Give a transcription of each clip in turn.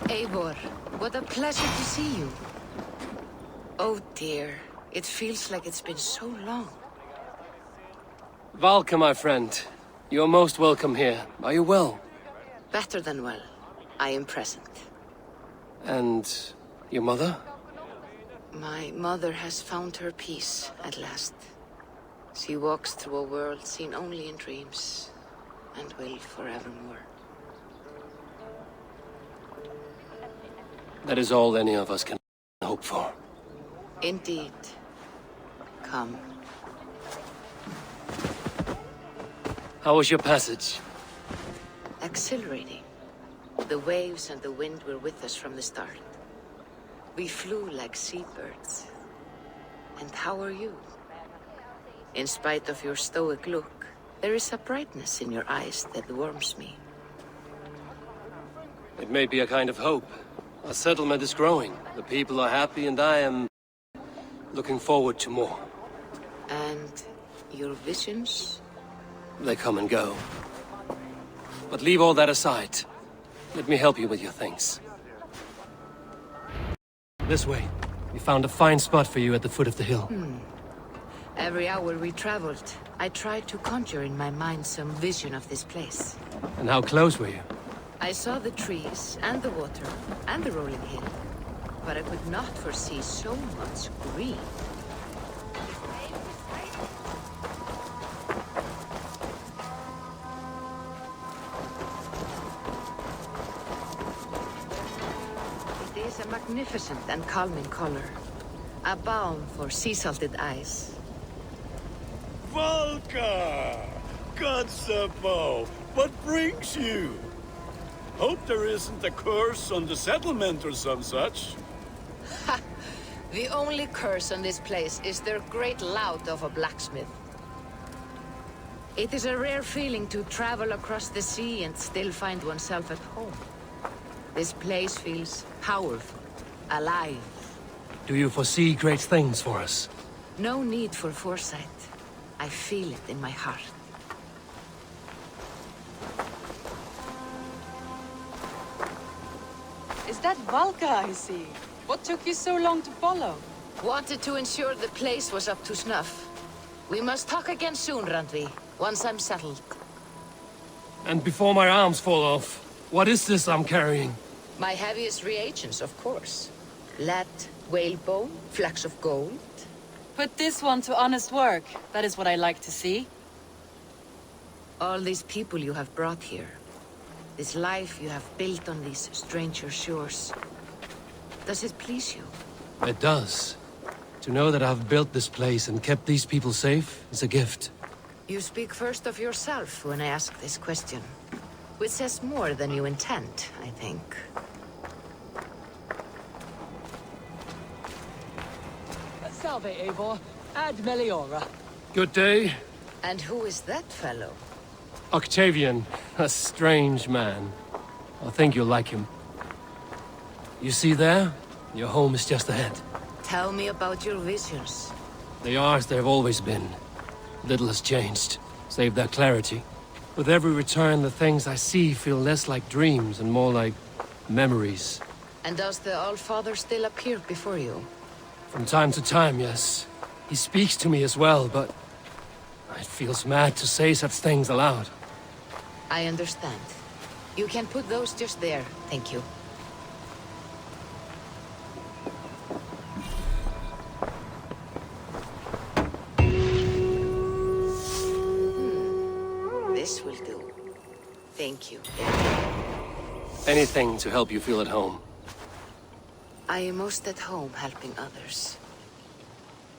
Eivor, what a pleasure to see you. Oh dear, it feels like it's been so long. Valka, my friend. You're most welcome here. Are you well? Better than well. I am present. And your mother? My mother has found her peace at last. She walks through a world seen only in dreams, and will forevermore. That is all any of us can hope for. Indeed. Come. How was your passage? Exhilarating. The waves and the wind were with us from the start. We flew like seabirds. And how are you? In spite of your stoic look, there is a brightness in your eyes that warms me. It may be a kind of hope. Our settlement is growing. The people are happy and I am looking forward to more. And your visions? They come and go. But leave all that aside. Let me help you with your things. This way. We found a fine spot for you at the foot of the hill. Every hour we traveled, I tried to conjure in my mind some vision of this place. And how close were you? I saw the trees, and the water, and the rolling hill. But I could not foresee so much green. It is a magnificent and calming color. A balm for sea-salted eyes. Valka! Gods above, what brings you? Hope there isn't a curse on the settlement or some such. Ha! The only curse on this place is their great lout of a blacksmith. It is a rare feeling to travel across the sea and still find oneself at home. This place feels powerful, alive. Do you foresee great things for us? No need for foresight. I feel it in my heart. Is that Valka I see? What took you so long to follow? Wanted to ensure the place was up to snuff. We must talk again soon, Randvi, once I'm settled. And before my arms fall off, what is this I'm carrying? My heaviest reagents, of course. Lead, whalebone, flecks of gold. Put this one to honest work. That is what I like to see. All these people you have brought here. This life you have built on these stranger shores. Does it please you? It does. To know that I've built this place and kept these people safe is a gift. You speak first of yourself when I ask this question. Which says more than you intend, I think. Salve, Eivor. Ad Meliora. Good day. And who is that fellow? Octavian, a strange man. I think you'll like him. You see there? Your home is just ahead. Tell me about your visions. They are as they've always been. Little has changed, save their clarity. With every return, the things I see feel less like dreams and more like memories. And does the Allfather still appear before you? From time to time, yes. He speaks to me as well, but it feels mad to say such things aloud. I understand. You can put those just there, thank you. This will do. Thank you. Anything to help you feel at home. I am most at home helping others.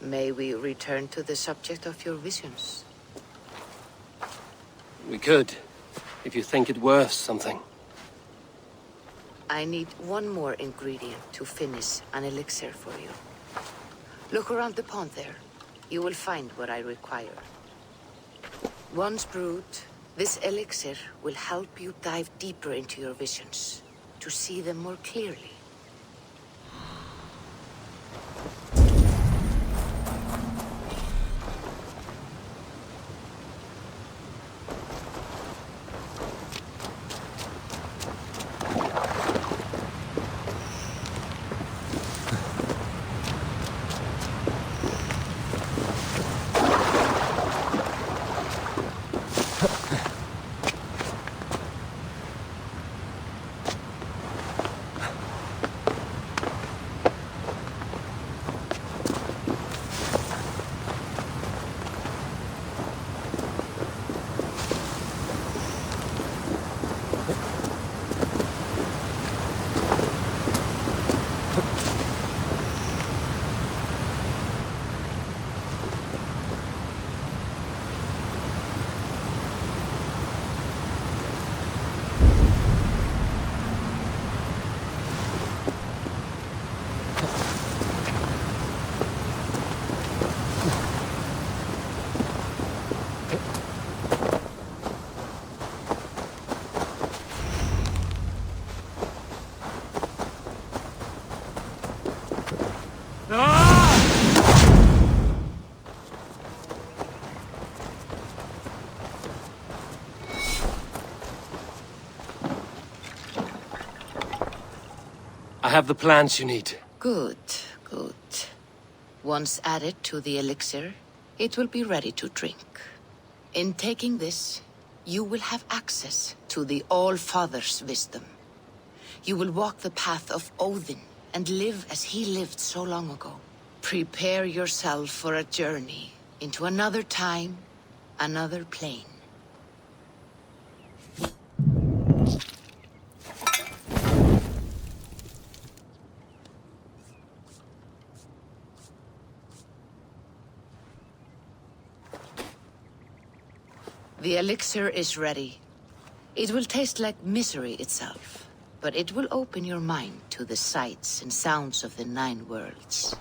May we return to the subject of your visions? We could, if you think it worth something. I need one more ingredient to finish an elixir for you. Look around the pond there. You will find what I require. Once brewed, this elixir will help you dive deeper into your visions, to see them more clearly. have the plants you need. Good, good. Once added to the elixir, it will be ready to drink. In taking this, you will have access to the All-Father's wisdom. You will walk the path of Odin and live as he lived so long ago. Prepare yourself for a journey into another time, another plane. The elixir is ready. It will taste like misery itself, but it will open your mind to the sights and sounds of the 9 worlds.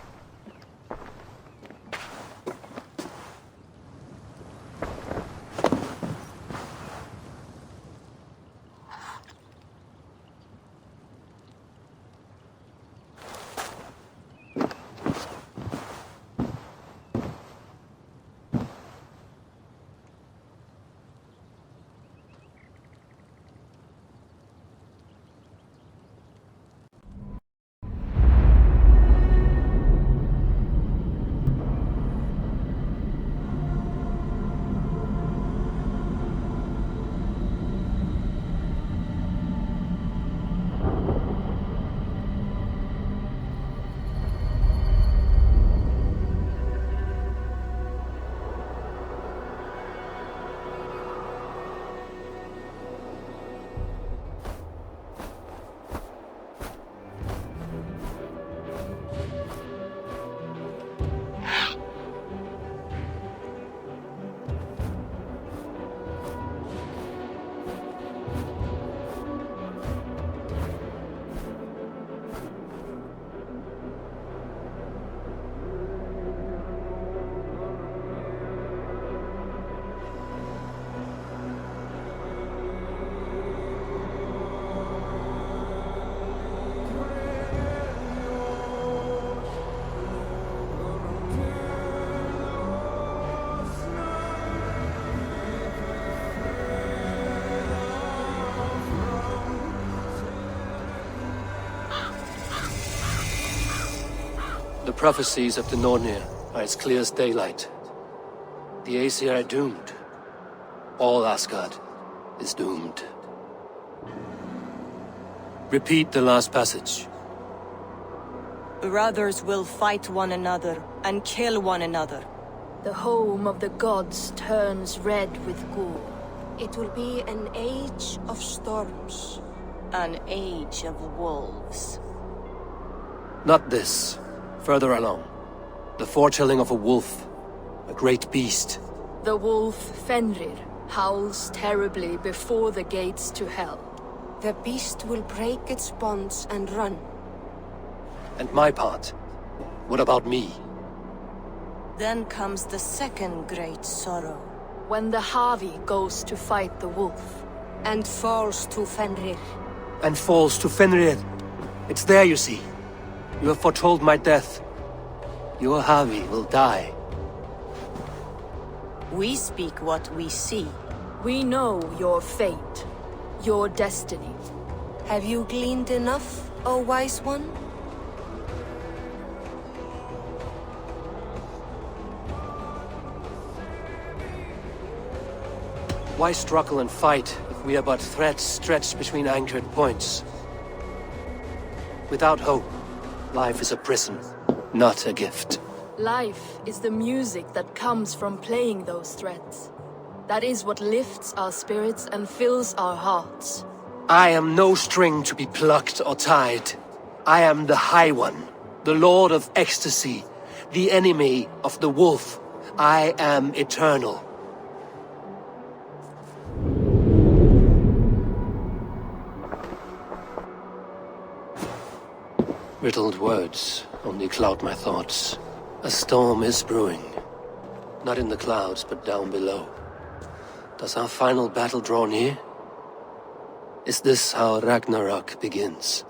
The prophecies of the Nornir are as clear as daylight. The Aesir are doomed. All Asgard is doomed. Repeat the last passage. Brothers will fight one another and kill one another. The home of the gods turns red with gore. It will be an age of storms. An age of wolves. Not this. Further along. The foretelling of a wolf. A great beast. The wolf Fenrir howls terribly before the gates to hell. The beast will break its bonds and run. And my part? What about me? Then comes the second great sorrow. When the Havi goes to fight the wolf and falls to Fenrir. And falls to Fenrir. It's there, you see. You have foretold my death. Your Havi will die. We speak what we see. We know your fate, your destiny. Have you gleaned enough, O wise one? Why struggle and fight if we are but threads stretched between anchored points? Without hope, life is a prison, not a gift. Life is the music that comes from playing those threads. That is what lifts our spirits and fills our hearts. I am no string to be plucked or tied. I am the High One, the Lord of Ecstasy, the enemy of the wolf. I am eternal. Riddled words only cloud my thoughts. A storm is brewing. Not in the clouds, but down below. Does our final battle draw near? Is this how Ragnarok begins?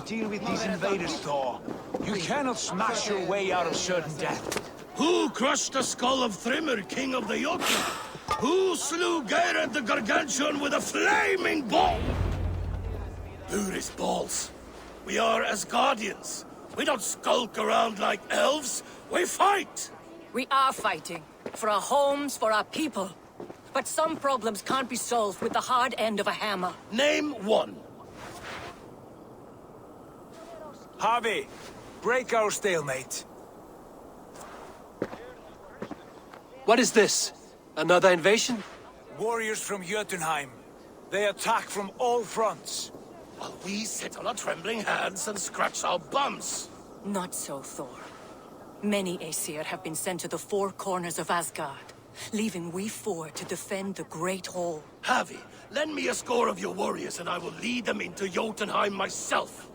deal with these invaders, Thor. You cannot smash your way out of certain death. Who crushed the skull of Thrimr, king of the Jotun? Who slew Geirad the Gargantuan with a flaming ball? Buri's balls. We are Asgardians. We don't skulk around like elves. We fight! We are fighting. For our homes, for our people. But some problems can't be solved with the hard end of a hammer. Name one. Harvey, break our stalemate. What is this? Another invasion? Warriors from Jotunheim. They attack from all fronts. While we sit on our trembling hands and scratch our bums. Not so, Thor. Many Aesir have been sent to the four corners of Asgard, leaving we four to defend the Great Hall. Havi, lend me a score of your warriors and I will lead them into Jotunheim myself.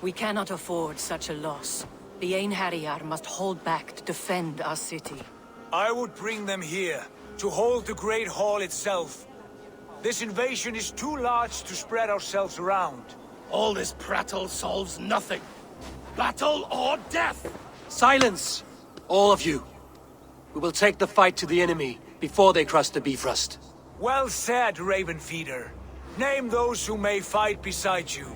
We cannot afford such a loss. The Einherjar must hold back to defend our city. I would bring them here, to hold the Great Hall itself. This invasion is too large to spread ourselves around. All this prattle solves nothing. Battle or death! Silence! All of you. We will take the fight to the enemy before they cross the Bifrost. Well said, Ravenfeeder. Name those who may fight beside you.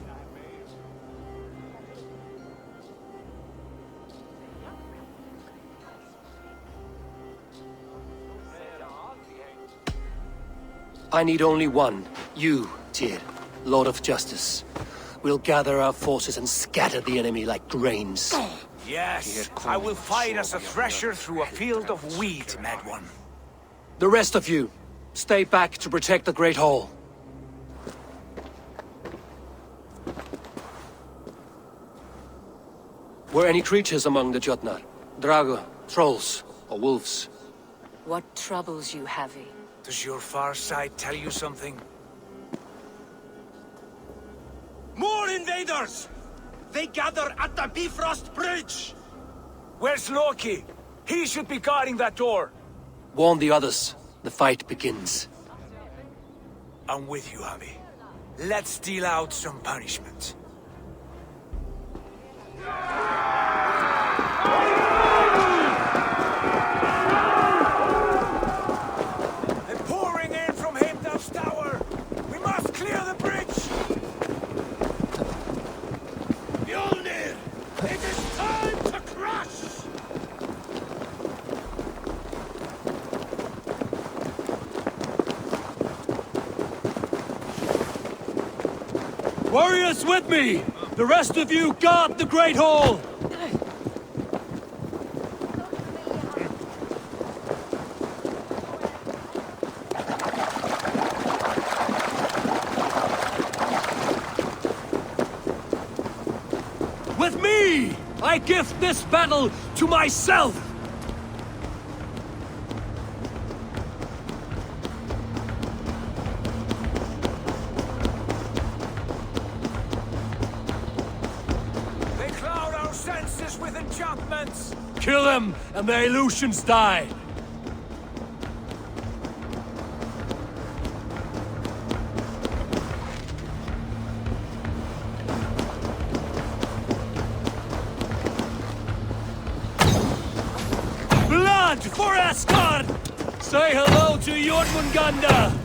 I need only one. You, Tyr, Lord of Justice. We'll gather our forces and scatter the enemy like grains. Yes, I will fight as a thresher through a field of wheat, Mad One. The rest of you, stay back to protect the Great Hall. Were any creatures among the Jotnar? Drago, trolls, or wolves? What troubles you, Havi? Does your far side tell you something? More invaders! They gather at the Bifrost Bridge! Where's Loki? He should be guarding that door. Warn the others. The fight begins. I'm with you, Abby. Let's deal out some punishment. They're pouring in from Heimdall's tower. We must clear the bridge. Mjolnir! It is time to crush! Warriors with me! The rest of you guard the Great Hall! With me! I gift this battle to myself! They cloud our senses with enchantments. Kill them, and their illusions die! Blood for Asgard! Say hello to Jormungandr!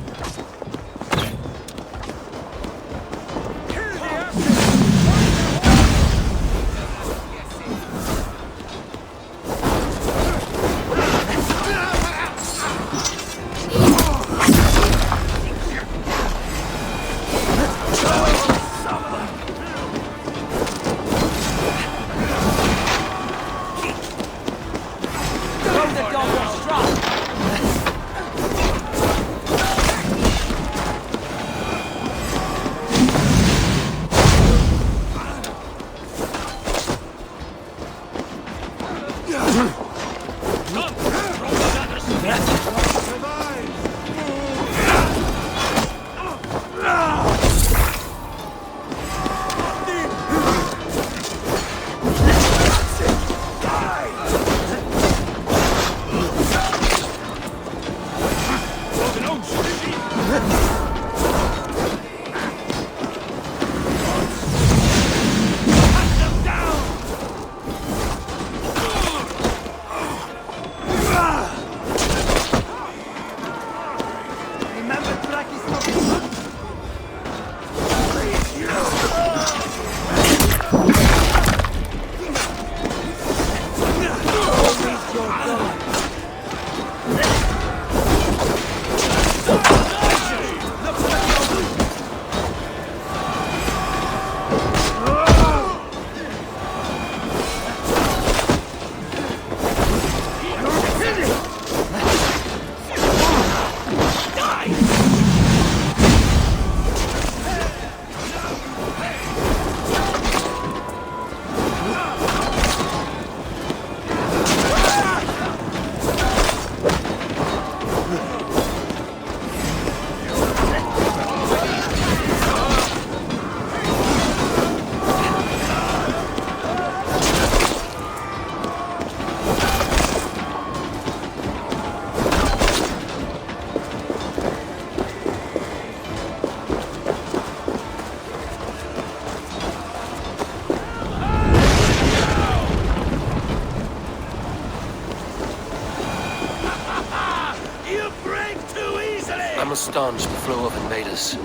I must staunch the flow of invaders.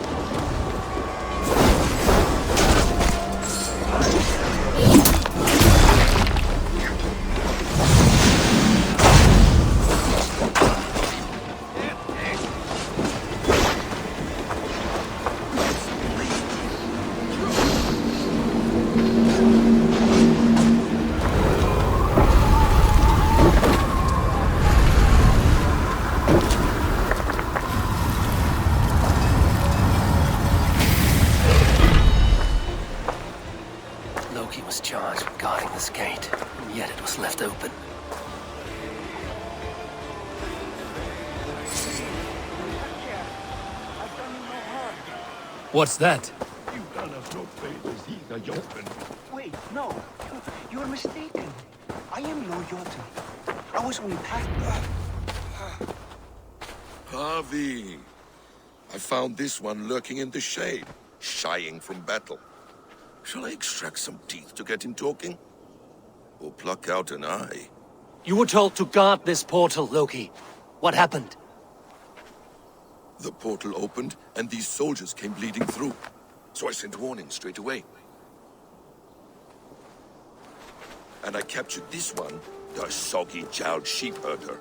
Loki was charged with guarding this gate, and yet it was left open. What's that? You cannot look faces, he's a Jotun. Wait, no. You're mistaken. I am no Jotun. I was only passing. Harvey, I found this one lurking in the shade, shying from battle. Shall I extract some teeth to get him talking? Or pluck out an eye? You were told to guard this portal, Loki. What happened? The portal opened, and these soldiers came bleeding through. So I sent warning straight away. And I captured this one, the soggy-jowled sheep herder.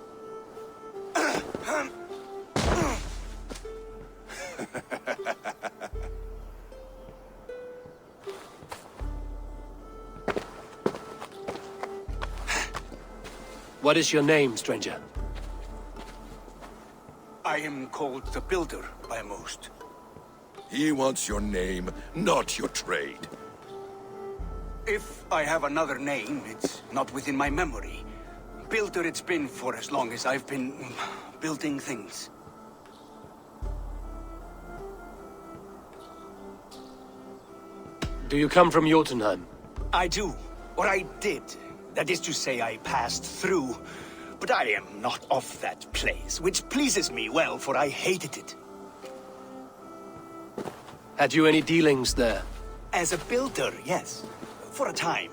What is your name, stranger? I am called the Builder by most. He wants your name, not your trade. If I have another name, it's not within my memory. Builder it's been for as long as I've been building things. Do you come from Jotunheim? I do. Or I did. That is to say, I passed through. But I am not of that place, which pleases me well, for I hated it. Had you any dealings there? As a builder, yes. For a time.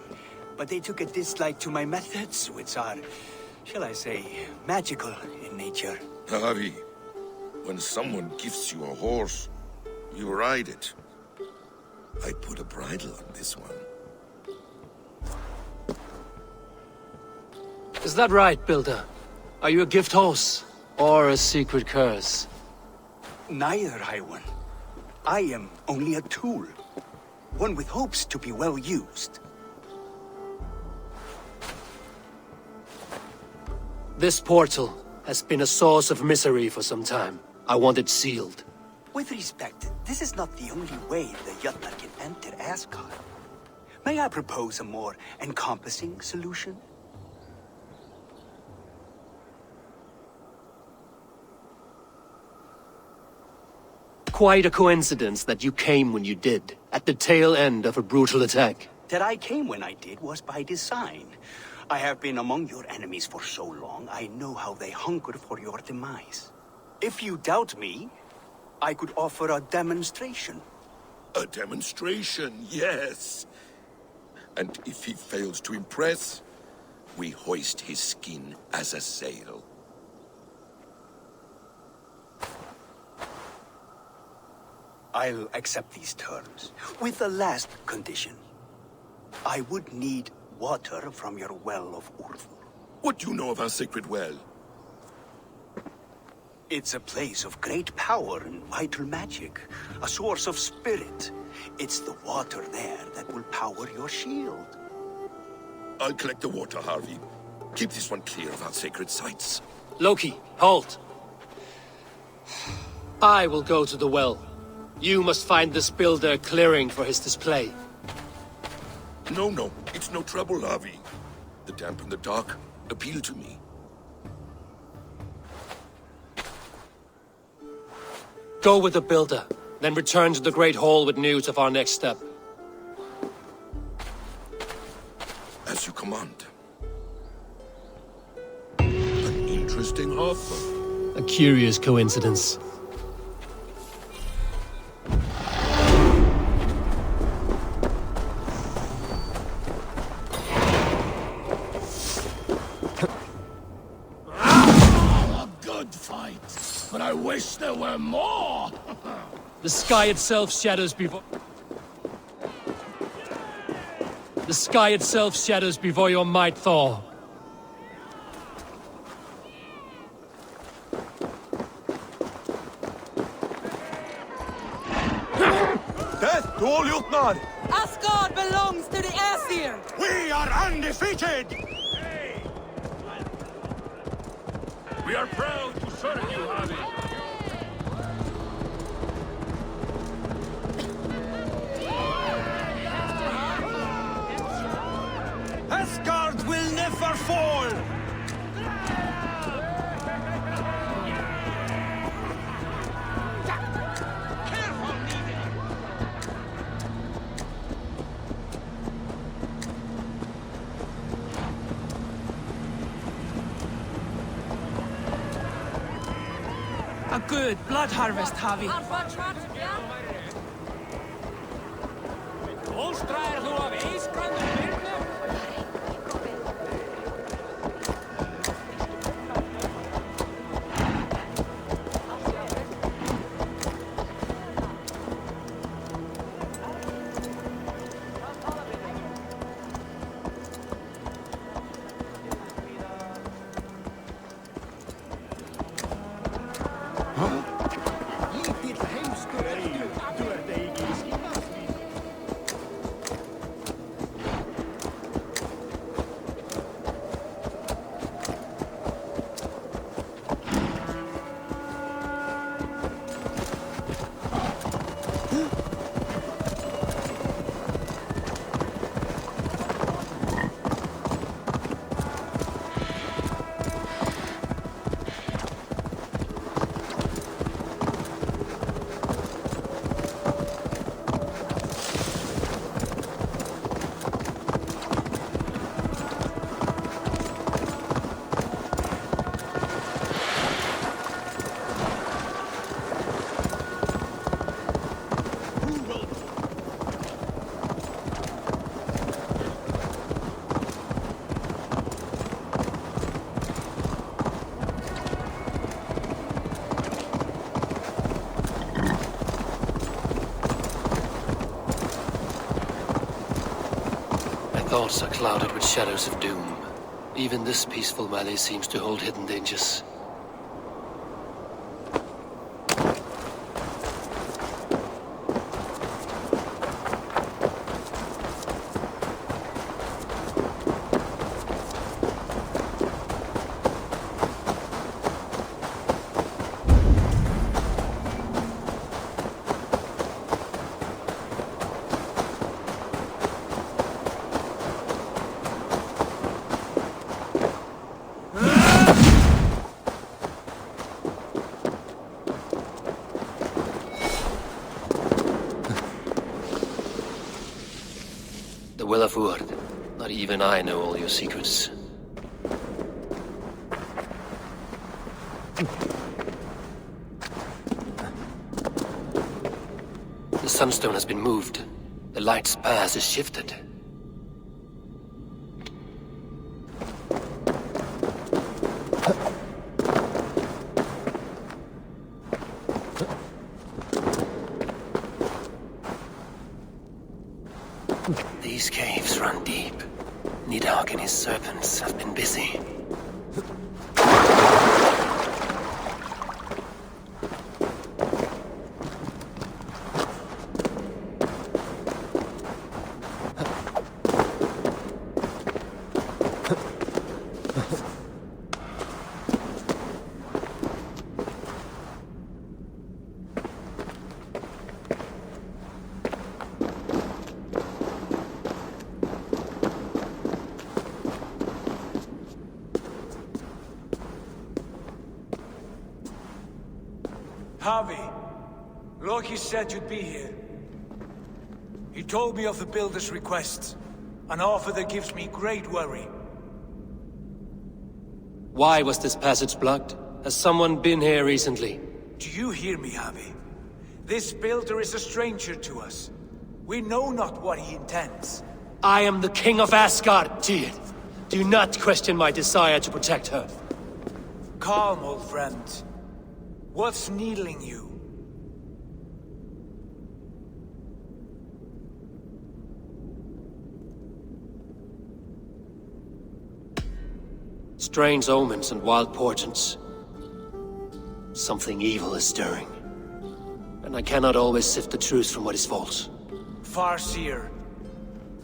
But they took a dislike to my methods, which are, shall I say, magical in nature. Harvey, when someone gifts you a horse, you ride it. I put a bridle on this one. Is that right, Builder? Are you a gift horse? Or a secret curse? Neither, Highone. I am only a tool. One with hopes to be well used. This portal has been a source of misery for some time. I want it sealed. With respect, this is not the only way the Jotnar can enter Asgard. May I propose a more encompassing solution? Quite a coincidence that you came when you did, at the tail end of a brutal attack. That I came when I did was by design. I have been among your enemies for so long, I know how they hunker for your demise. If you doubt me, I could offer a demonstration. A demonstration, yes. And if he fails to impress, we hoist his skin as a sail. I'll accept these terms, with the last condition. I would need water from your well of Urthur. What do you know of our sacred well? It's a place of great power and vital magic, a source of spirit. It's the water there that will power your shield. I'll collect the water, Harvey. Keep this one clear of our sacred sites. Loki, halt! I will go to the well. You must find this builder clearing for his display. No, it's no trouble, Harvey. The damp and the dark appeal to me. Go with the builder, then return to the Great Hall with news of our next step. As you command. An interesting offer. A curious coincidence. A good fight, but I wish there were more! The sky itself shadows before... The sky itself shadows before your might, Thor. Death to all Jotnar! Asgard belongs to the Aesir! We are undefeated! We are proud to serve you, Havi. Asgard will never fall! A good blood harvest, Havi. Óstraðir þú af ískrandum byrnum? Thoughts are clouded with shadows of doom. Even this peaceful valley seems to hold hidden dangers. Well of word. Not even I know all your secrets. The sunstone has been moved. The light's path is shifted. These caves run deep. Nidhogg and his serpents have been busy. Havi, Loki said you'd be here. He told me of the Builder's request, an offer that gives me great worry. Why was this passage blocked? Has someone been here recently? Do you hear me, Havi? This Builder is a stranger to us. We know not what he intends. I am the King of Asgard, Tyr. Do not question my desire to protect her. Calm, old friend. What's needling you? Strange omens and wild portents. Something evil is stirring. And I cannot always sift the truth from what is false. Farseer,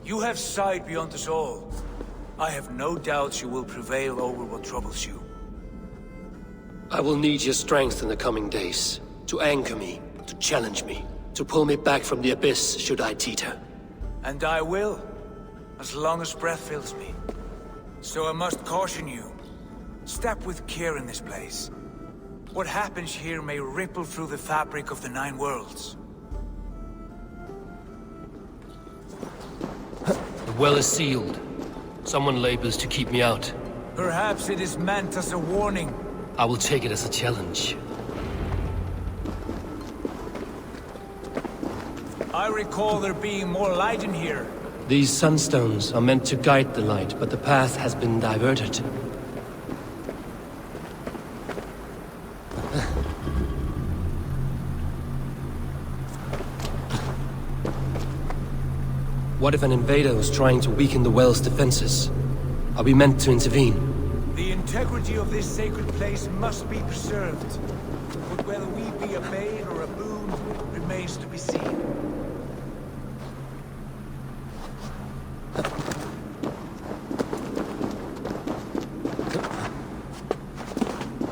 you have sight beyond us all. I have no doubts you will prevail over what troubles you. I will need your strength in the coming days. To anchor me, to challenge me, to pull me back from the abyss should I teeter. And I will, as long as breath fills me. So I must caution you. Step with care in this place. What happens here may ripple through the fabric of the Nine Worlds. The well is sealed. Someone labors to keep me out. Perhaps it is meant as a warning. I will take it as a challenge. I recall there being more light in here. These sunstones are meant to guide the light, but the path has been diverted. What if an invader was trying to weaken the well's defenses? Are we meant to intervene? The integrity of this sacred place must be preserved. But whether we be a bane or a boon remains to be seen.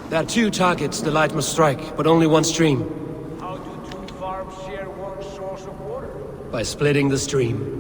There are two targets the light must strike, but only one stream. How do two farms share one source of water? By splitting the stream.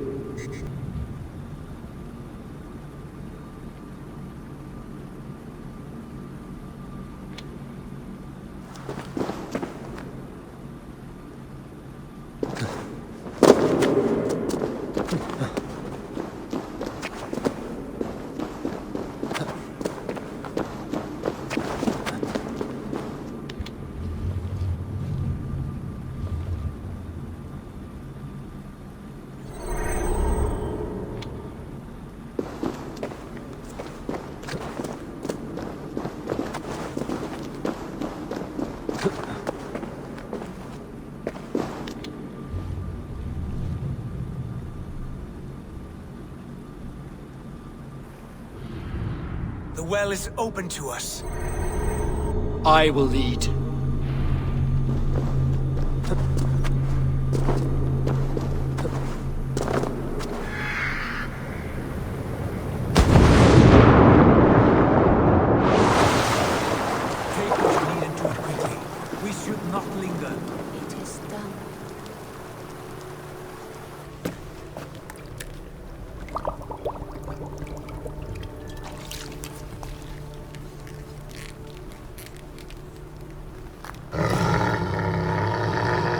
The well is open to us. I will lead. Take what you need and do it quickly. We should not linger. It is done.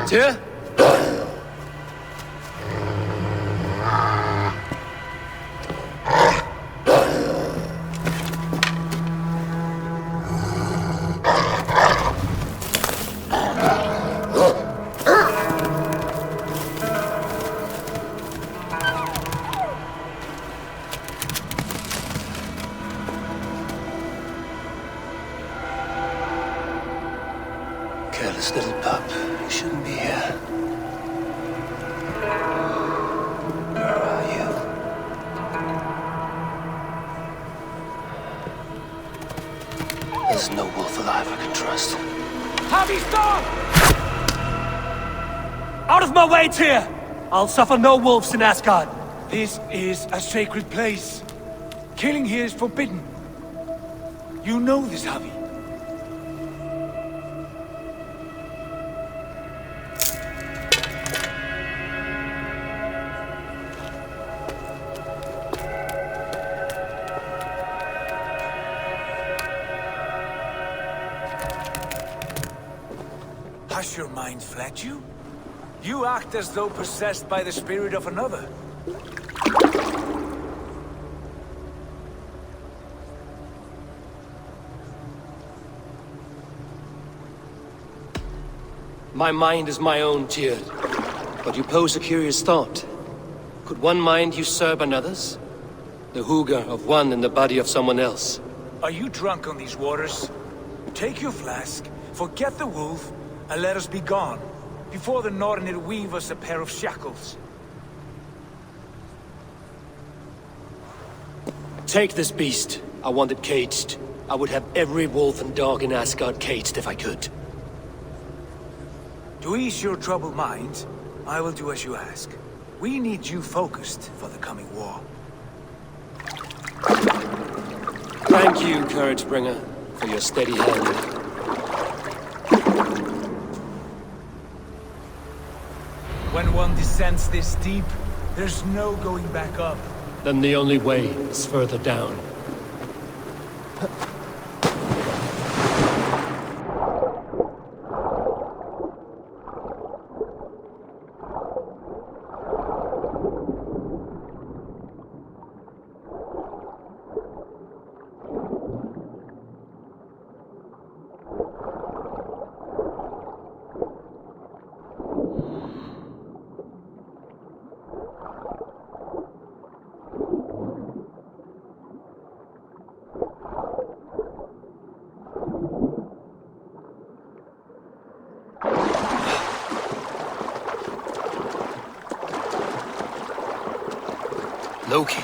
Tyr? Careless little pup. You shouldn't be here. Where are you? There's no wolf alive I can trust. Javi, stop! Out of my way, Tyr! I'll suffer no wolves in Asgard. This is a sacred place. Killing here is forbidden. You know this, Javi. Has your mind fled you? You act as though possessed by the spirit of another. My mind is my own, Tyr. But you pose a curious thought. Could one mind usurp another's? The hooga of one in the body of someone else. Are you drunk on these waters? Take your flask Forget the wolf, and let us be gone, before the Nornir weave us a pair of shackles. Take this beast. I want it caged. I would have every wolf and dog in Asgard caged if I could. To ease your troubled mind, I will do as you ask. We need you focused for the coming war. Thank you, Couragebringer, for your steady hand. When one descends this deep, there's no going back up. Then the only way is further down. Loki.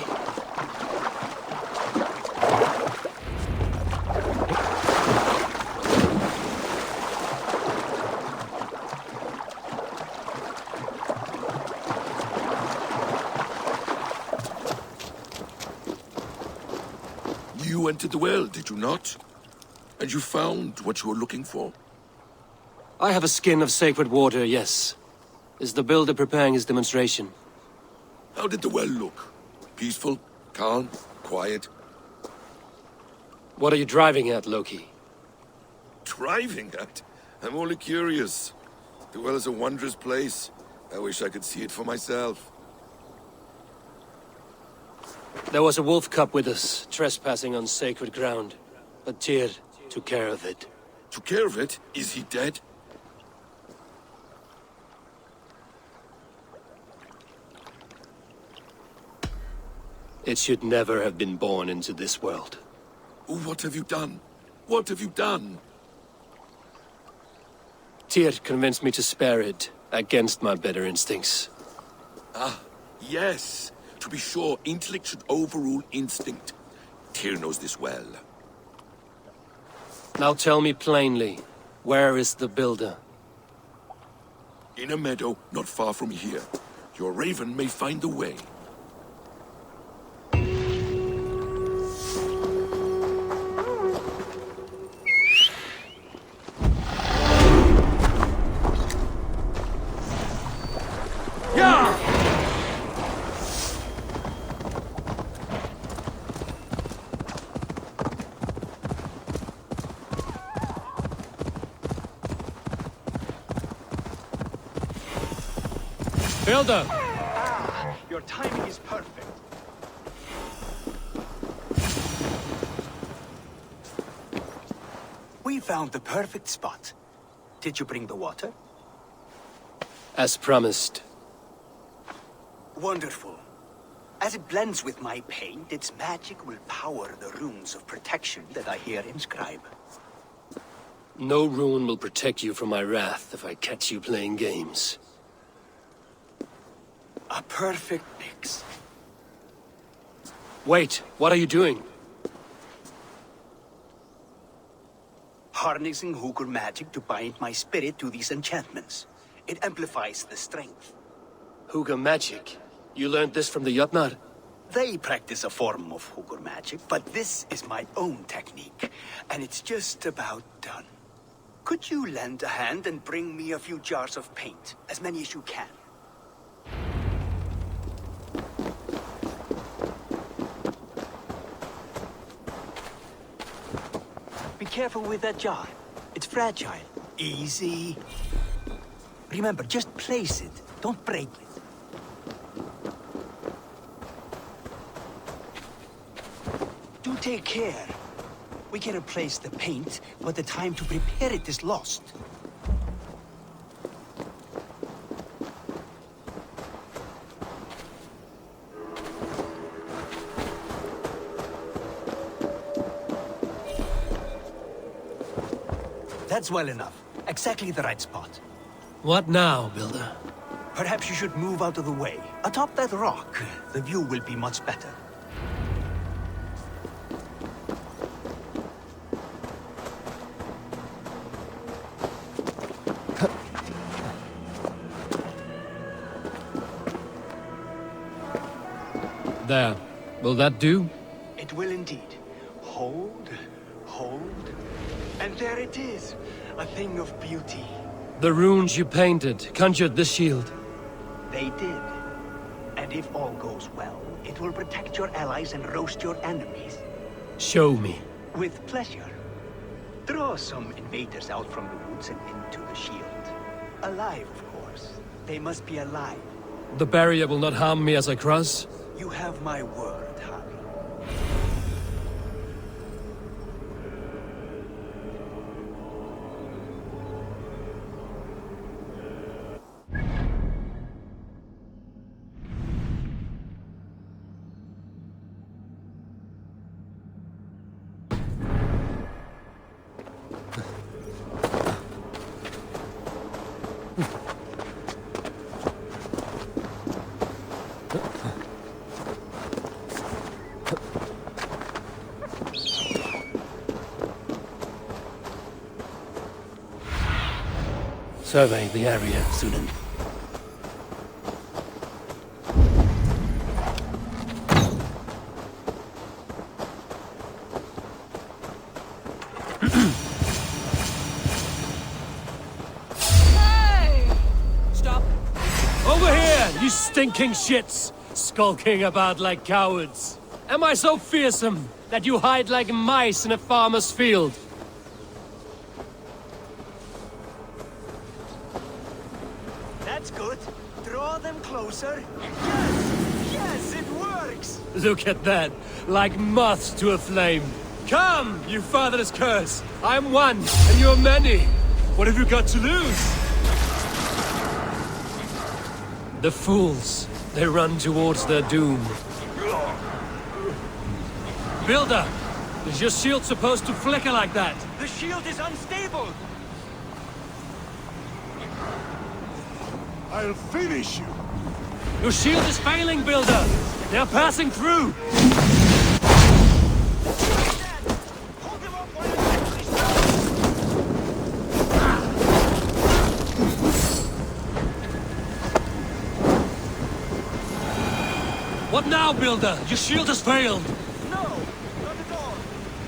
You entered the well, did you not? And you found what you were looking for? I have a skin of sacred water, yes. Is the builder preparing his demonstration? How did the well look? Peaceful? Calm? Quiet? What are you driving at, Loki? Driving at? I'm only curious. The well is a wondrous place. I wish I could see it for myself. There was a wolf cub with us, trespassing on sacred ground. But Tyr took care of it. Took care of it? Is he dead? It should never have been born into this world. What have you done? What have you done? Tyr convinced me to spare it, against my better instincts. Ah, yes. To be sure, intellect should overrule instinct. Tyr knows this well. Now tell me plainly, where is the builder? In a meadow not far from here. Your raven may find the way. Builder! Your timing is perfect. We found the perfect spot. Did you bring the water? As promised. Wonderful. As it blends with my paint, its magic will power the runes of protection that I hear inscribe. No rune will protect you from my wrath if I catch you playing games. A perfect mix. Wait, what are you doing? Harnessing Hugr magic to bind my spirit to these enchantments. It amplifies the strength. Hugr magic? You learned this from the Jotnar? They practice a form of Hugr magic, but this is my own technique, and it's just about done. Could you lend a hand and bring me a few jars of paint? As many as you can. Be careful with that jar. It's fragile. Easy. Remember, just place it. Don't break it. Do take care. We can replace the paint, but the time to prepare it is lost. That's well enough. Exactly the right spot. What now, Builder? Perhaps you should move out of the way. Atop that rock, the view will be much better. There. Will that do? It will indeed. Hold, hold, and there it is. A thing of beauty. The runes you painted conjured the shield. They did. And if all goes well, it will protect your allies and roast your enemies. Show me. With pleasure. Draw some invaders out from the woods and into the shield. Alive, of course. They must be alive. The barrier will not harm me as I cross? You have my word, Harry. Survey the area, Sunan. Hey! Stop. Over here, you stinking shits! Skulking about like cowards. Am I so fearsome that you hide like mice in a farmer's field? That's good. Draw them closer. Yes! Yes, it works! Look at that, like moths to a flame. Come, you fatherless curse! I'm one, and you're many. What have you got to lose? The fools. They run towards their doom. Builder! Is your shield supposed to flicker like that? The shield is unstable! I'll finish you! Your shield is failing, Builder! They're passing through! What now, Builder? Your shield has failed! No! Not at all!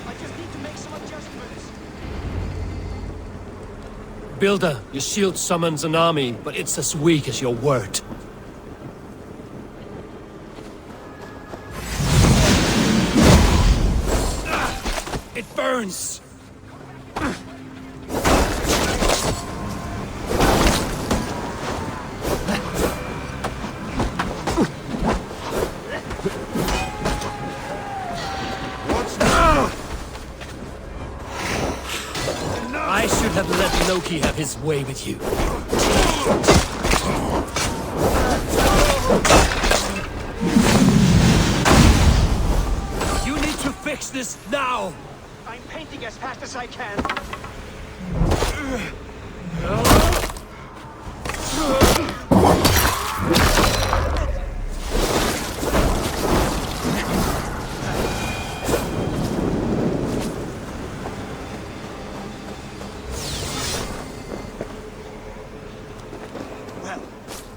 I just need to make some adjustments. Builder, your shield summons an army, but it's as weak as your word. It burns! I should have let Loki have his way with you. You need to fix this now! I'm painting as fast as I can. Well,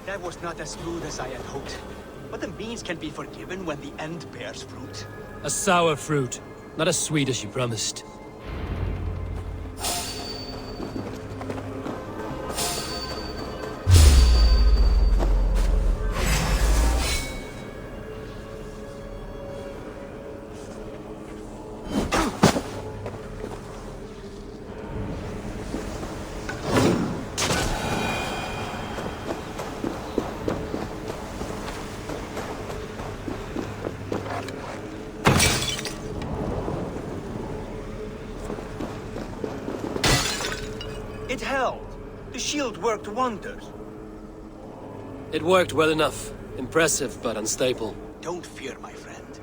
that was not as smooth as I had hoped. But the means can be forgiven when the end bears fruit. A sour fruit, not as sweet as you promised. It held. The shield worked wonders. It worked well enough. Impressive, but unstable. Don't fear, my friend.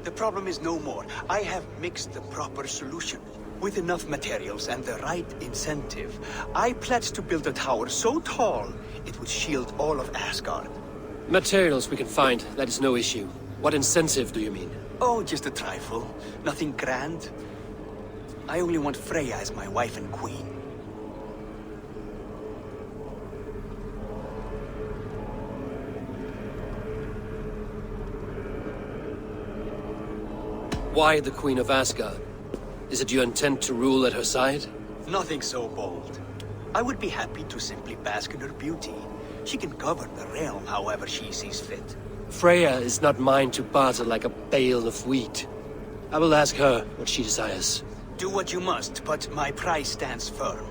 The problem is no more. I have mixed the proper solution. With enough materials and the right incentive, I pledge to build a tower so tall it would shield all of Asgard. Materials we can find, that is no issue. What incentive do you mean? Oh, just a trifle. Nothing grand. I only want Freya as my wife and queen. Why the Queen of Asgard? Is it your intent to rule at her side? Nothing so bold. I would be happy to simply bask in her beauty. She can govern the realm however she sees fit. Freya is not mine to barter like a bale of wheat. I will ask her what she desires. Do what you must, but my price stands firm.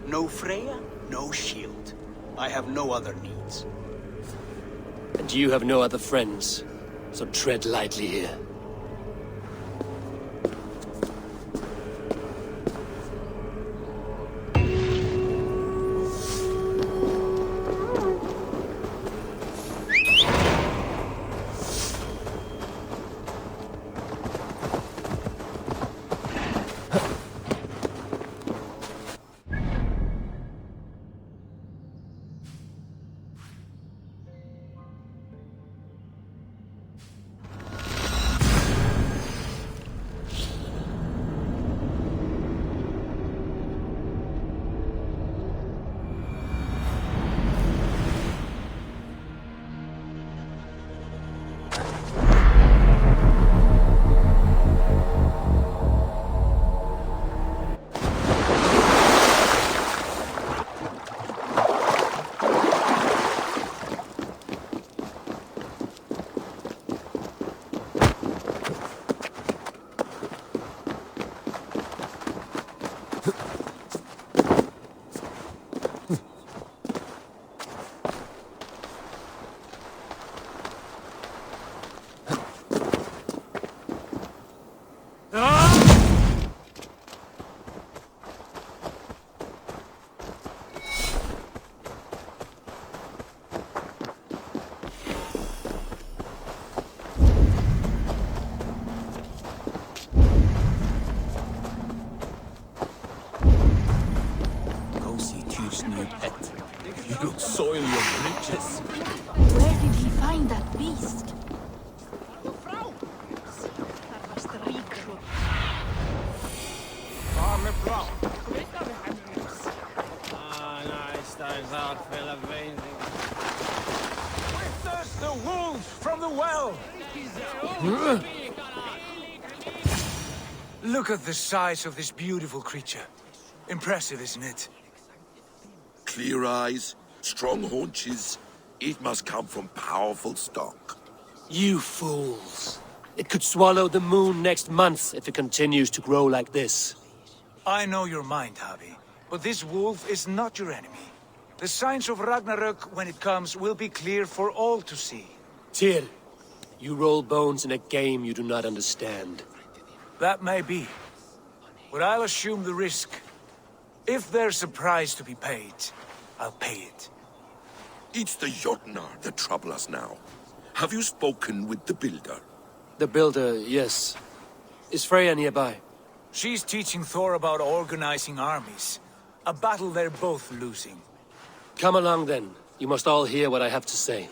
No Freya, no shield. I have no other needs. And you have no other friends, so tread lightly here. Soil your breeches. Where did he find that beast? Witness the wolves from the well! Look at the size of this beautiful creature. Impressive, isn't it? Clear eyes, strong haunches. It must come from powerful stock. You fools. It could swallow the moon next month if it continues to grow like this. I know your mind, Havi, but this wolf is not your enemy. The signs of Ragnarök, when it comes, will be clear for all to see. Tyr, you roll bones in a game you do not understand. That may be, but I'll assume the risk. If there's a price to be paid, I'll pay it. It's the Jotnar that trouble us now. Have you spoken with the builder? The builder, yes. Is Freya nearby? She's teaching Thor about organizing armies. A battle they're both losing. Come along then. You must all hear what I have to say.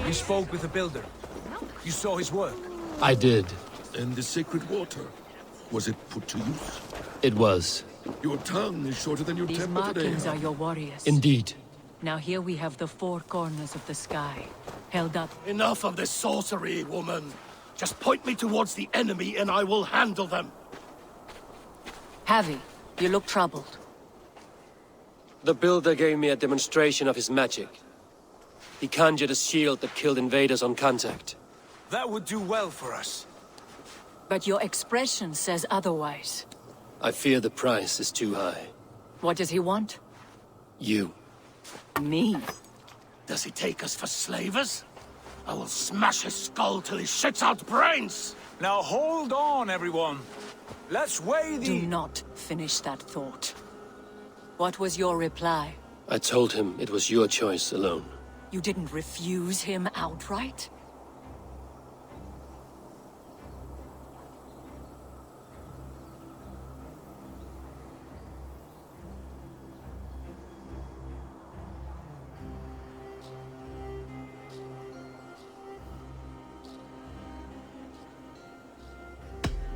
You spoke with the builder. You saw his work. I did. And the sacred water? Was it put to use? It was. Your tongue is shorter than your These temper today. markings are your warriors. Indeed. Now here we have the four corners of the sky, held up. Enough of this sorcery, woman. Just point me towards the enemy and I will handle them. Havi, you look troubled. The builder gave me a demonstration of his magic. He conjured a shield that killed invaders on contact. That would do well for us. But your expression says otherwise. I fear the price is too high. What does he want? You. Me? Does he take us for slavers? I will smash his skull till he shits out brains! Now hold on, everyone. Let's weigh the... Do not finish that thought. What was your reply? I told him it was your choice alone. You didn't refuse him outright?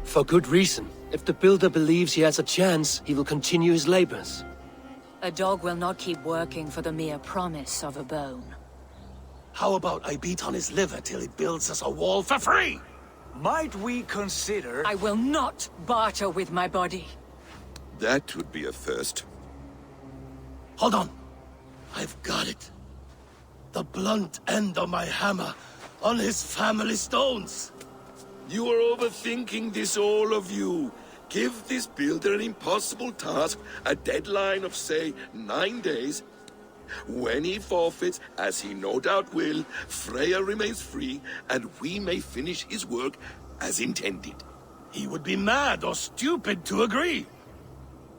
For good reason. If the builder believes he has a chance, he will continue his labors. A dog will not keep working for the mere promise of a bone. How about I beat on his liver till he builds us a wall for free? Might we consider... I will not barter with my body. That would be a first. Hold on. I've got it. The blunt end of my hammer on his family stones. You are overthinking this, all of you. Give this builder an impossible task, a deadline of, say, 9 days. When he forfeits, as he no doubt will, Freya remains free, and we may finish his work as intended. He would be mad or stupid to agree.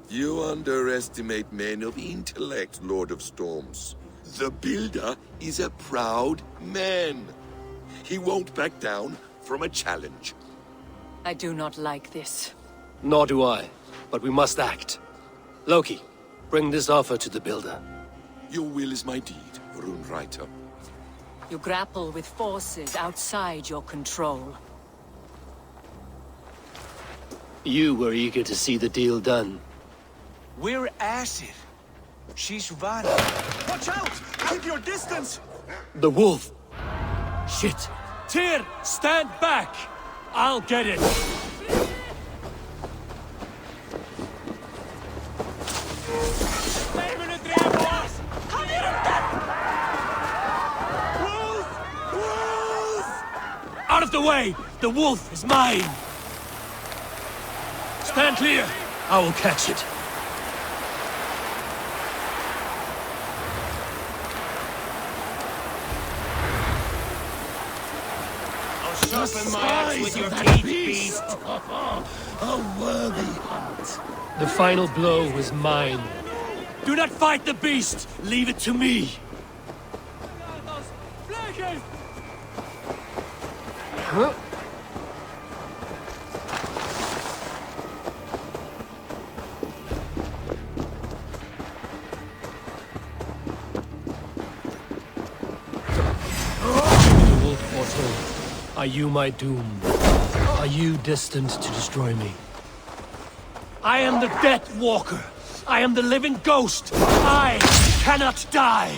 You underestimate men of intellect, Lord of Storms. The builder is a proud man. He won't back down from a challenge. I do not like this. Nor do I, but we must act. Loki, bring this offer to the builder. Your will is my deed, Rune Writer. You grapple with forces outside your control. You were eager to see the deal done. We're Aesir. She's Vanna. Watch out! Keep your distance! The wolf! Shit! Tyr, stand back! I'll get it! Out of the way! The wolf is mine! Stand clear! I will catch it. Sharpen my axe with your teeth, beast! A worthy hunt. The final blow is mine. Do not fight the beast! Leave it to me! Huh? The wolf foretold. Are you my doom? Are you destined to destroy me? I am the Death Walker. I am the living ghost. I cannot die.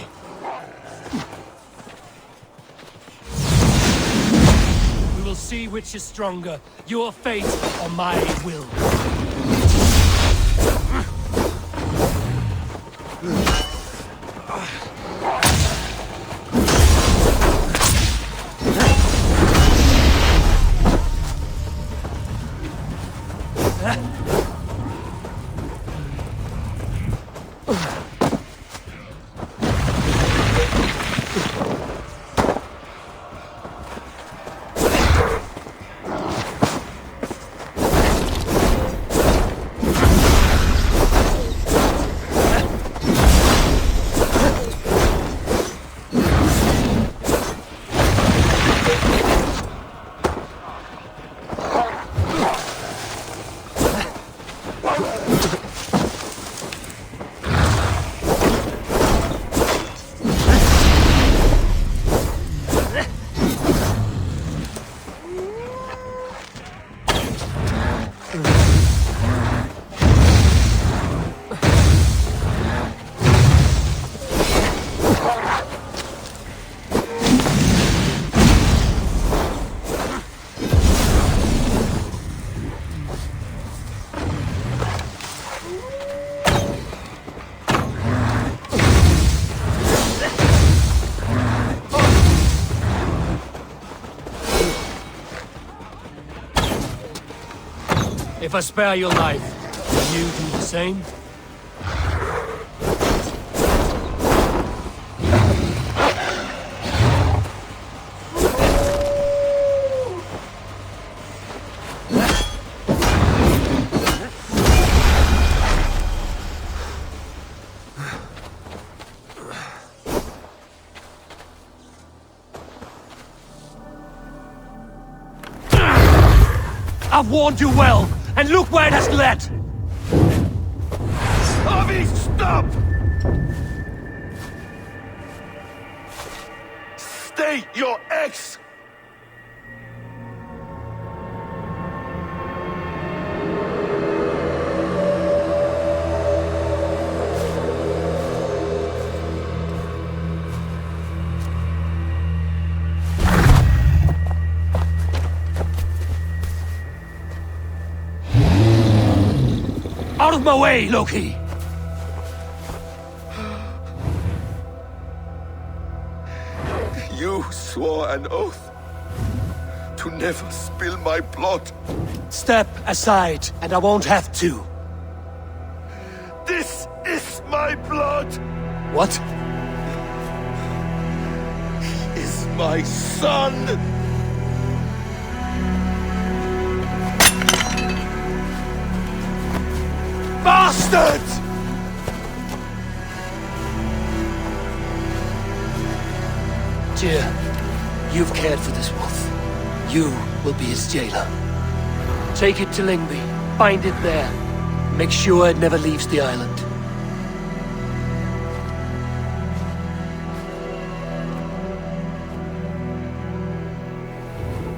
We will see which is stronger, your fate or my will. If I spare your life, will you do the same? I've warned you well, and look where it has led! Avi, stop! Stay your ex! Out of my way, Loki! You swore an oath to never spill my blood. Step aside, and I won't have to. This is my blood! What? He is my son! Bastard! Tyr, you've cared for this wolf. You will be his jailer. Take it to Lingby, bind it there. Make sure it never leaves the island.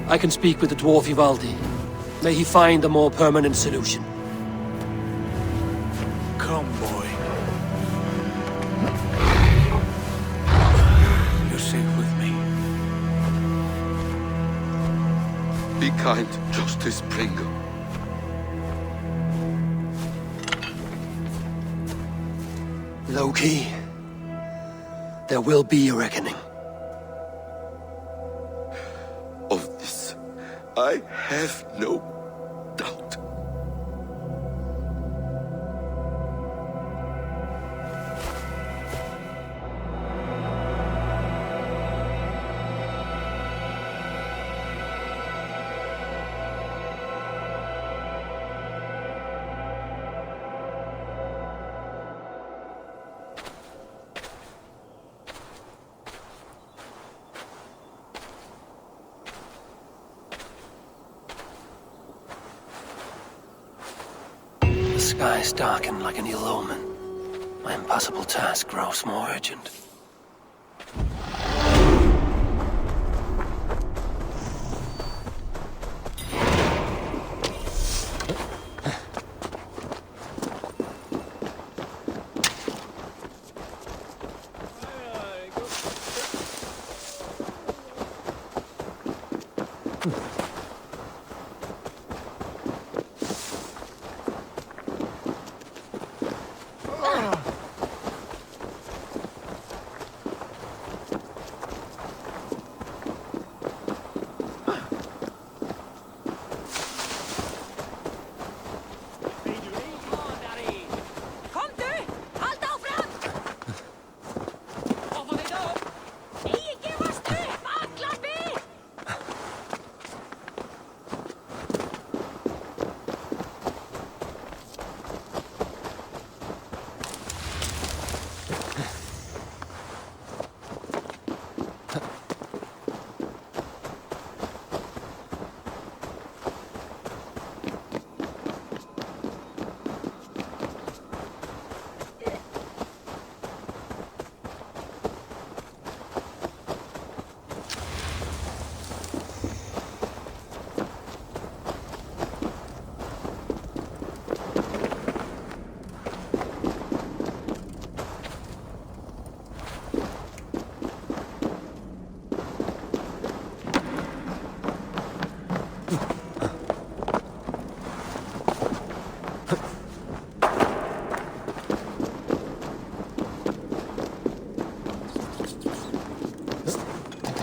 I can speak with the dwarf Ivaldi. May he find a more permanent solution. Come, boy. You're safe with me. Be kind, Justice Pringle. Loki, there will be a reckoning. Of this, I have no doubt. The skies darken like an ill omen. My impossible task grows more urgent.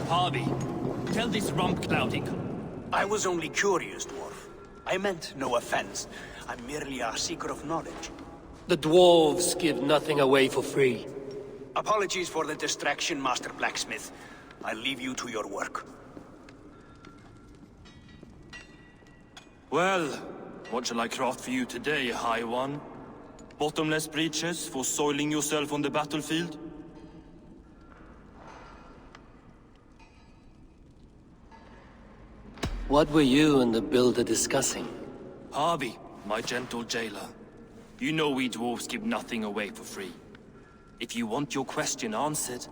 Harvey, tell this rump clouting. I was only curious, dwarf. I meant no offense. I'm merely a seeker of knowledge. The dwarves give nothing away for free. Apologies for the distraction, Master Blacksmith. I'll leave you to your work. Well, what shall I craft for you today, High One? Bottomless breeches for soiling yourself on the battlefield? What were you and the builder discussing? Harvey, my gentle jailer. You know we dwarves give nothing away for free. If you want your question answered,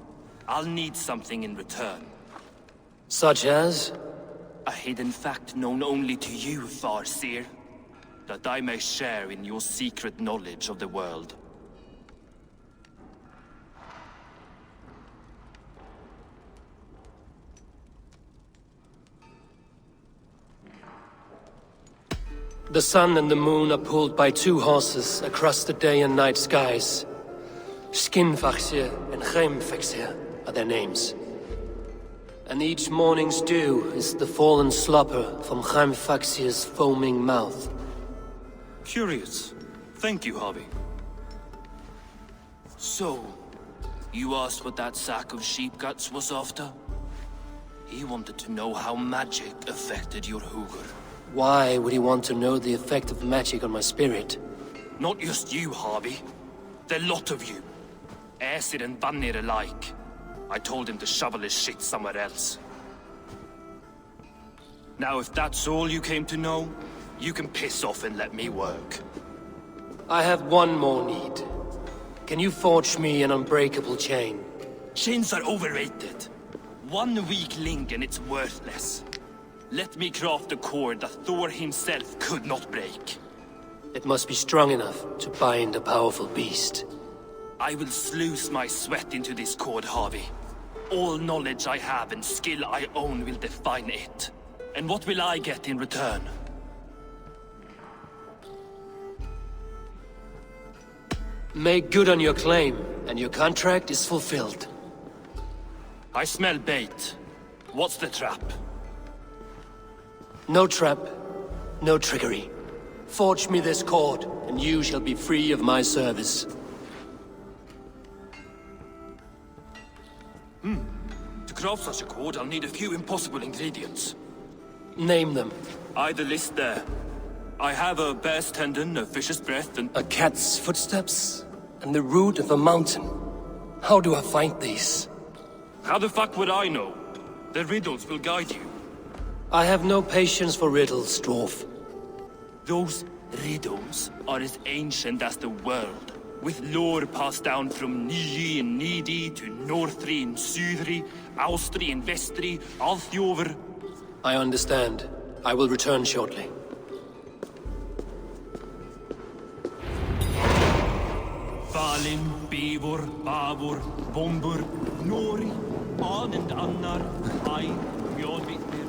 I'll need something in return. Such as? A hidden fact known only to you, Farseer. That I may share in your secret knowledge of the world. The sun and the moon are pulled by two horses across the day and night skies. Skinfaxir and Chemfaxir are their names. And each morning's dew is the fallen slobber from Chemfaxir's foaming mouth. Curious. Thank you, Harvey. So, you asked what that sack of sheep guts was after? He wanted to know how magic affected your Hugr. Why would he want to know the effect of magic on my spirit? Not just you, Harvey. The lot of you. Aesir and Vanir alike. I told him to shovel his shit somewhere else. Now, if that's all you came to know, you can piss off and let me work. I have one more need. Can you forge me an unbreakable chain? Chains are overrated. One weak link and it's worthless. Let me craft a cord that Thor himself could not break. It must be strong enough to bind a powerful beast. I will sluice my sweat into this cord, Harvey. All knowledge I have and skill I own will define it. And what will I get in return? Make good on your claim, and your contract is fulfilled. I smell bait. What's the trap? No trap, no trickery. Forge me this cord, and you shall be free of my service. To craft such a cord, I'll need a few impossible ingredients. Name them. The list there. I have a bear's tendon, a fish's breath, and... A cat's footsteps, and the root of a mountain. How do I find these? How the fuck would I know? The riddles will guide you. I have no patience for riddles, dwarf. Those riddles are as ancient as the world, with lore passed down from Niji and Nidi to Northri and Sudri, Austri and Vestri, Althjover. I understand. I will return shortly. Valin, Bivor, Bavor, Bombur, Nori, An and Annar, I, Mjolvitnir.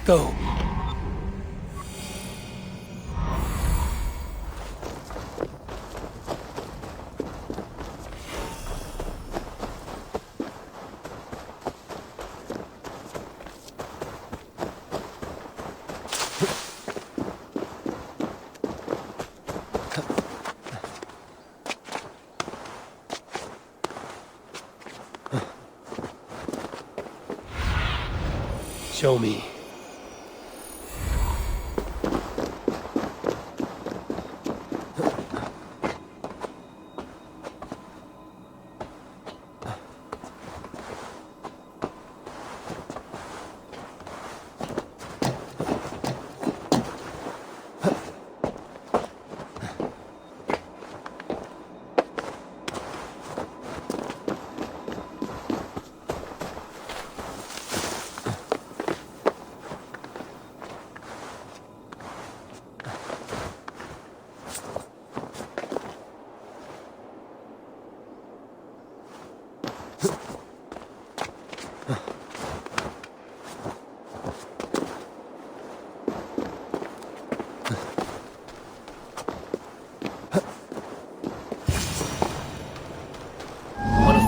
Go. Show me.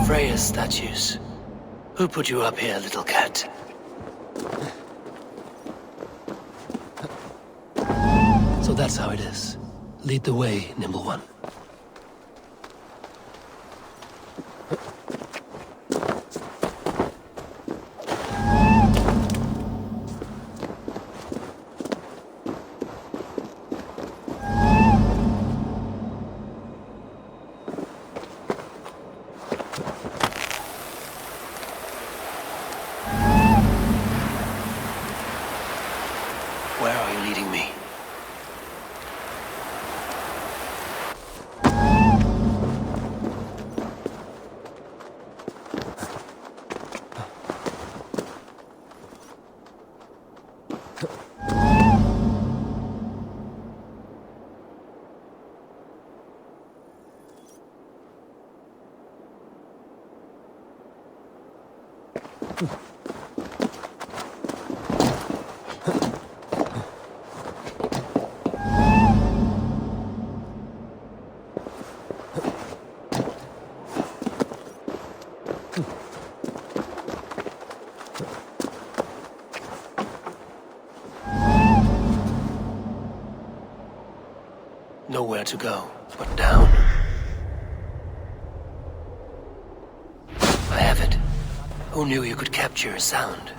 Freya's statues. Who put you up here, little cat? So that's how it is. Lead the way, nimble one. Where are you leading me? Nowhere to go but down. I have it. Who knew you could capture a sound?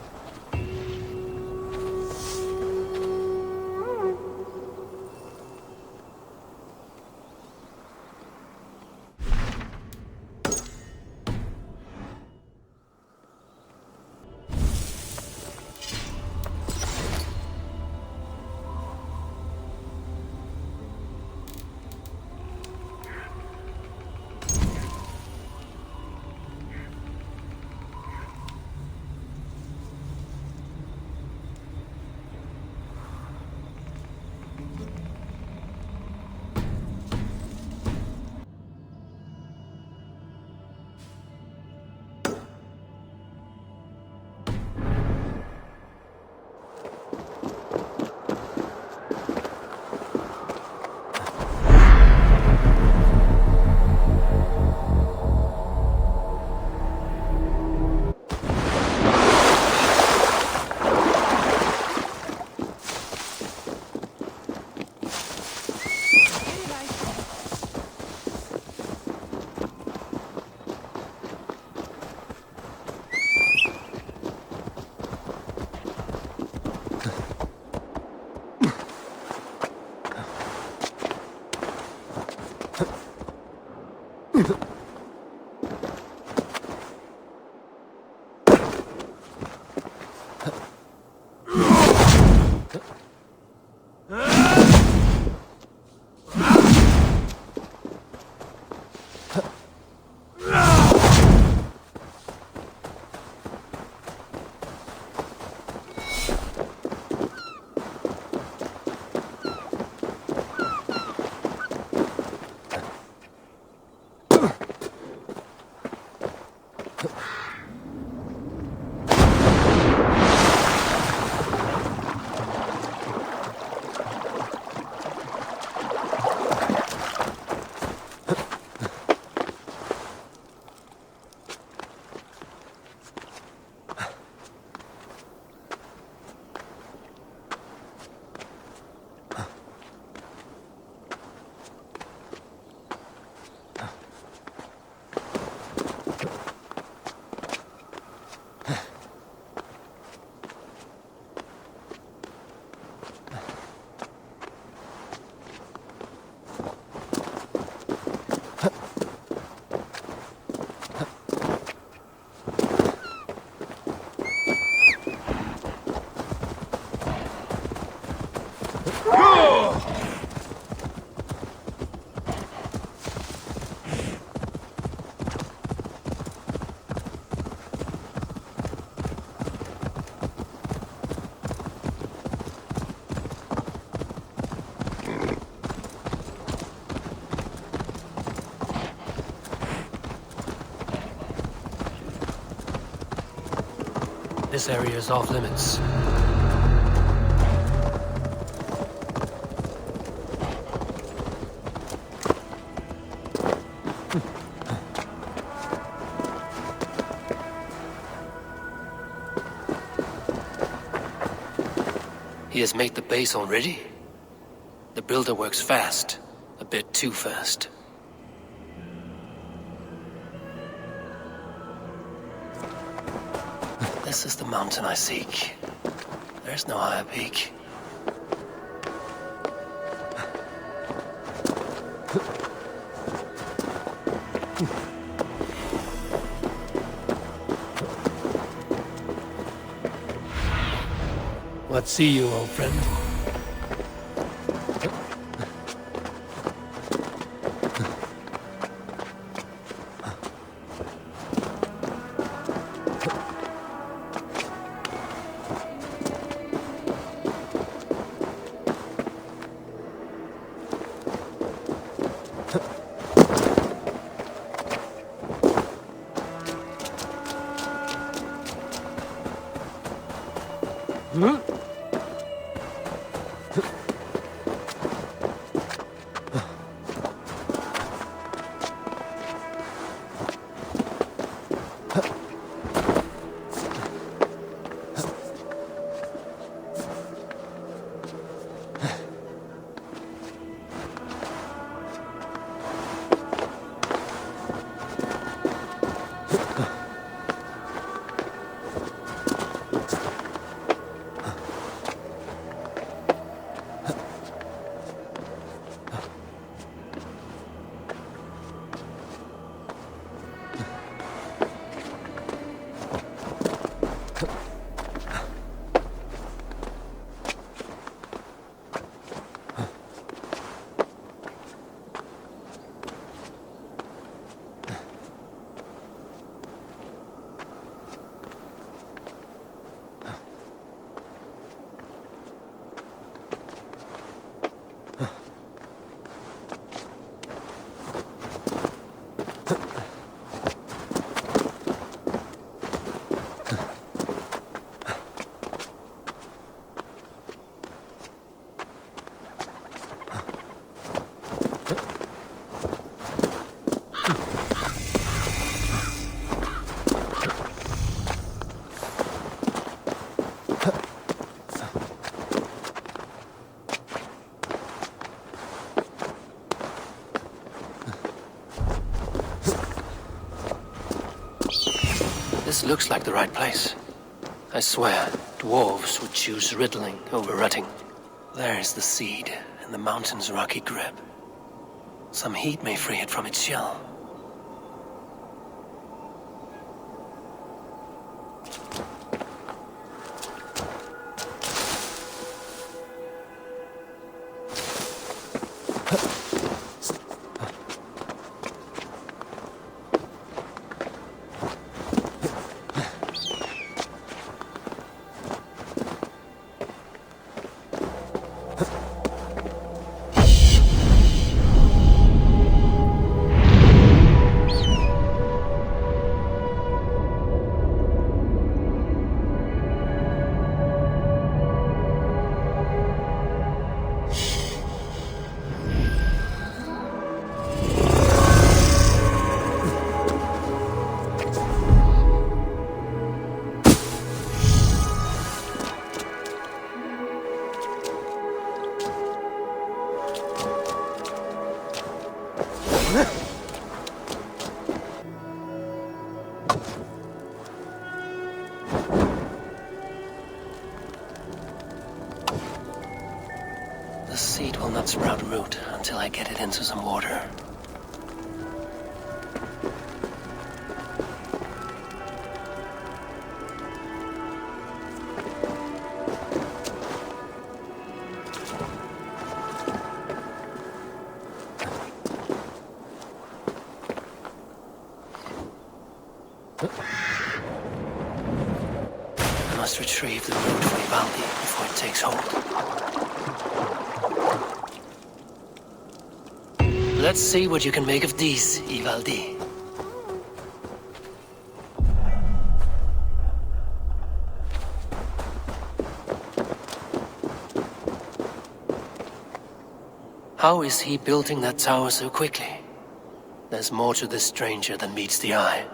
This area is off limits. He has made the base already? The builder works fast. A bit too fast. This is the mountain I seek. There's no higher peak. What see you, old friend? This looks like the right place. I swear, dwarves would choose riddling over rutting. There's the seed in the mountain's rocky grip. Some heat may free it from its shell. The seed will not sprout root until I get it into some water. I must retrieve the root from Valhalla before it takes hold. Let's see what you can make of these, Ivaldi. How is he building that tower so quickly? There's more to this stranger than meets the eye.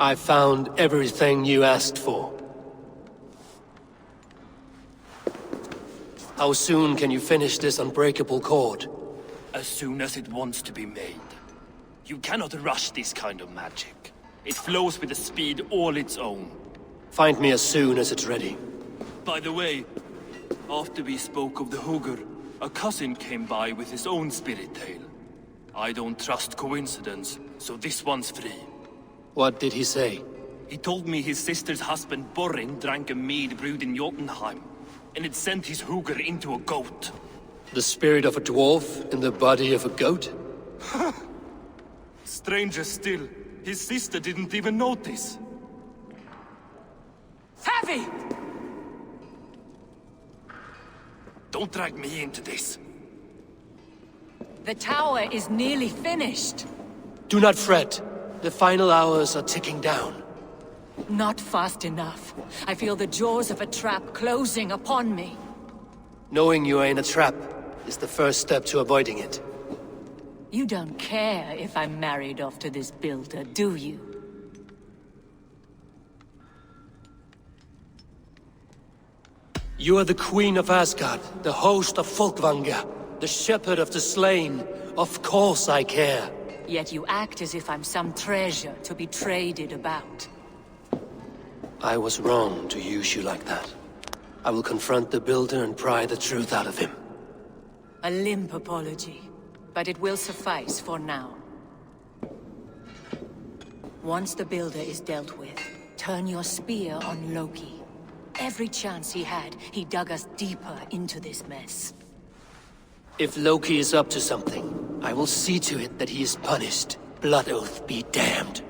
I found everything you asked for. How soon can you finish this unbreakable cord? As soon as it wants to be made. You cannot rush this kind of magic. It flows with a speed all its own. Find me as soon as it's ready. By the way, after we spoke of the Hugr, a cousin came by with his own spirit tale. I don't trust coincidence, so this one's free. What did he say? He told me his sister's husband Boring drank a mead brewed in Jotunheim, and it sent his Hugr into a goat. The spirit of a dwarf in the body of a goat? Stranger still, his sister didn't even notice. Heavy! Don't drag me into this. The tower is nearly finished. Do not fret. The final hours are ticking down. Not fast enough. I feel the jaws of a trap closing upon me. Knowing you are in a trap is the first step to avoiding it. You don't care if I'm married off to this builder, do you? You are the Queen of Asgard, the host of Folkvanga, the shepherd of the slain. Of course I care. Yet you act as if I'm some treasure to be traded about. I was wrong to use you like that. I will confront the builder and pry the truth out of him. A limp apology, but it will suffice for now. Once the builder is dealt with, turn your spear on Loki. Every chance he had, he dug us deeper into this mess. If Loki is up to something, I will see to it that he is punished. Blood Oath be damned.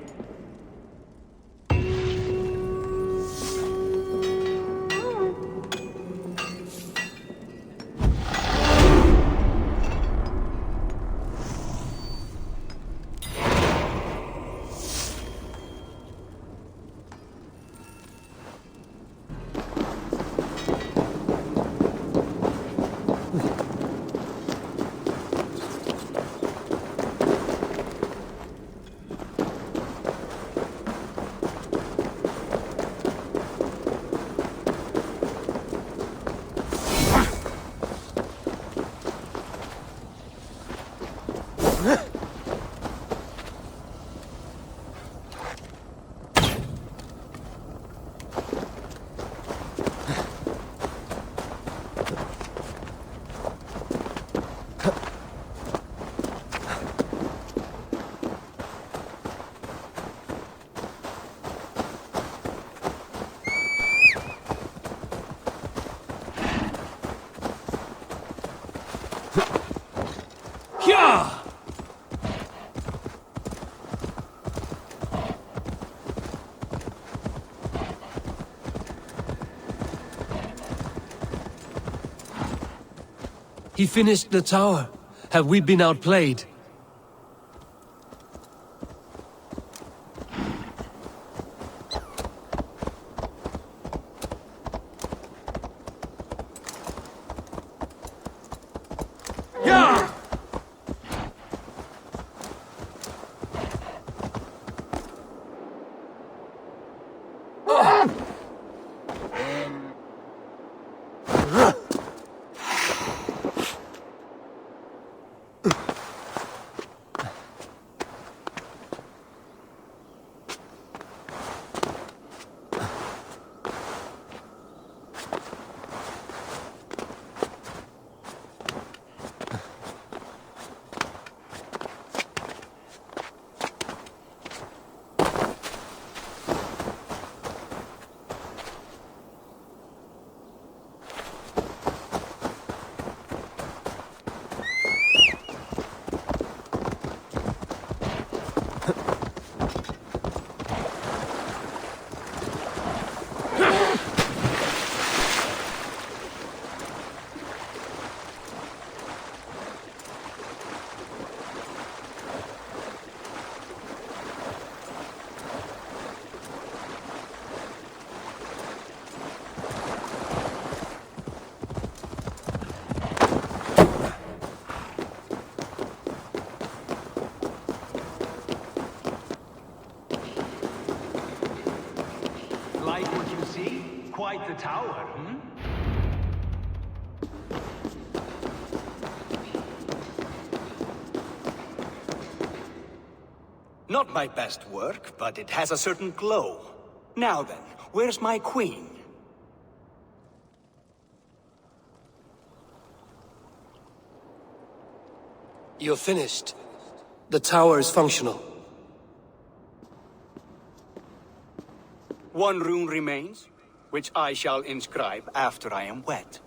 He finished the tower. Have we been outplayed? fight the tower, hmm? Not my best work, but it has a certain glow. Now then, where's my queen? You're finished. The tower is functional. One rune remains, which I shall inscribe after I am wet.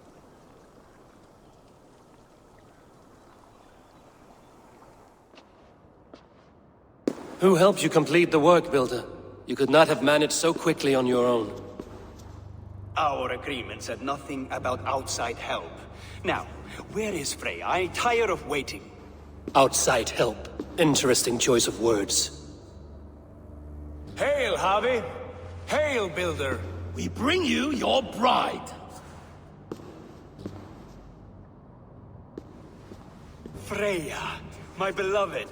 Who helped you complete the work, Builder? You could not have managed so quickly on your own. Our agreement said nothing about outside help. Now, where is Freya? I'm tired of waiting. Outside help. Interesting choice of words. Hail, Javi! Hail, Builder! We bring you your bride. Freya, my beloved.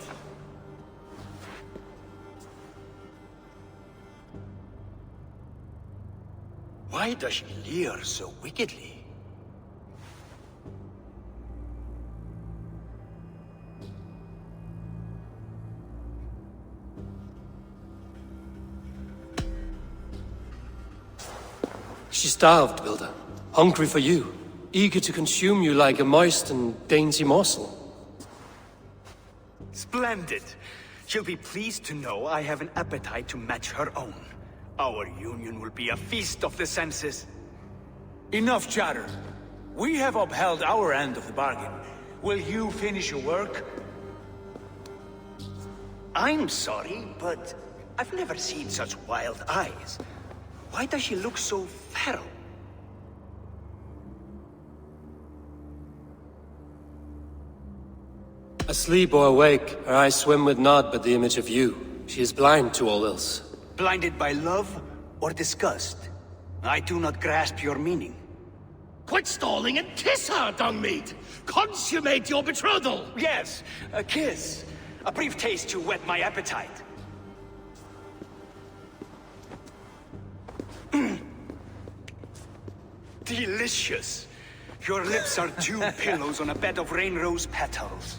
Why does she leer so wickedly? She's starved, Builder. Hungry for you. Eager to consume you like a moist and dainty morsel. Splendid. She'll be pleased to know I have an appetite to match her own. Our union will be a feast of the senses. Enough chatter. We have upheld our end of the bargain. Will you finish your work? I'm sorry, but I've never seen such wild eyes. Why does she look so feral? Asleep or awake, her eyes swim with naught but the image of you. She is blind to all else. Blinded by love or disgust? I do not grasp your meaning. Quit stalling and kiss her, dung meat! Consummate your betrothal! Yes, a kiss. A brief taste to whet my appetite. Delicious. Your lips are two pillows on a bed of rain rose petals.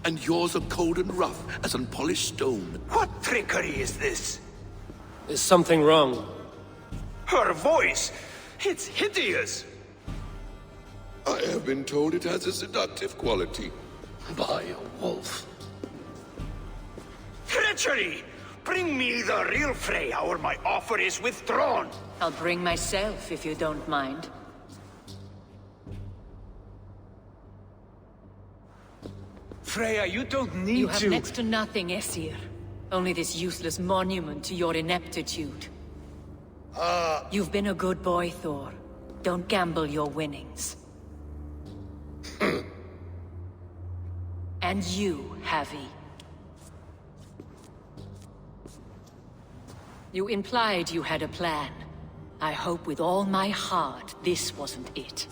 And yours are cold and rough as unpolished stone. What trickery is this? Is something wrong? Her voice! It's hideous! I have been told it has a seductive quality. By a wolf. Treachery! Bring me the real Freya, or my offer is withdrawn! I'll bring myself, if you don't mind. Freya, you don't need to... You have next to nothing, Aesir. Only this useless monument to your ineptitude. You've been a good boy, Thor. Don't gamble your winnings. And you, Javi. You implied you had a plan. I hope with all my heart this wasn't it.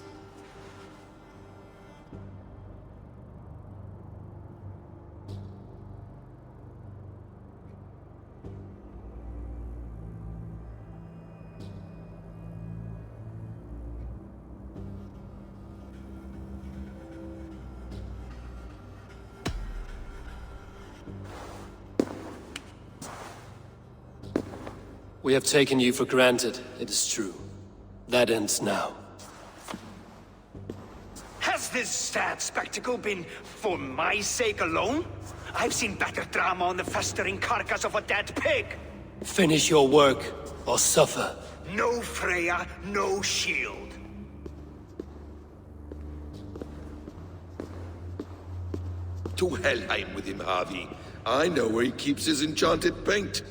We have taken you for granted, it is true. That ends now. Has this sad spectacle been for my sake alone? I've seen better drama on the festering carcass of a dead pig! Finish your work, or suffer. No Freya, no shield. To Helheim with him, Harvey. I know where he keeps his enchanted paint.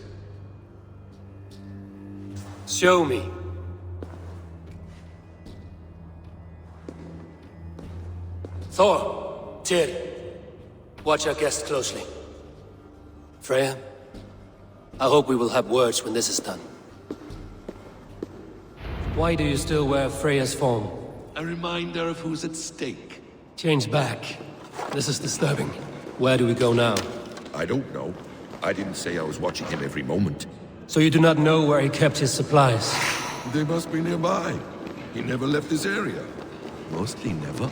Show me. Thor, Tyr, watch our guest closely. Freya, I hope we will have words when this is done. Why do you still wear Freya's form? A reminder of who's at stake. Change back. This is disturbing. Where do we go now? I don't know. I didn't say I was watching him every moment. So you do not know where he kept his supplies? They must be nearby. He never left this area. Mostly never.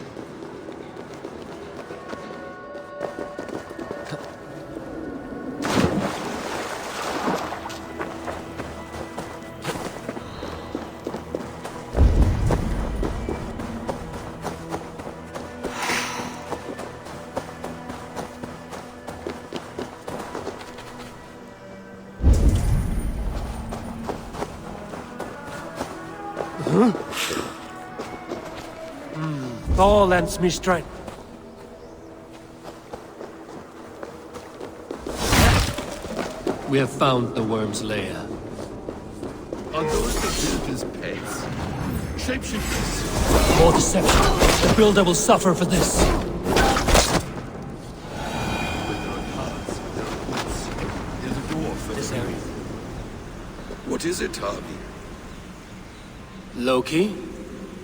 Thor lends me strength. We have found the worm's lair. Are those the builder's pets? Shapeshifters? More deception. The builder will suffer for this. There's a door for This area. What is it, Harvey? Loki?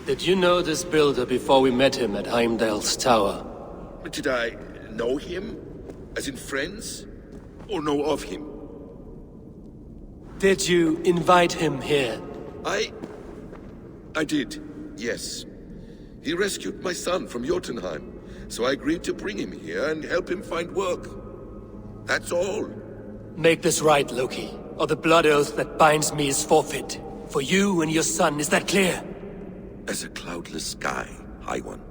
Did you know this builder before we met him at Heimdall's tower? Did I know him? As in friends? Or know of him? Did you invite him here? I did, yes. He rescued my son from Jotunheim, so I agreed to bring him here and help him find work. That's all. Make this right, Loki, or the blood oath that binds me is forfeit. For you and your son, is that clear? As a cloudless sky, High One.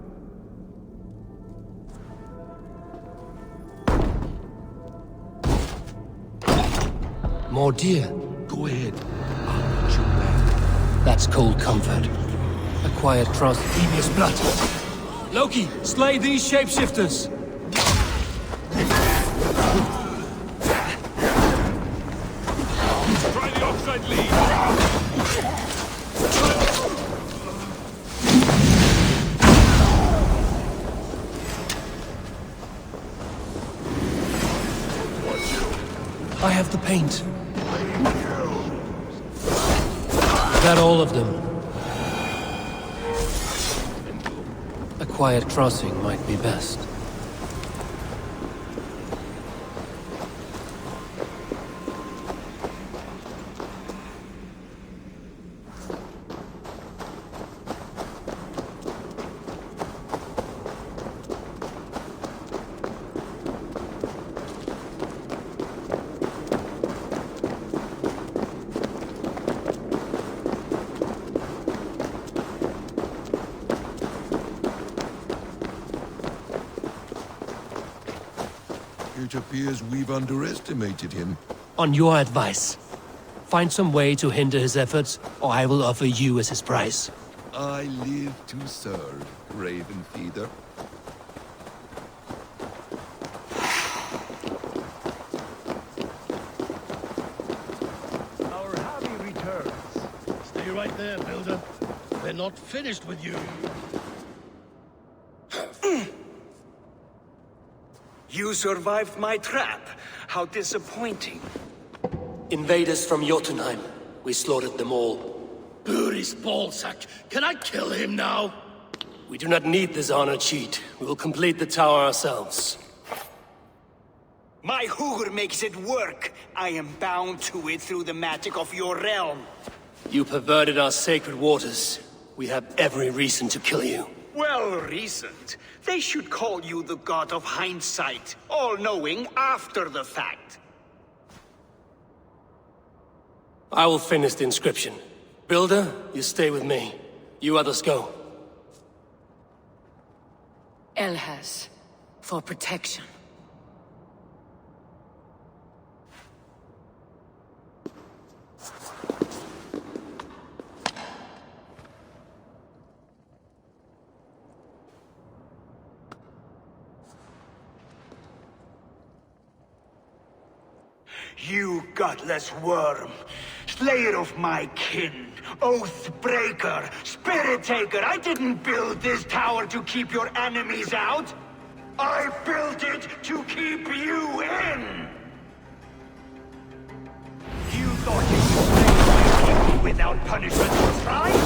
More deer. Go ahead. I'll watch your back. That's cold comfort. A quiet trust. Devious blood. Loki, slay these shapeshifters! Try the offside lead! I have the paint. Is that all of them? A quiet crossing might be best. It appears we've underestimated him. On your advice, find some way to hinder his efforts, or I will offer you as his prize. I live to serve, Raven Feeder. Our Harvey returns. Stay right there, Builder. We're not finished with you. You survived my trap. How disappointing. Invaders from Jotunheim. We slaughtered them all. Buri's ballsack. Can I kill him now? We do not need this honor cheat. We will complete the tower ourselves. My Hugr makes it work. I am bound to it through the magic of your realm. You perverted our sacred waters. We have every reason to kill you. Well reasoned. They should call you the god of hindsight, all-knowing after the fact. I will finish the inscription. Builder, you stay with me. You others go. Elhas, for protection. You godless worm, slayer of my kin, oath breaker, spirit taker, I didn't build this tower to keep your enemies out. I built it to keep you in. You thought you could slay my people without punishment or trial?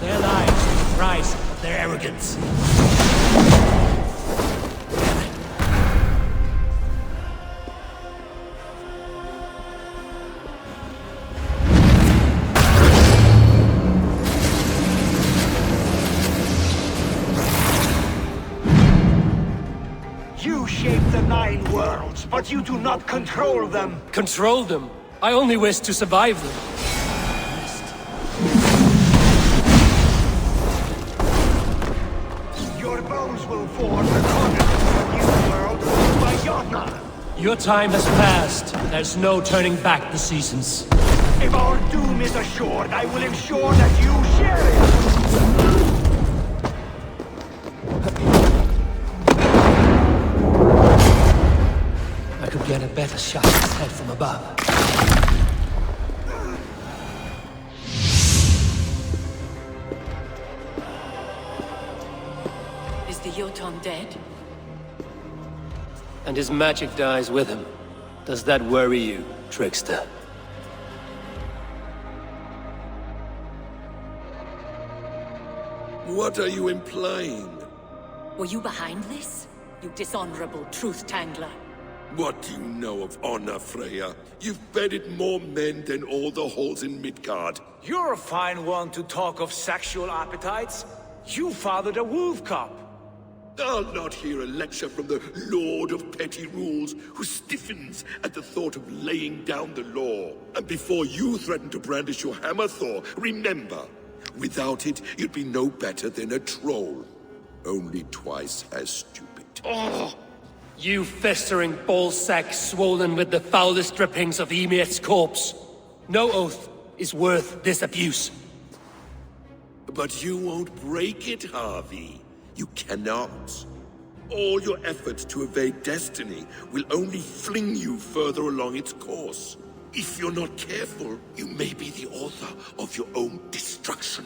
Their lives are the price of their arrogance. You shape the 9 worlds, but you do not control them. Control them? I only wish to survive them. Your bones will form the coordinates of a new world ruled by Jotnar. Your time has passed. There's no turning back the seasons. If our doom is assured, I will ensure that you share it! I could get a better shot at his head from above. Is the Jotun dead? And his magic dies with him. Does that worry you, trickster? What are you implying? Were you behind this? You dishonorable truth-tangler. What do you know of honor, Freya? You've bedded more men than all the halls in Midgard. You're a fine one to talk of sexual appetites. You fathered a wolf cub. I'll not hear a lecture from the Lord of Petty Rules, who stiffens at the thought of laying down the law. And before you threaten to brandish your hammer, Thor, remember, without it, you'd be no better than a troll. Only twice as stupid. Oh! You festering ballsack swollen with the foulest drippings of Ymir's corpse. No oath is worth this abuse. But you won't break it, Harvey. You cannot. All your efforts to evade destiny will only fling you further along its course. If you're not careful, you may be the author of your own destruction.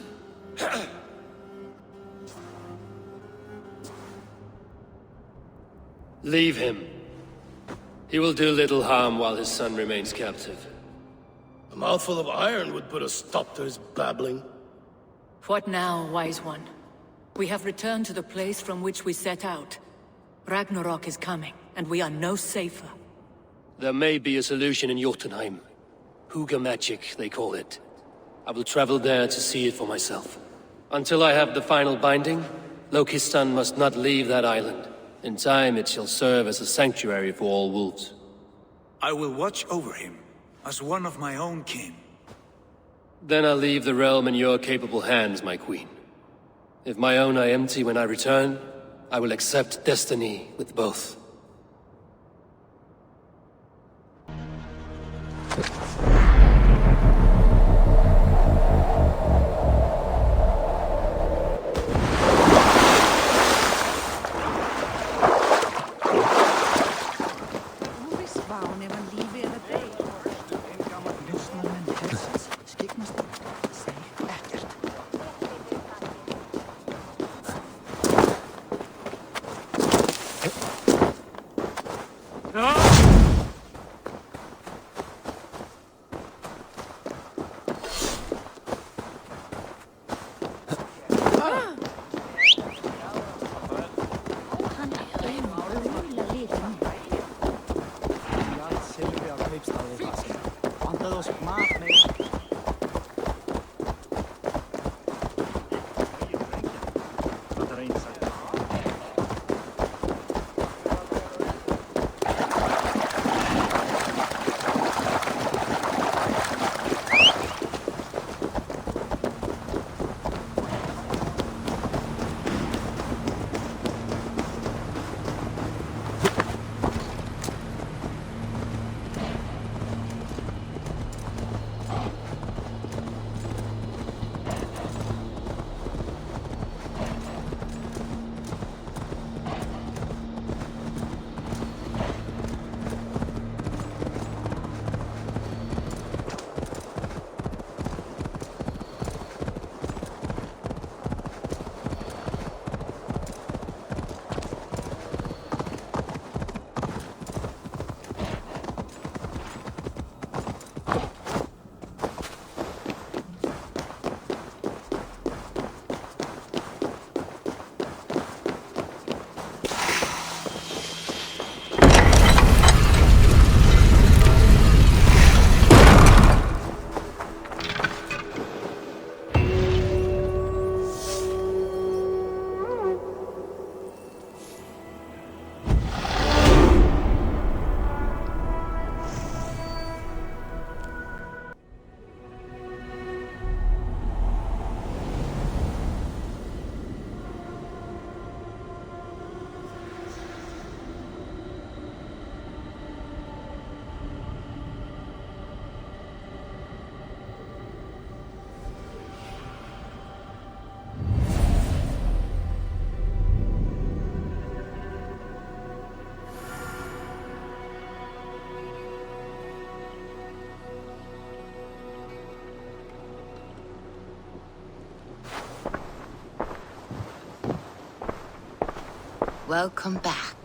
Leave him. He will do little harm while his son remains captive. A mouthful of iron would put a stop to his babbling. What now, wise one? We have returned to the place from which we set out. Ragnarok is coming, and we are no safer. There may be a solution in Jotunheim. Hugger magic, they call it. I will travel there to see it for myself. Until I have the final binding, Loki's son must not leave that island. In time, it shall serve as a sanctuary for all wolves. I will watch over him, as one of my own kin. Then I'll leave the realm in your capable hands, my queen. If my own are empty when I return, I will accept destiny with both. Welcome back.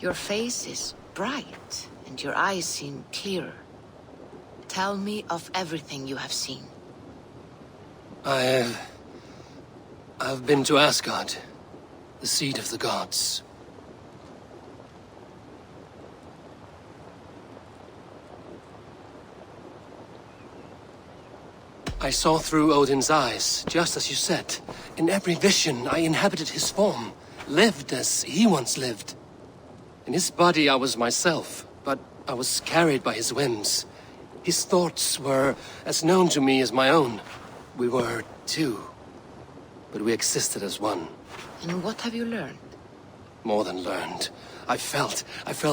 Your face is bright, and your eyes seem clearer. Tell me of everything you have seen. I've been to Asgard, the seat of the gods. I saw through Odin's eyes, just as you said. In every vision, I inhabited his form, lived as he once lived. In his body, I was myself, but I was carried by his whims. His thoughts were as known to me as my own. We were two, but we existed as one. And what have you learned? More than learned. I felt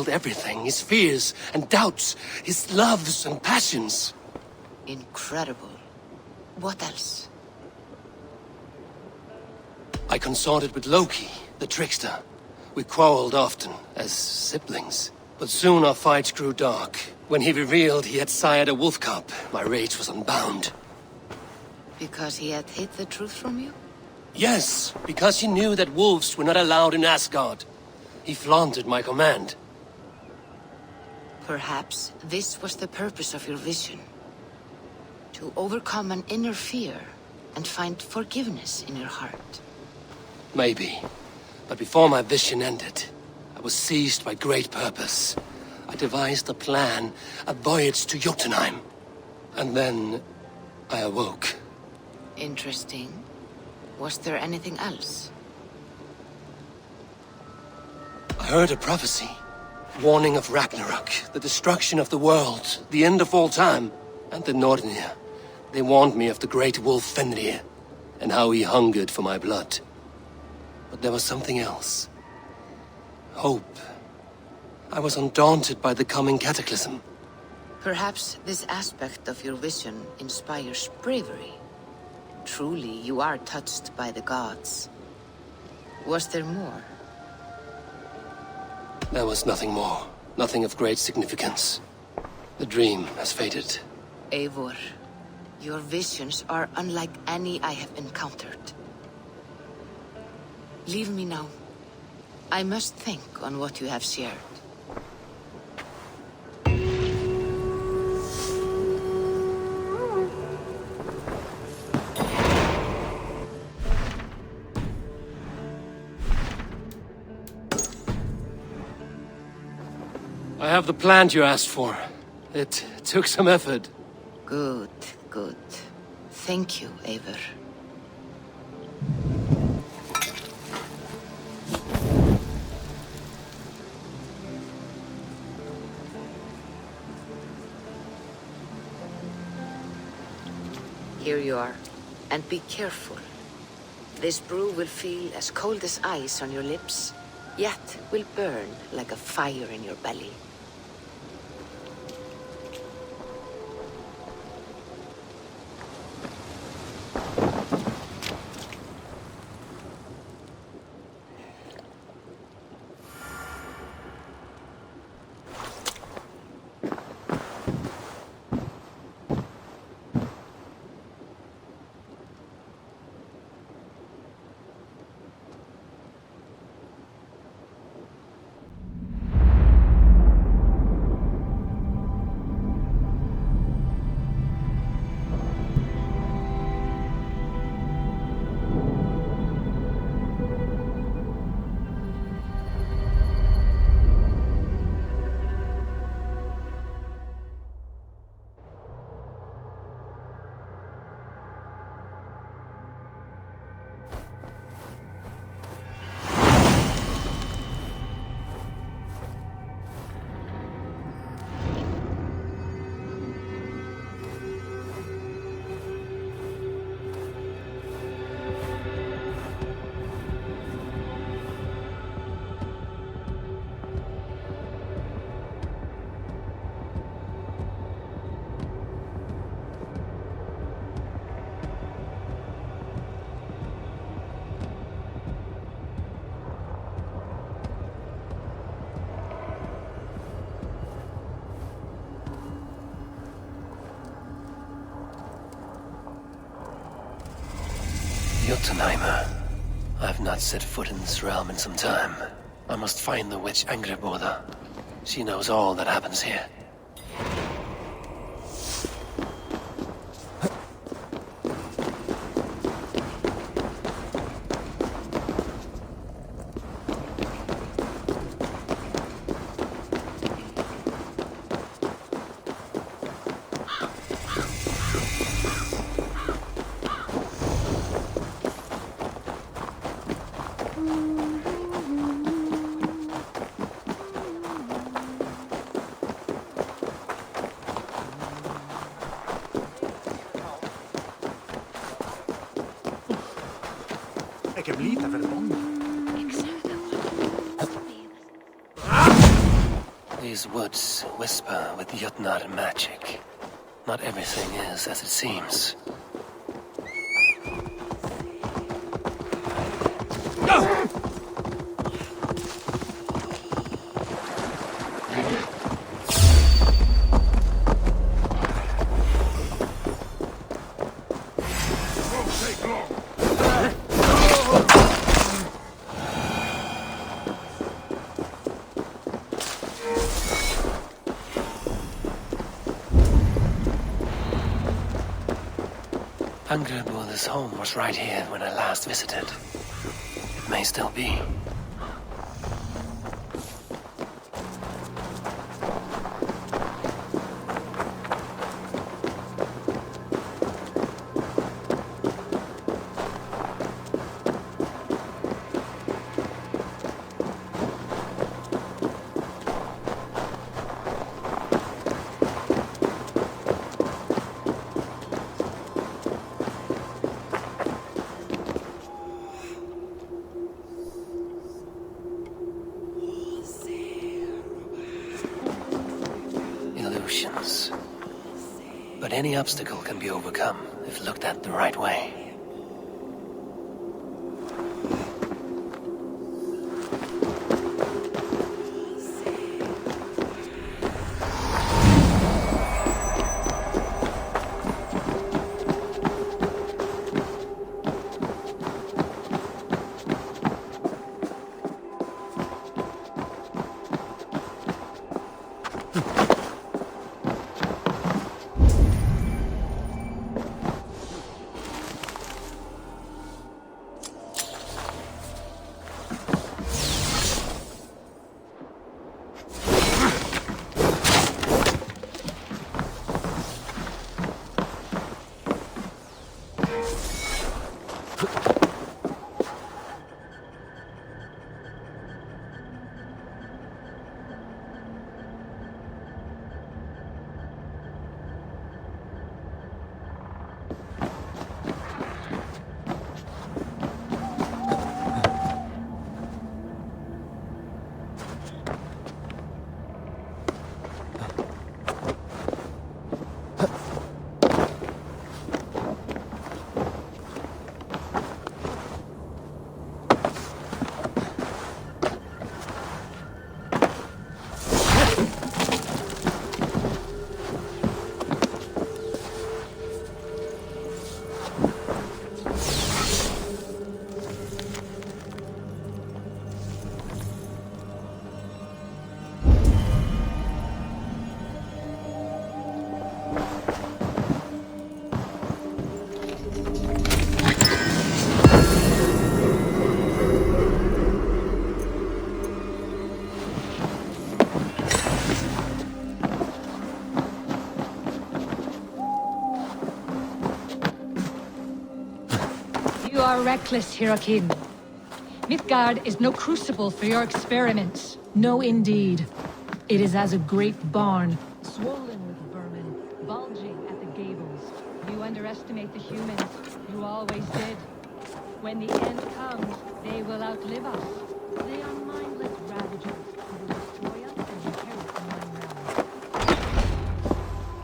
everything. His fears and doubts, his loves and passions. Incredible. What else? I consorted with Loki, the trickster. We quarreled often, as siblings. But soon our fights grew dark. When he revealed he had sired a wolf cub, my rage was unbound. Because he had hid the truth from you? Yes, because he knew that wolves were not allowed in Asgard. He flaunted my command. Perhaps this was the purpose of your vision. To overcome an inner fear and find forgiveness in your heart. Maybe. But before my vision ended, I was seized by great purpose. I devised a plan, a voyage to Jotunheim. And then I awoke. Interesting. Was there anything else? I heard a prophecy. Warning of Ragnarok, the destruction of the world, the end of all time. And the Nornir. They warned me of the great wolf Fenrir, and how he hungered for my blood. But there was something else. Hope. I was undaunted by the coming cataclysm. Perhaps this aspect of your vision inspires bravery. Truly, you are touched by the gods. Was there more? There was nothing more. Nothing of great significance. The dream has faded. Eivor, your visions are unlike any I have encountered. Leave me now. I must think on what you have shared. I have the plant you asked for. It took some effort. Good, good. Thank you, Eivor. Here you are. And be careful. This brew will feel as cold as ice on your lips, yet will burn like a fire in your belly. Jotunheim. I've not set foot in this realm in some time. I must find the witch Angreboda. She knows all that happens here. Ik heb liefde verbonden. These woods whisper with Jotnar magic. Not everything is as it seems. Angreboda's home was right here when I last visited. It may still be. Illusions. But any obstacle can be overcome if looked at the right way. You are reckless, Hirokin. Midgard is no crucible for your experiments. No, indeed. It is as a great barn, swollen with vermin, bulging at the gables. You underestimate the humans. You always did. When the end comes, they will outlive us. They are mindless ravagers who will destroy us and inherit the Mind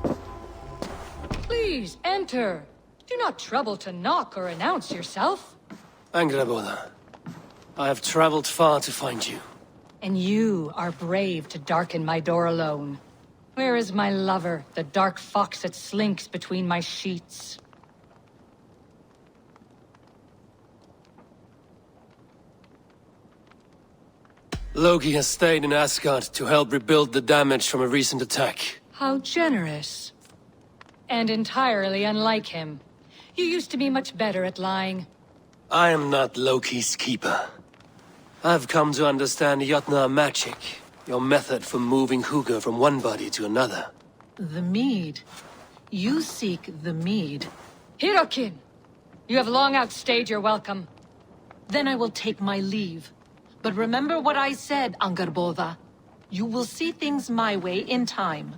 Realm. Please, enter. Do not trouble to knock or announce yourself. Angreboda, I have traveled far to find you. And you are brave to darken my door alone. Where is my lover, the dark fox that slinks between my sheets? Loki has stayed in Asgard to help rebuild the damage from a recent attack. How generous. And entirely unlike him. You used to be much better at lying. I am not Loki's keeper. I've come to understand Jotnar magic, your method for moving Hugr from one body to another. The mead. You seek the mead. Hirokin! You have long outstayed your welcome. Then I will take my leave. But remember what I said, Angrboda. You will see things my way in time.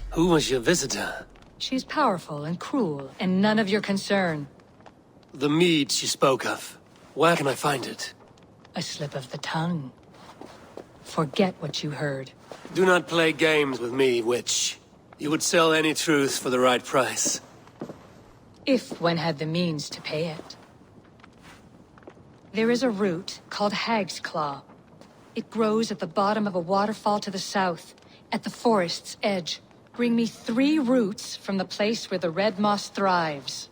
Who was your visitor? She's powerful and cruel, and none of your concern. The mead she spoke of. Where can I find it? A slip of the tongue. Forget what you heard. Do not play games with me, witch. You would sell any truth for the right price. If one had the means to pay it. There is a root called Hag's Claw. It grows at the bottom of a waterfall to the south, at the forest's edge. Bring me 3 roots from the place where the red moss thrives.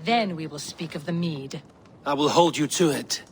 Then we will speak of the mead. I will hold you to it.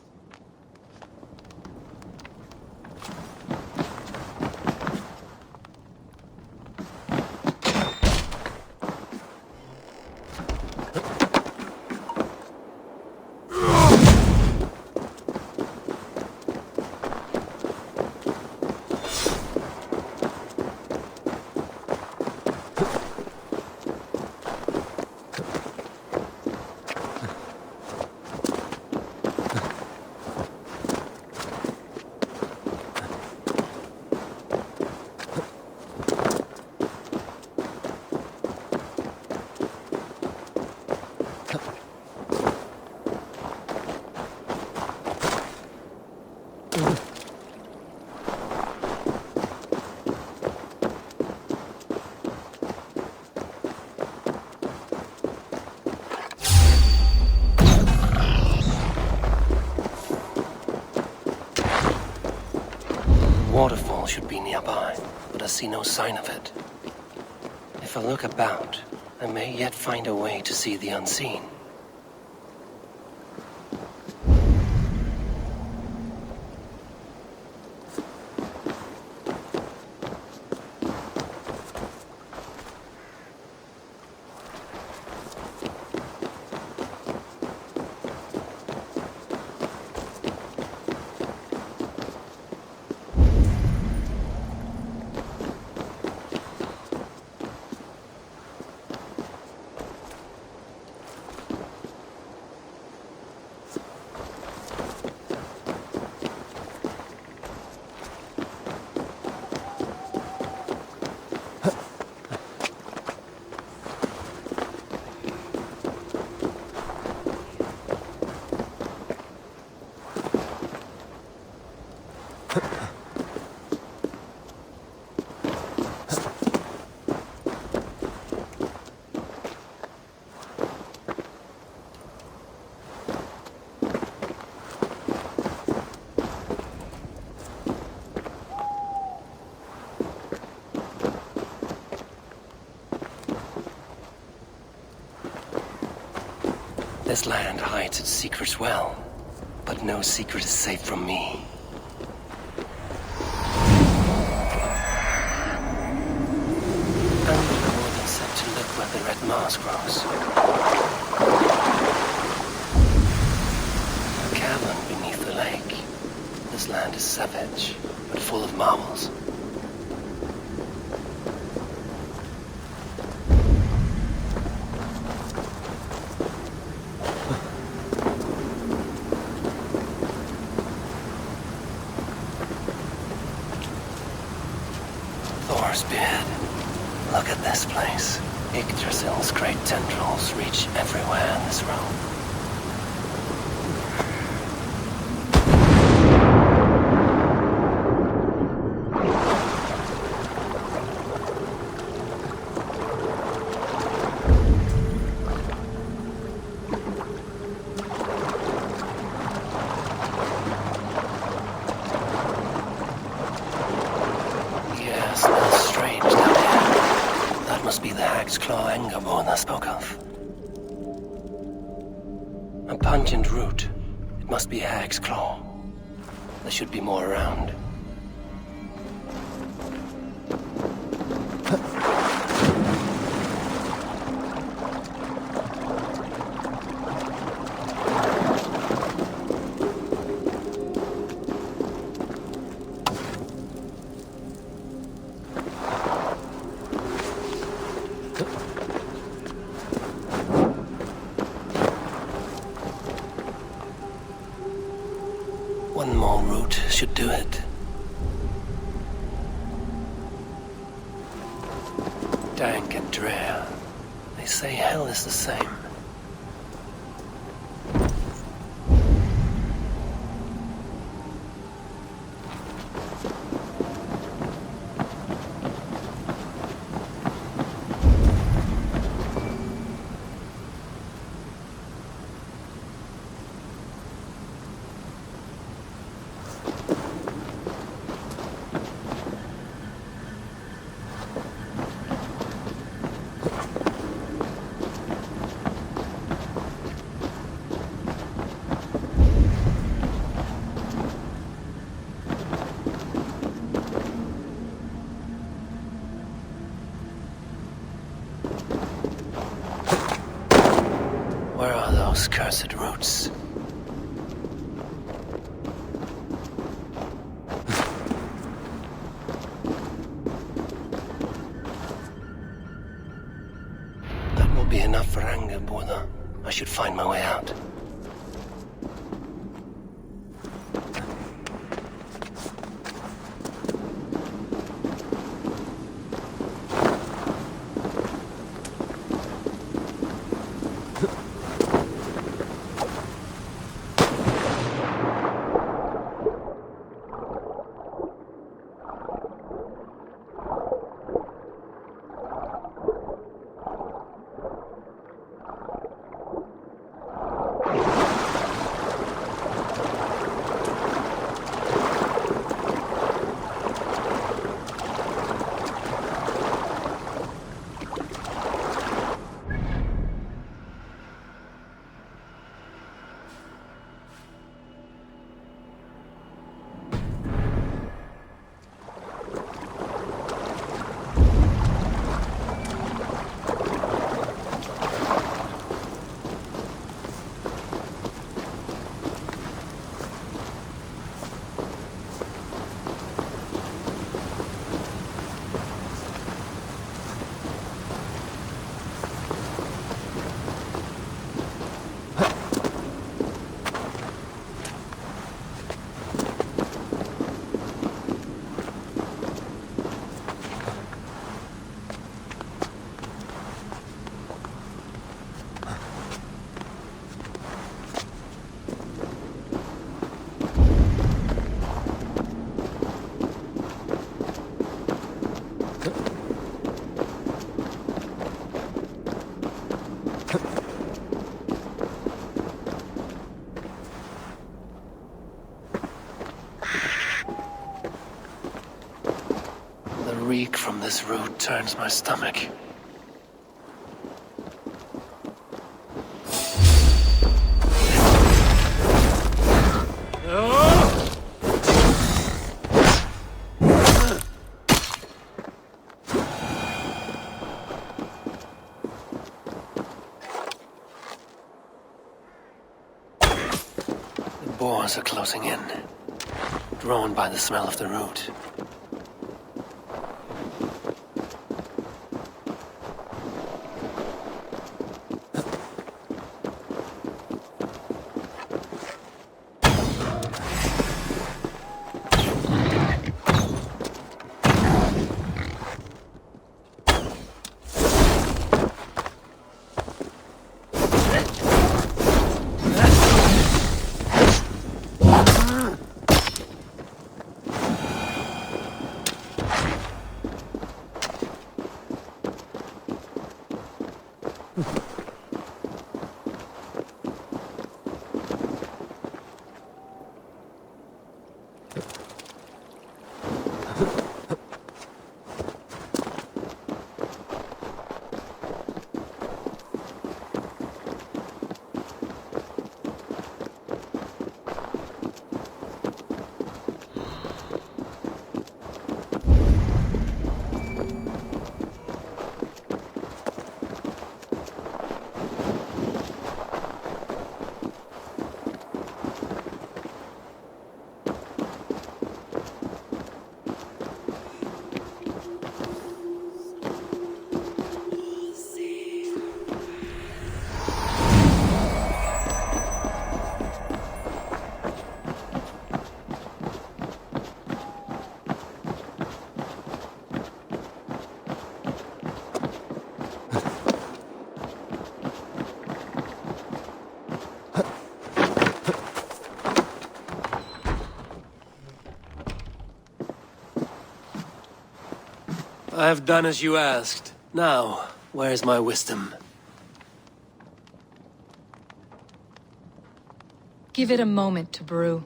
Waterfall should be nearby, but I see no sign of it. If I look about, I may yet find a way to see the unseen. This land hides its secrets well, but no secret is safe from me. I'm more than set to live where the red moss grows. A cavern beneath the lake. This land is savage, but full of marvels. Look at this place. Yggdrasil's great tendrils reach everywhere in this realm. Yes, that's strange. must be the Hag's Claw Angerborn I spoke of. A pungent root. It must be Hag's Claw. There should be more around. One more root should do it. Dank and drear. They say hell is the same. Where are those cursed roots? That will be enough for Angerborn. I should find my way out. The reek from this root turns my stomach. The boars are closing in, drawn by the smell of the root. I have done as you asked. Now, where's my wisdom? Give it a moment to brew.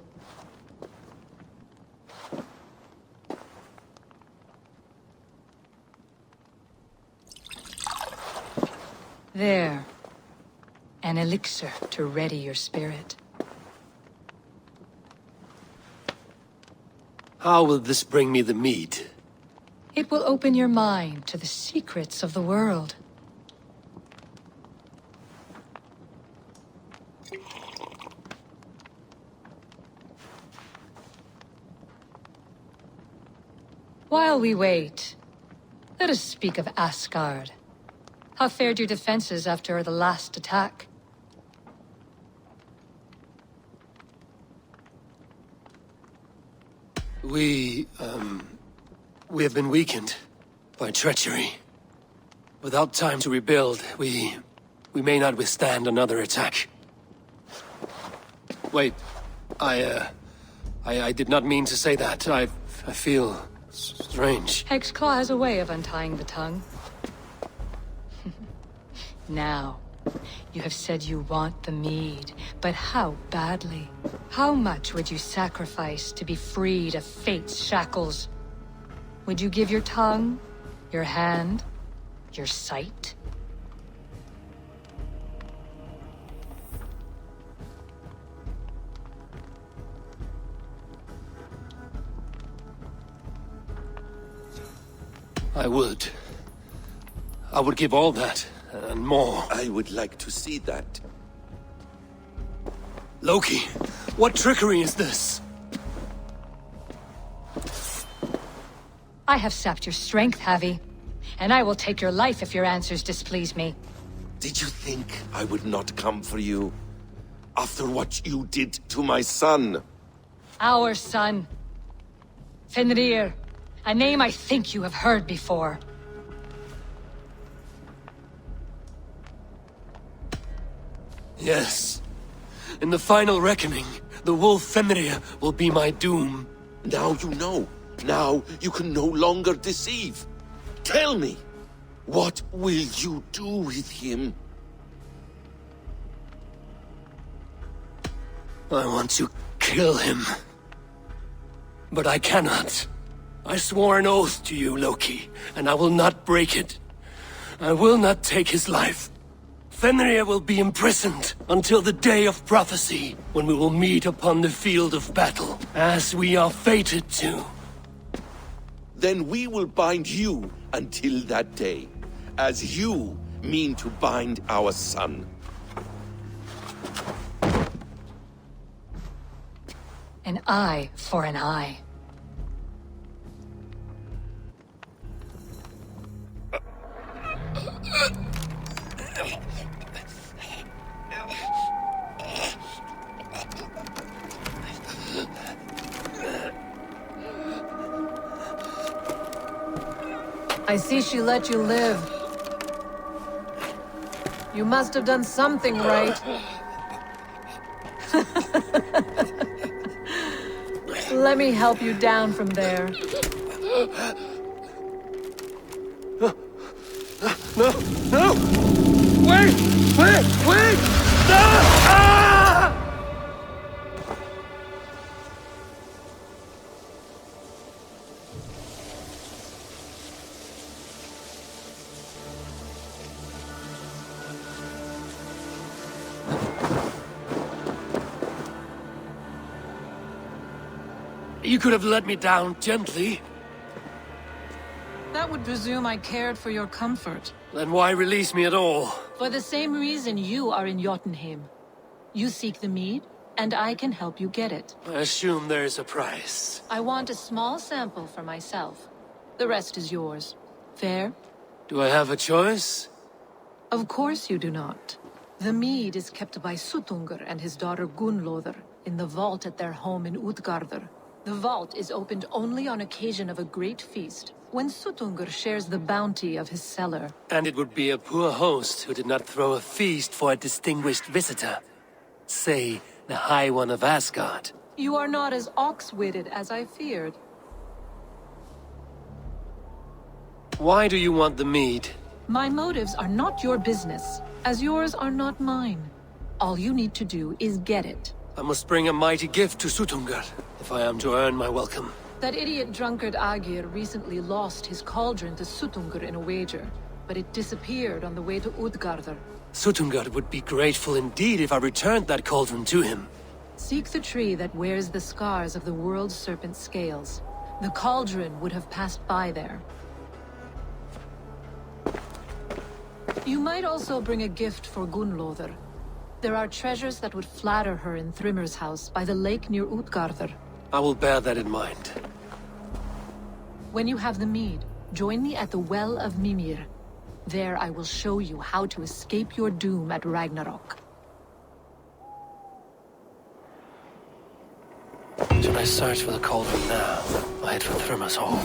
There. An elixir to ready your spirit. How will this bring me the mead? It will open your mind to the secrets of the world. While we wait, let us speak of Asgard. How fared your defenses after the last attack? We have been weakened by treachery. Without time to rebuild, we may not withstand another attack. Wait, I did not mean to say that. I feel strange. Hexclaw has a way of untying the tongue. Now, you have said you want the mead, but how badly? How much would you sacrifice to be freed of fate's shackles? Would you give your tongue, your hand, your sight? I would give all that, and more. I would like to see that. Loki, what trickery is this? I have sapped your strength, Havi. And I will take your life if your answers displease me. Did you think I would not come for you? After what you did to my son? Our son. Fenrir. A name I think you have heard before. Yes. In the final reckoning, the wolf Fenrir will be my doom. Now you know. Now you can no longer deceive. Tell me, what will you do with him? I want to kill him. But I cannot. I swore an oath to you, Loki, and I will not break it. I will not take his life. Fenrir will be imprisoned until the day of prophecy, when we will meet upon the field of battle, as we are fated to. Then we will bind you until that day, as you mean to bind our son. An eye for an eye. I see she let you live. You must have done something right. Let me help you down from there. No! Wait! No! Ah! You could have let me down gently. That would presume I cared for your comfort. Then why release me at all? For the same reason you are in Jotunheim. You seek the mead, and I can help you get it. I assume there is a price. I want a small sample for myself. The rest is yours. Fair? Do I have a choice? Of course you do not. The mead is kept by Suttungr and his daughter Gunnlóðr in the vault at their home in Utgardr. The vault is opened only on occasion of a great feast, when Suttungr shares the bounty of his cellar. And it would be a poor host who did not throw a feast for a distinguished visitor. Say, the High One of Asgard. You are not as ox-witted as I feared. Why do you want the mead? My motives are not your business, as yours are not mine. All you need to do is get it. I must bring a mighty gift to Sutungar, if I am to earn my welcome. That idiot drunkard Agir recently lost his cauldron to Sutungar in a wager, but it disappeared on the way to Utgardr. Sutungar would be grateful indeed if I returned that cauldron to him. Seek the tree that wears the scars of the world's serpent scales. The cauldron would have passed by there. You might also bring a gift for Gunnlóðr. There are treasures that would flatter her in Thrimmer's house by the lake near Utgardr. I will bear that in mind. When you have the mead, join me at the Well of Mimir. There I will show you how to escape your doom at Ragnarok. Should I search for the cauldron now, or head for Thrimmer's hall?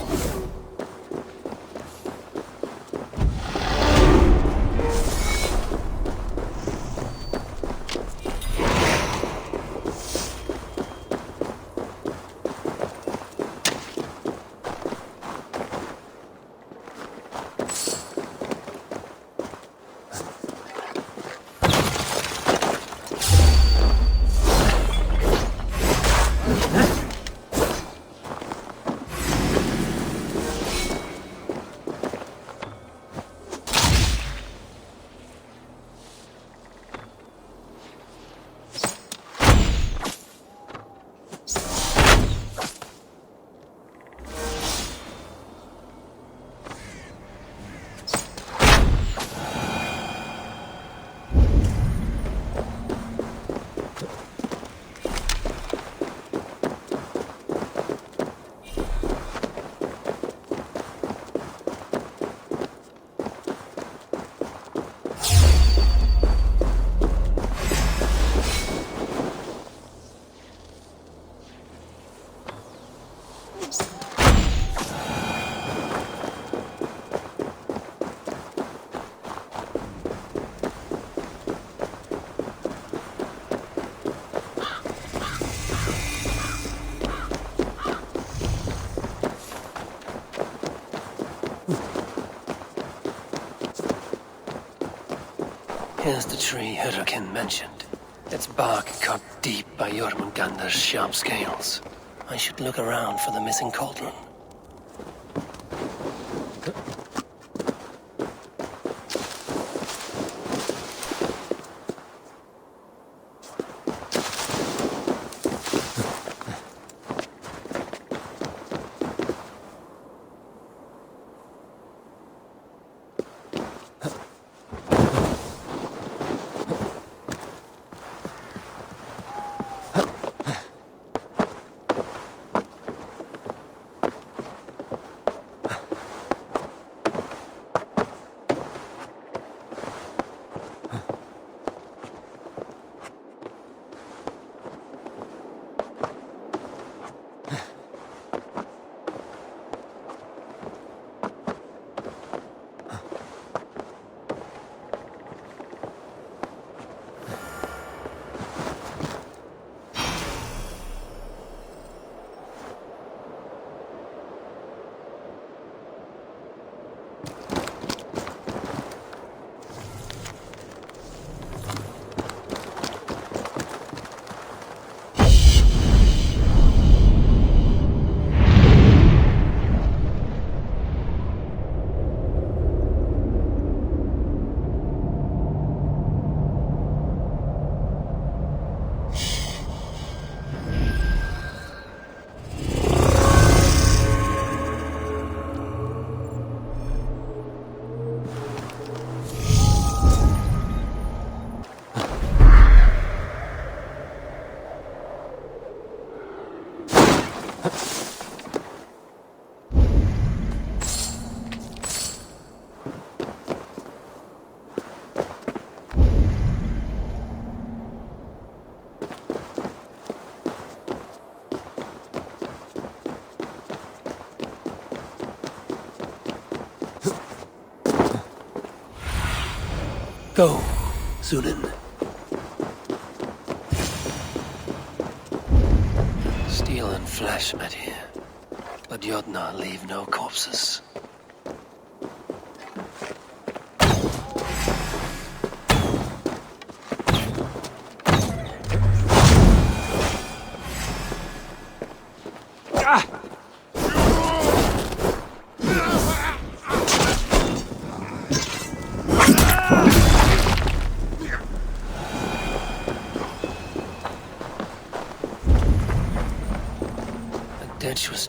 Here's the tree Hyrrokin mentioned. Its bark cut deep by Jormungandr's sharp scales. I should look around for the missing cauldron. Go, Sunan. Steel and flesh met here, but Jotnar leave no corpses.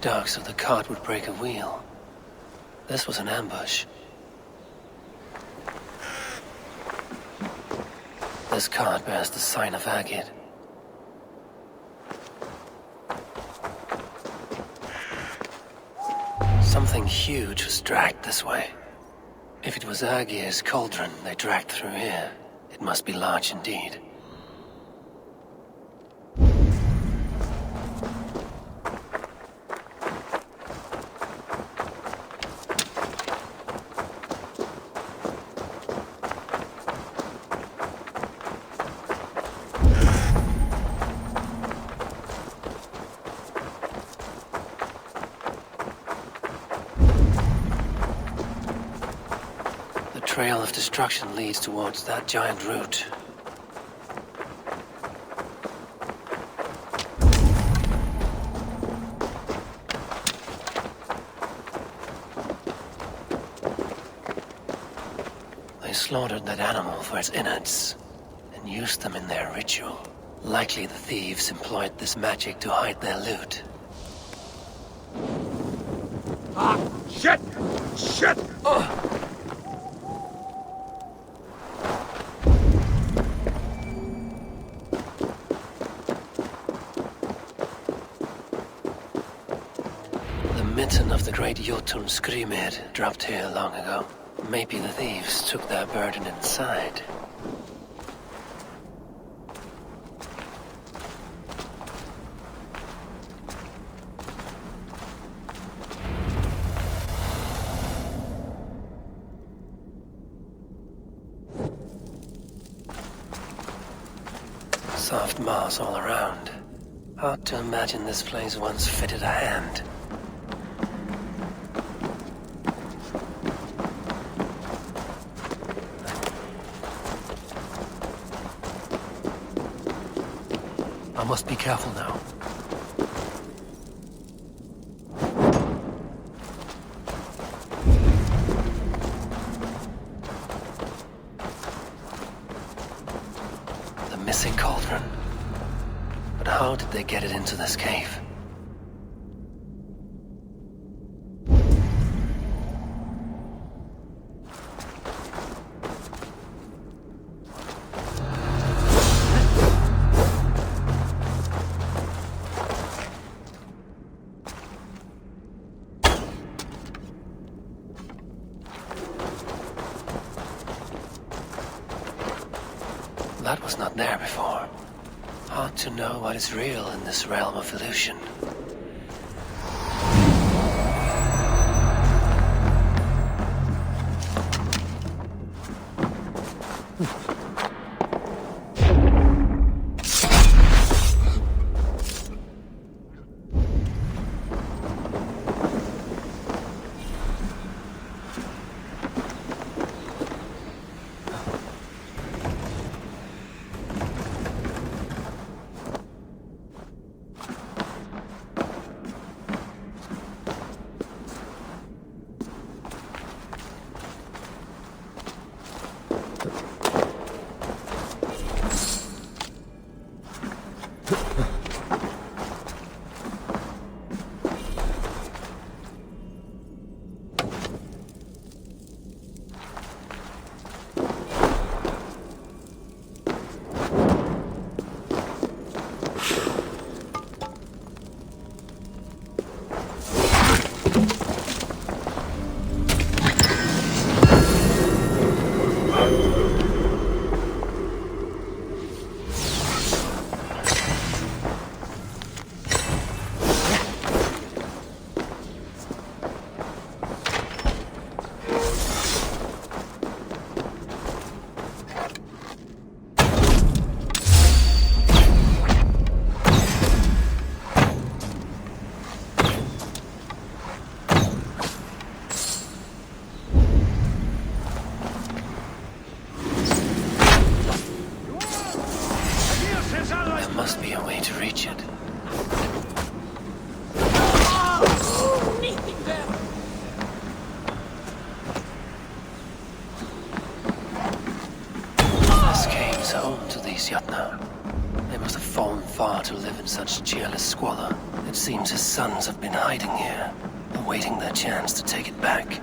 dark so the cart would break a wheel. This was an ambush. This cart bears the sign of Agid. Something huge was dragged this way. If it was Agir's cauldron they dragged through here, it must be large indeed. The trail of destruction leads towards that giant root. They slaughtered that animal for its innards and used them in their ritual. Likely the thieves employed this magic to hide their loot. Ah! Shit! Shit! The mitten of the great Jotun Skrimir dropped here long ago. Maybe the thieves took their burden inside. Soft moss all around. Hard to imagine this place once fitted a hand. I must be careful now. The missing cauldron. But how did they get it into this cave? That was not there before. Hard to know what is real in this realm of illusion. Must be a way to reach it. This cave is home to these Jotnar. They must have fallen far to live in such cheerless squalor. It seems his sons have been hiding here, awaiting their chance to take it back.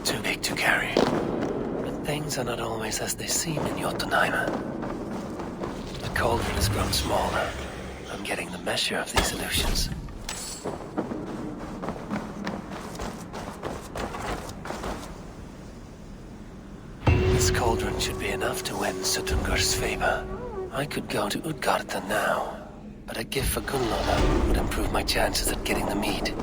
Too big to carry. But things are not always as they seem in Jotunheim. The cauldron has grown smaller. I'm getting the measure of these illusions. This cauldron should be enough to win Suttungur's favor. I could go to Utgarda now, but a gift for Gunnlaugur would improve my chances at getting the mead.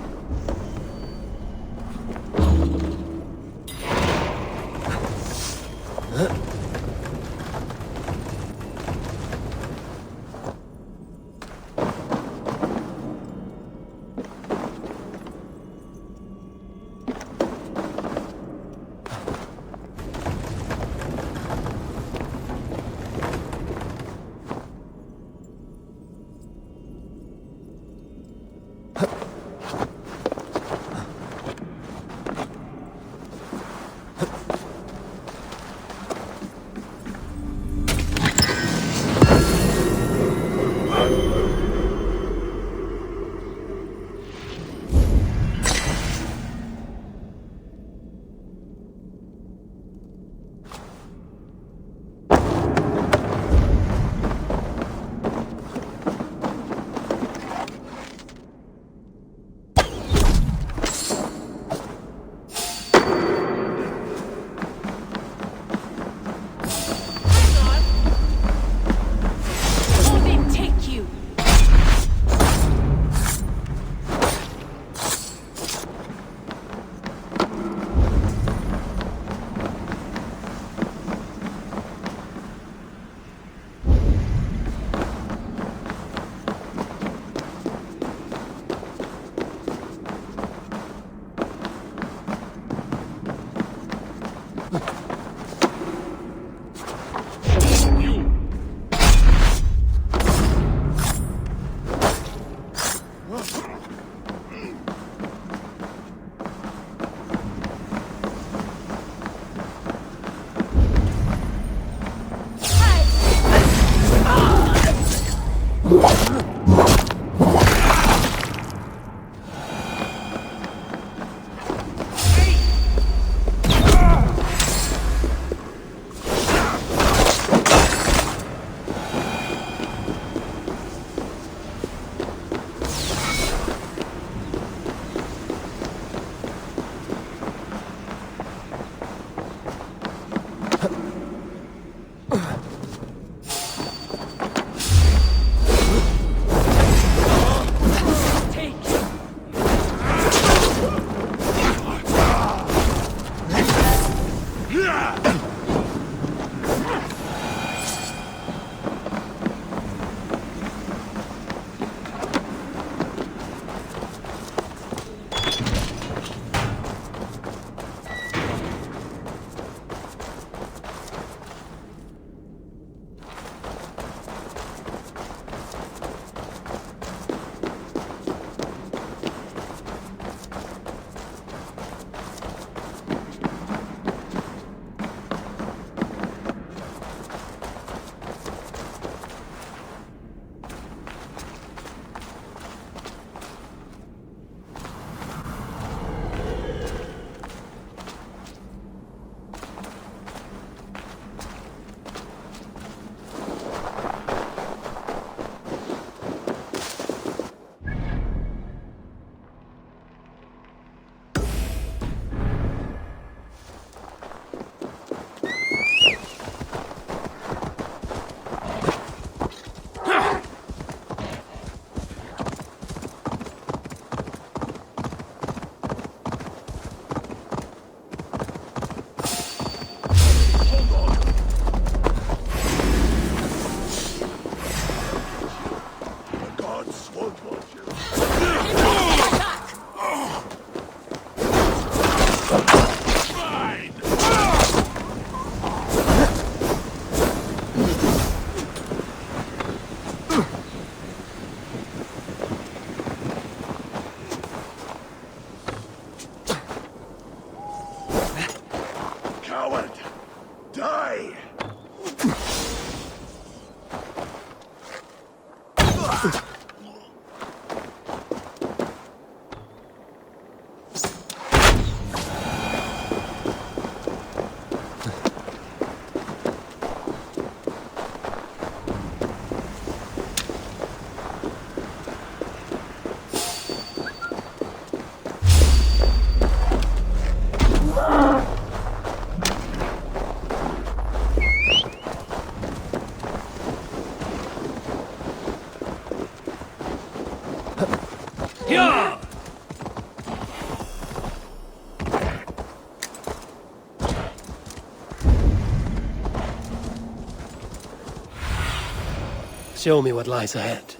Show me what lies ahead.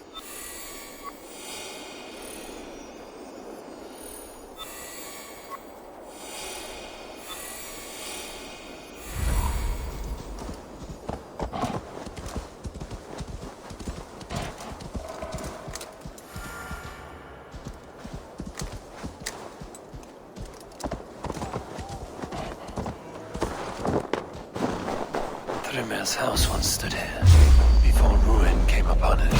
Thrymir's house once stood here, before ruin came upon it.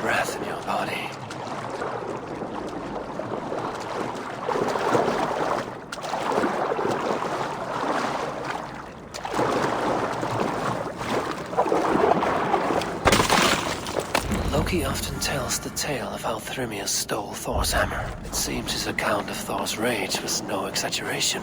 Breath in your body. Loki often tells the tale of how Thrymir stole Thor's hammer. It seems his account of Thor's rage was no exaggeration.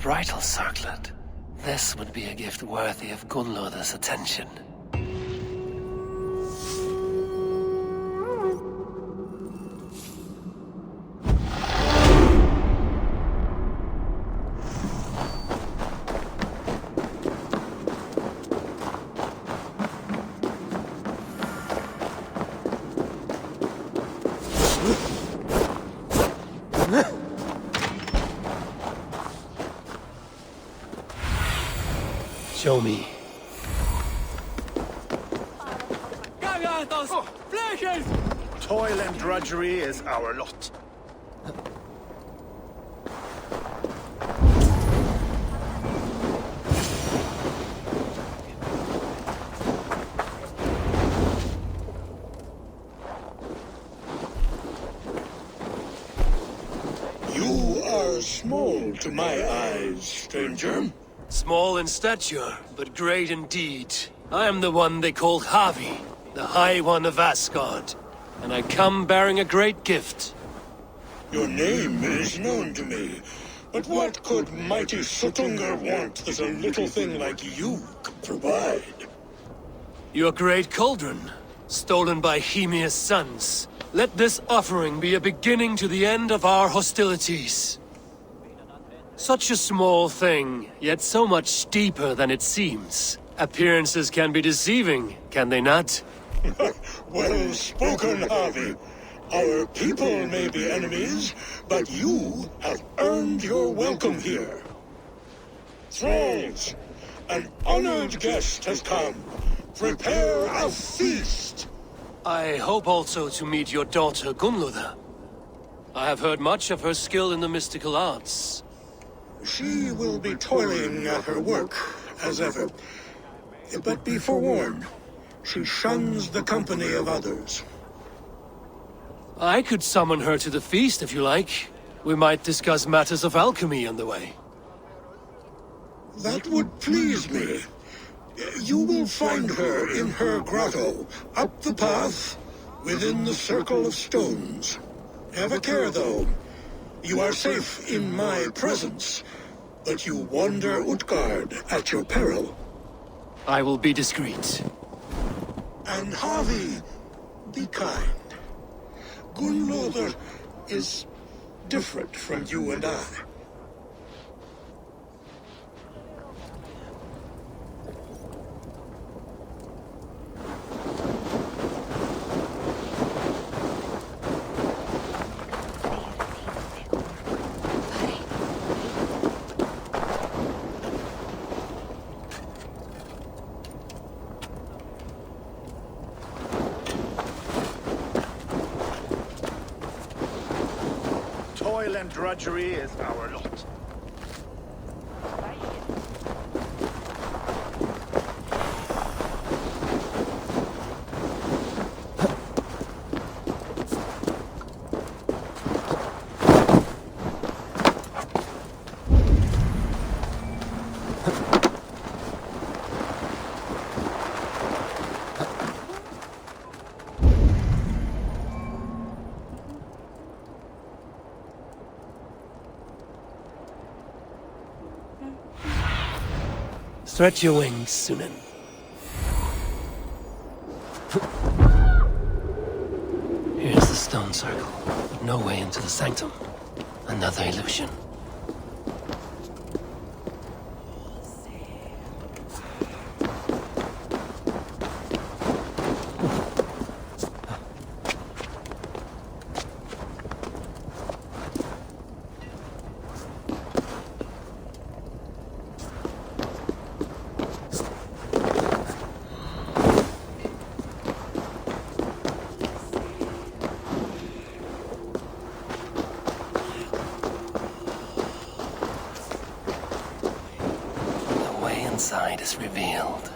Bridal circlet. This would be a gift worthy of Gunnlodr's attention. Show me. Toil and drudgery is our lot. You are small to my eyes, stranger. Small in stature, but great in deed. I am the one they call Havi, the High One of Asgard. And I come bearing a great gift. Your name is known to me, but what could mighty Suttungr want that a little thing like you could provide? Your great cauldron, stolen by Hymir's sons. Let this offering be a beginning to the end of our hostilities. Such a small thing, yet so much deeper than it seems. Appearances can be deceiving, can they not? Well spoken, Harvey. Our people may be enemies, but you have earned your welcome here. Thralls, an honored guest has come. Prepare a feast. I hope also to meet your daughter Gunnlóða. I have heard much of her skill in the mystical arts. She will be toiling at her work, as ever. But be forewarned, she shuns the company of others. I could summon her to the feast if you like. We might discuss matters of alchemy on the way. That would please me. You will find her in her grotto, up the path, within the circle of stones. Have a care, though. You are safe in my presence, but you wander Utgard at your peril. I will be discreet. And Havi, be kind. Gunnlóður is different from you and I. Toil and drudgery is our lot. Stretch your wings, Sunan. Here's the stone circle, but no way into the sanctum. Another illusion. Inside is revealed.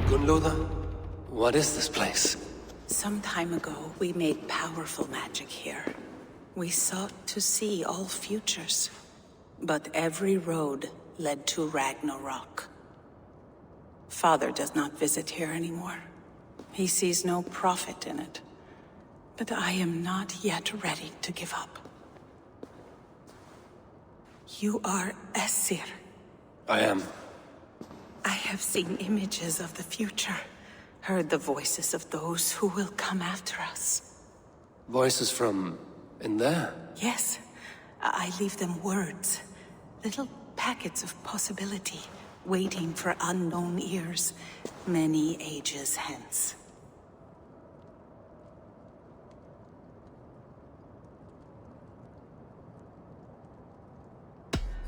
Gunnlóða, what is this place? Some time ago, we made powerful magic here. We sought to see all futures, but every road led to Ragnarok. Father does not visit here anymore. He sees no profit in it. But I am not yet ready to give up. You are Æsir. I am. I have seen images of the future, heard the voices of those who will come after us. Voices from in there? Yes, I leave them words. Little packets of possibility, waiting for unknown ears, many ages hence.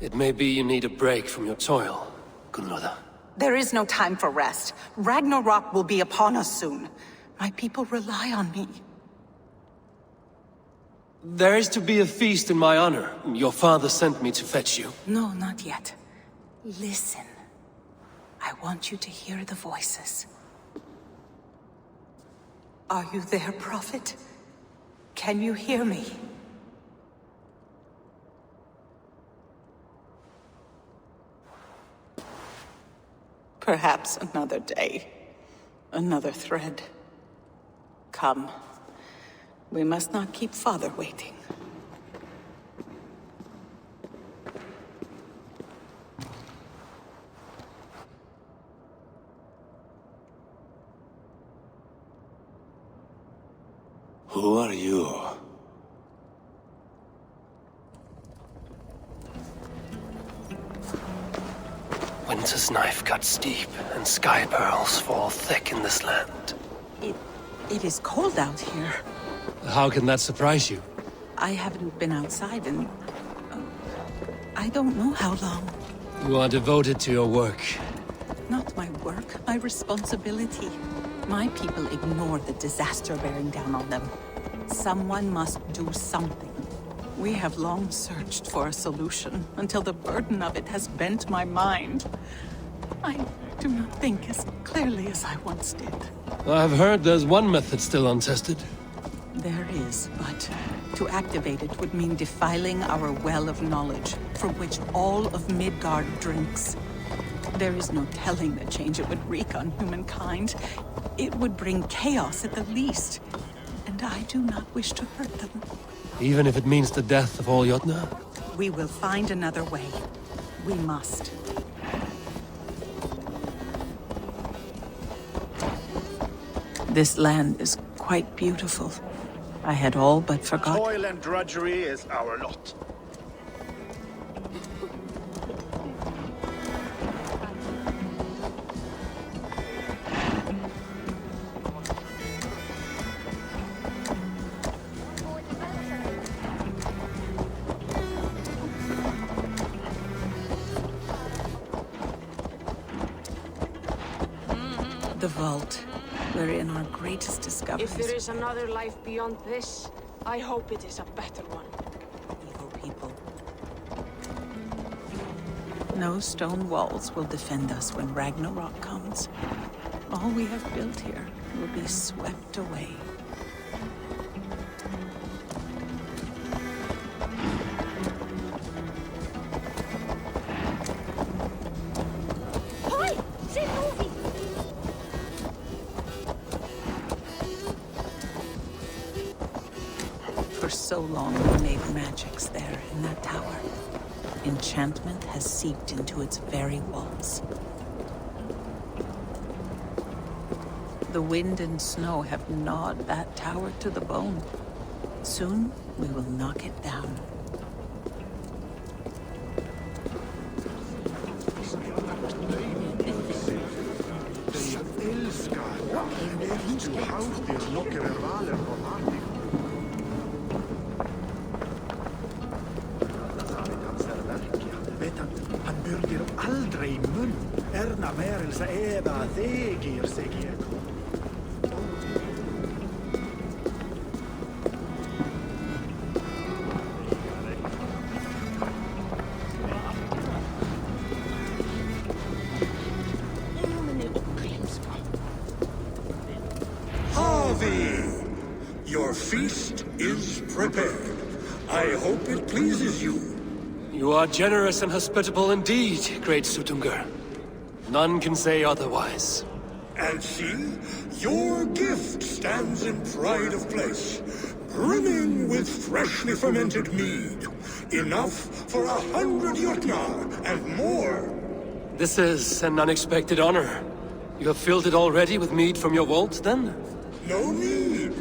It may be you need a break from your toil, Gunnlóða. There is no time for rest. Ragnarok will be upon us soon. My people rely on me. There is to be a feast in my honor. Your father sent me to fetch you. No, not yet. Listen. I want you to hear the voices. Are you there, Prophet? Can you hear me? Perhaps another day. Another thread. Come. We must not keep Father waiting. Who are you? Winter's knife cuts deep, and sky pearls fall thick in this land. It is cold out here. How can that surprise you? I haven't been outside in... I don't know how long. You are devoted to your work. Not my work, my responsibility. My people ignore the disaster bearing down on them. Someone must do something. We have long searched for a solution, until the burden of it has bent my mind. I do not think as clearly as I once did. I've heard there's one method still untested. There is, but to activate it would mean defiling our well of knowledge, from which all of Midgard drinks. There is no telling the change it would wreak on humankind. It would bring chaos at the least, and I do not wish to hurt them. Even if it means the death of all Jotna? We will find another way. We must. This land is quite beautiful. I had all but forgotten. Toil and drudgery is our lot. The vault, wherein our greatest discoveries... If there is another life beyond this, I hope it is a better one. Evil people. No stone walls will defend us when Ragnarok comes. All we have built here will be swept away. For so long we made magics there in that tower. Enchantment has seeped into its very walls. The wind and snow have gnawed that tower to the bone. Soon we will knock it down. Han byrdir aldrei munn, erna merilsa eva þegir segir. Harvey! Your feast is prepared. I hope it pleases you. You are generous and hospitable indeed, great Suttungr. None can say otherwise. And see, your gift stands in pride of place, brimming with freshly fermented mead. Enough for 100 Jotnar and more. This is an unexpected honor. You have filled it already with mead from your vault, then? No need.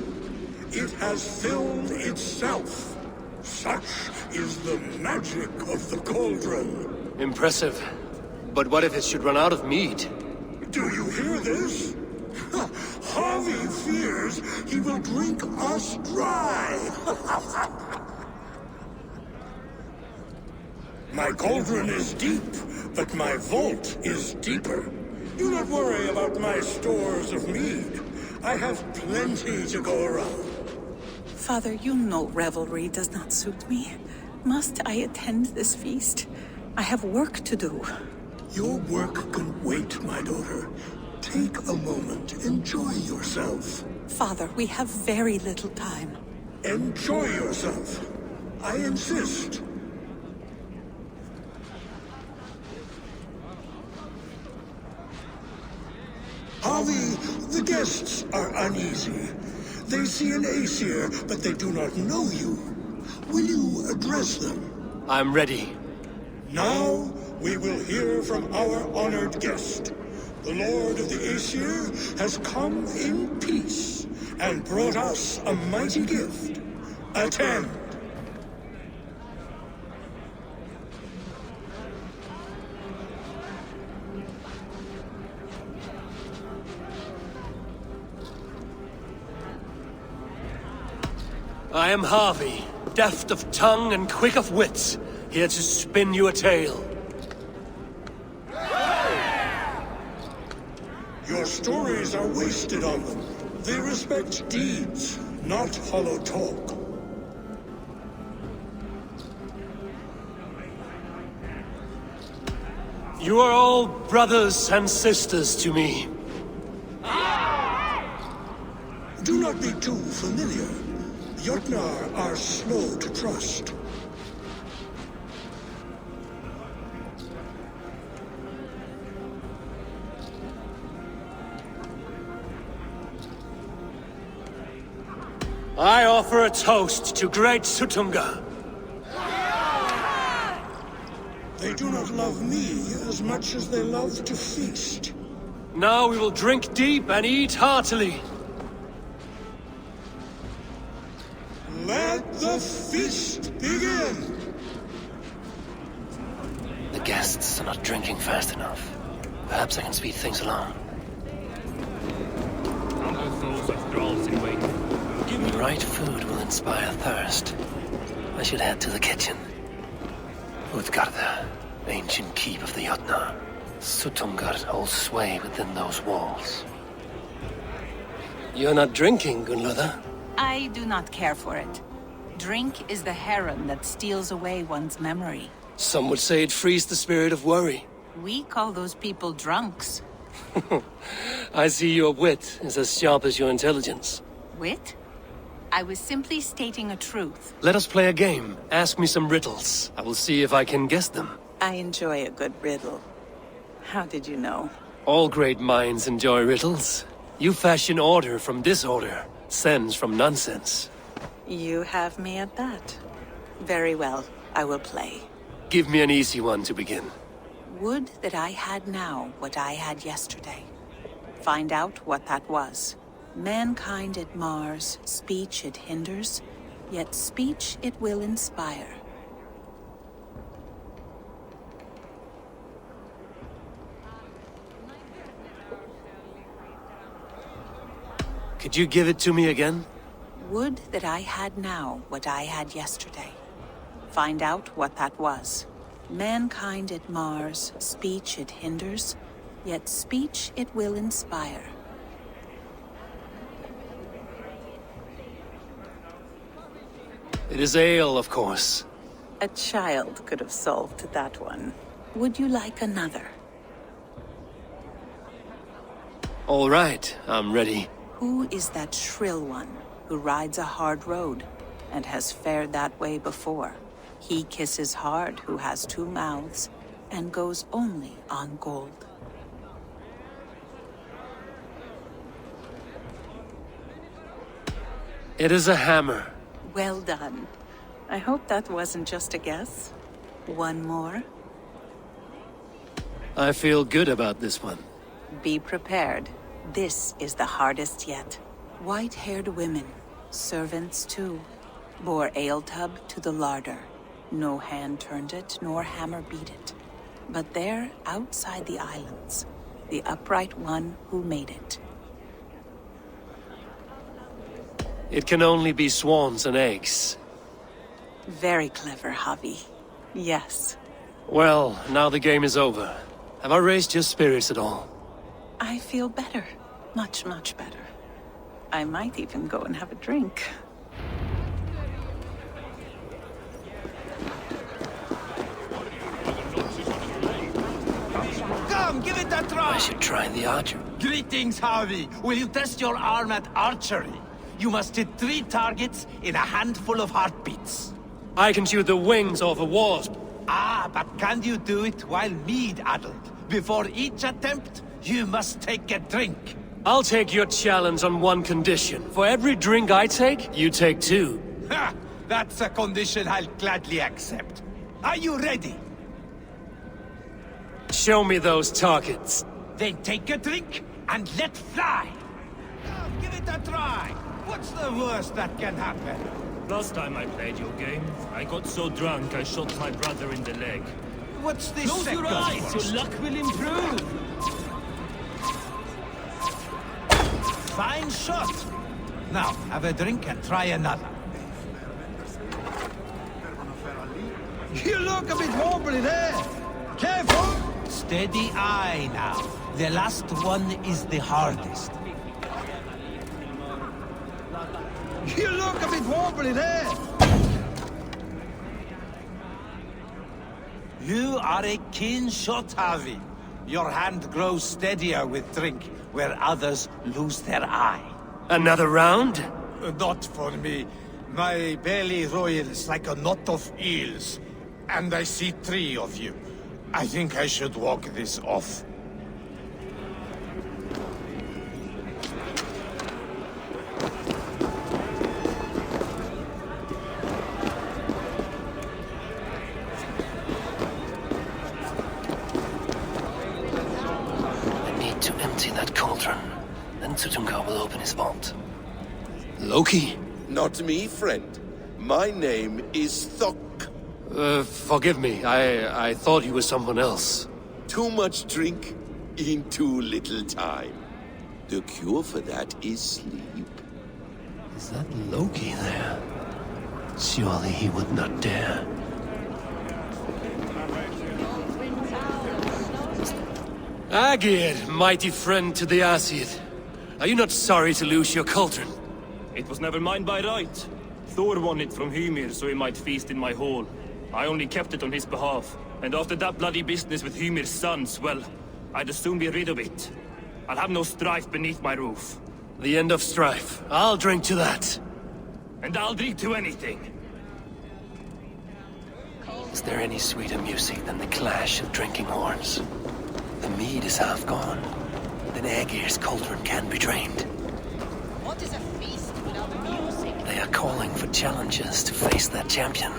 It has filled itself. Such is the magic of the cauldron. Impressive. But what if it should run out of mead? Do you hear this? Harvey fears he will drink us dry. My cauldron is deep, but my vault is deeper. Do not worry about my stores of mead. I have plenty to go around. Father, you know revelry does not suit me. Must I attend this feast? I have work to do. Your work can wait, my daughter. Take a moment. Enjoy yourself. Father, we have very little time. Enjoy yourself. I insist. Harvey, the guests are uneasy. They see an Aesir, but they do not know you. Will you address them? I'm ready. Now, we will hear from our honored guest. The Lord of the Aesir has come in peace and brought us a mighty gift. Attend. I am Harvey, deft of tongue and quick of wit, here to spin you a tale. Your stories are wasted on them. They respect deeds, not hollow talk. You are all brothers and sisters to me. Do not be too familiar. Jotnar are slow to trust. I offer a toast to great Sutunga. They do not love me as much as they love to feast. Now we will drink deep and eat heartily. Let the feast begin! The guests are not drinking fast enough. Perhaps I can speed things along. The right food will inspire thirst. I should head to the kitchen. Utgarda, ancient keep of the Jotnar. Sutungar holds sway within those walls. You're not drinking, Gunlother? I do not care for it. Drink is the heron that steals away one's memory. Some would say it frees the spirit of worry. We call those people drunks. I see your wit is as sharp as your intelligence. Wit? I was simply stating a truth. Let us play a game. Ask me some riddles. I will see if I can guess them. I enjoy a good riddle. How did you know? All great minds enjoy riddles. You fashion order from disorder, sense from nonsense. You have me at that. Very well, I will play. Give me an easy one to begin. Would that I had now what I had yesterday. Find out what that was. Mankind it mars, speech it hinders, yet speech it will inspire. Could you give it to me again? Would that I had now what I had yesterday. Find out what that was. Mankind it mars, speech it hinders, yet speech it will inspire. It is ale, of course. A child could have solved that one. Would you like another? All right, I'm ready. Who is that shrill one who rides a hard road and has fared that way before? He kisses hard who has two mouths and goes only on gold. It is a hammer. Well done. I hope that wasn't just a guess. One more. I feel good about this one. Be prepared. This is the hardest yet. White-haired women, servants too, bore ale tub to the larder. No hand turned it, nor hammer beat it. But there, outside the islands, the upright one who made it. It can only be swans and eggs. Very clever, Javi. Yes. Well, now the game is over. Have I raised your spirits at all? I feel better. Much, much better. I might even go and have a drink. Come, give it a try! I should try the archer. Greetings, Harvey. Will you test your arm at archery? You must hit 3 targets in a handful of heartbeats. I can shoot the wings off a wasp. Ah, but can you do it while mead-addled? Before each attempt, you must take a drink. I'll take your challenge on one condition. For every drink I take, you take 2. Ha! That's a condition I'll gladly accept. Are you ready? Show me those targets. Then take a drink and let fly. Come, give it a try. What's the worst that can happen? Last time I played your game, I got so drunk I shot my brother in the leg. What's this? Close your eyes, your luck will improve. Fine shot. Now, have a drink and try another. You look a bit wobbly there. Careful. Steady eye now. The last one is the hardest. You look a bit wobbly there. You are a keen shot, Harvey. Your hand grows steadier with drink, where others lose their eye. Another round? Not for me. My belly roils like a knot of eels. And I see 3 of you. I think I should walk this off. To empty that cauldron. Then Sutungar will open his vault. Loki? Not me, friend. My name is Thok. Forgive me. I thought you were someone else. Too much drink in too little time. The cure for that is sleep. Is that Loki there? Surely he would not dare. Agir, mighty friend to the Aesir. Are you not sorry to lose your cauldron? It was never mine by right. Thor won it from Hymir so he might feast in my hall. I only kept it on his behalf. And after that bloody business with Hymir's sons, well, I'd as soon be rid of it. I'll have no strife beneath my roof. The end of strife. I'll drink to that. And I'll drink to anything. Is there any sweeter music than the clash of drinking horns? The mead is half gone. Then Aegir's cauldron can be drained. What is a feast without music? They are calling for challengers to face their champion.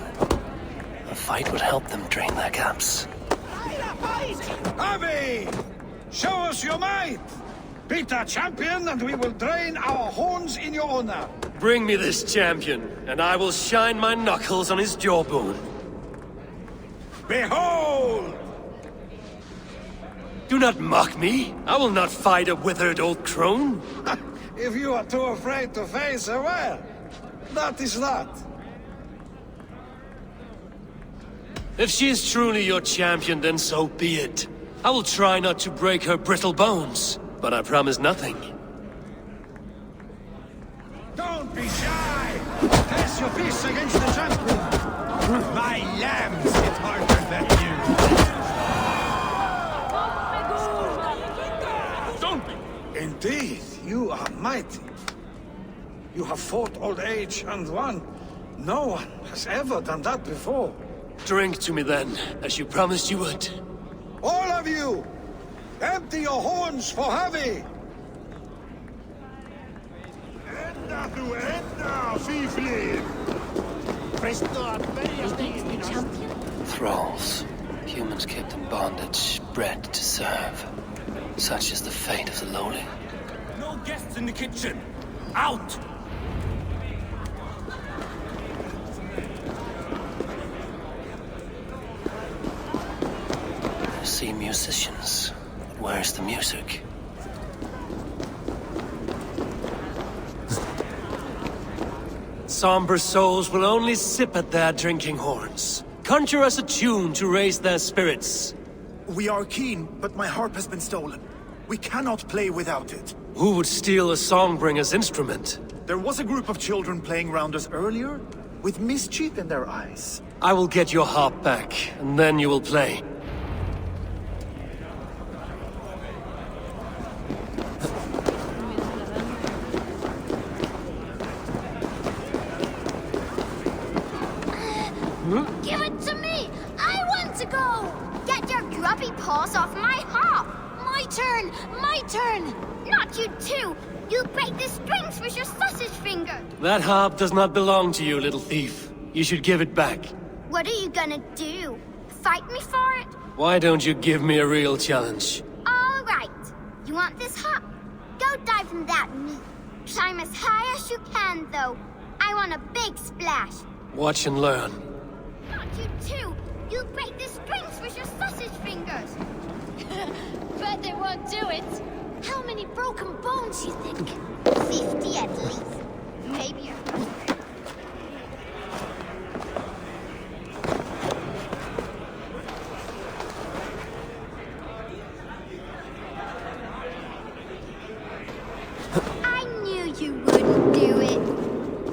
A fight would help them drain their cups. Harvey! Show us your might! Beat our champion and we will drain our horns in your honor. Bring me this champion, and I will shine my knuckles on his jawbone. Behold! Do not mock me. I will not fight a withered old crone. If you are too afraid to face her, well, that is that. If she is truly your champion, then so be it. I will try not to break her brittle bones, but I promise nothing. Don't be shy! Press your fists against the champion! My lambs hit harder than you! Don't be! Indeed, you are mighty. You have fought old age and won. No one has ever done that before. Drink to me then, as you promised you would. All of you! Empty your horns for Javi! Thralls. Humans kept in bondage, bred to serve. Such is the fate of the lowly. No guests in the kitchen! Out! I see musicians, but where's the music? Somber souls will only sip at their drinking horns. Conjure us a tune to raise their spirits. We are keen, but my harp has been stolen. We cannot play without it. Who would steal a songbringer's instrument? There was a group of children playing round us earlier, with mischief in their eyes. I will get your harp back, and then you will play. Give it to me! I want to go! Get your grubby paws off my harp! My turn! My turn! Not you too! You'll break the strings with your sausage finger! That harp does not belong to you, little thief. You should give it back. What are you gonna do? Fight me for it? Why don't you give me a real challenge? All right. You want this harp? Go dive in that meat. Climb as high as you can, though. I want a big splash. Watch and learn. Not you too! You'll break the strings with your sausage fingers! Bet they won't do it! How many broken bones, you think? 50 at least. Maybe a 100. I knew you wouldn't do it.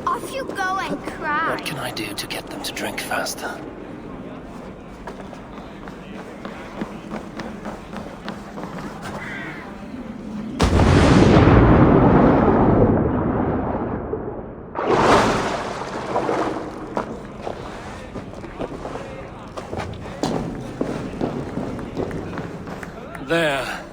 Off you go and cry. What can I do to get them to drink faster? There.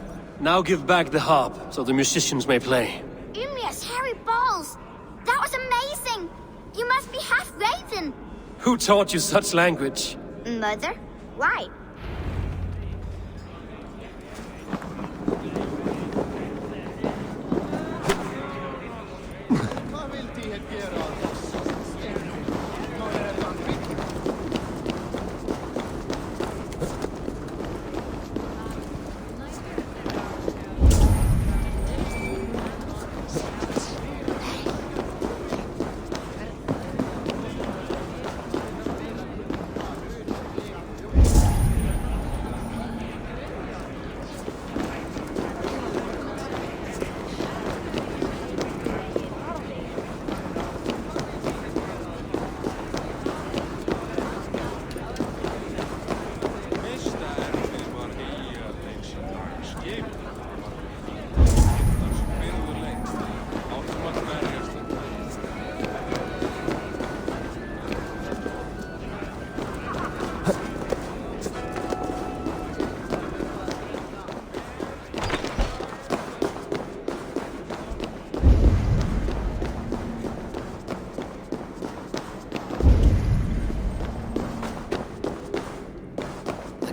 Now give back the harp, so the musicians may play. Ymir's hairy balls! That was amazing! You must be half raven! Who taught you such language? Mother? Why?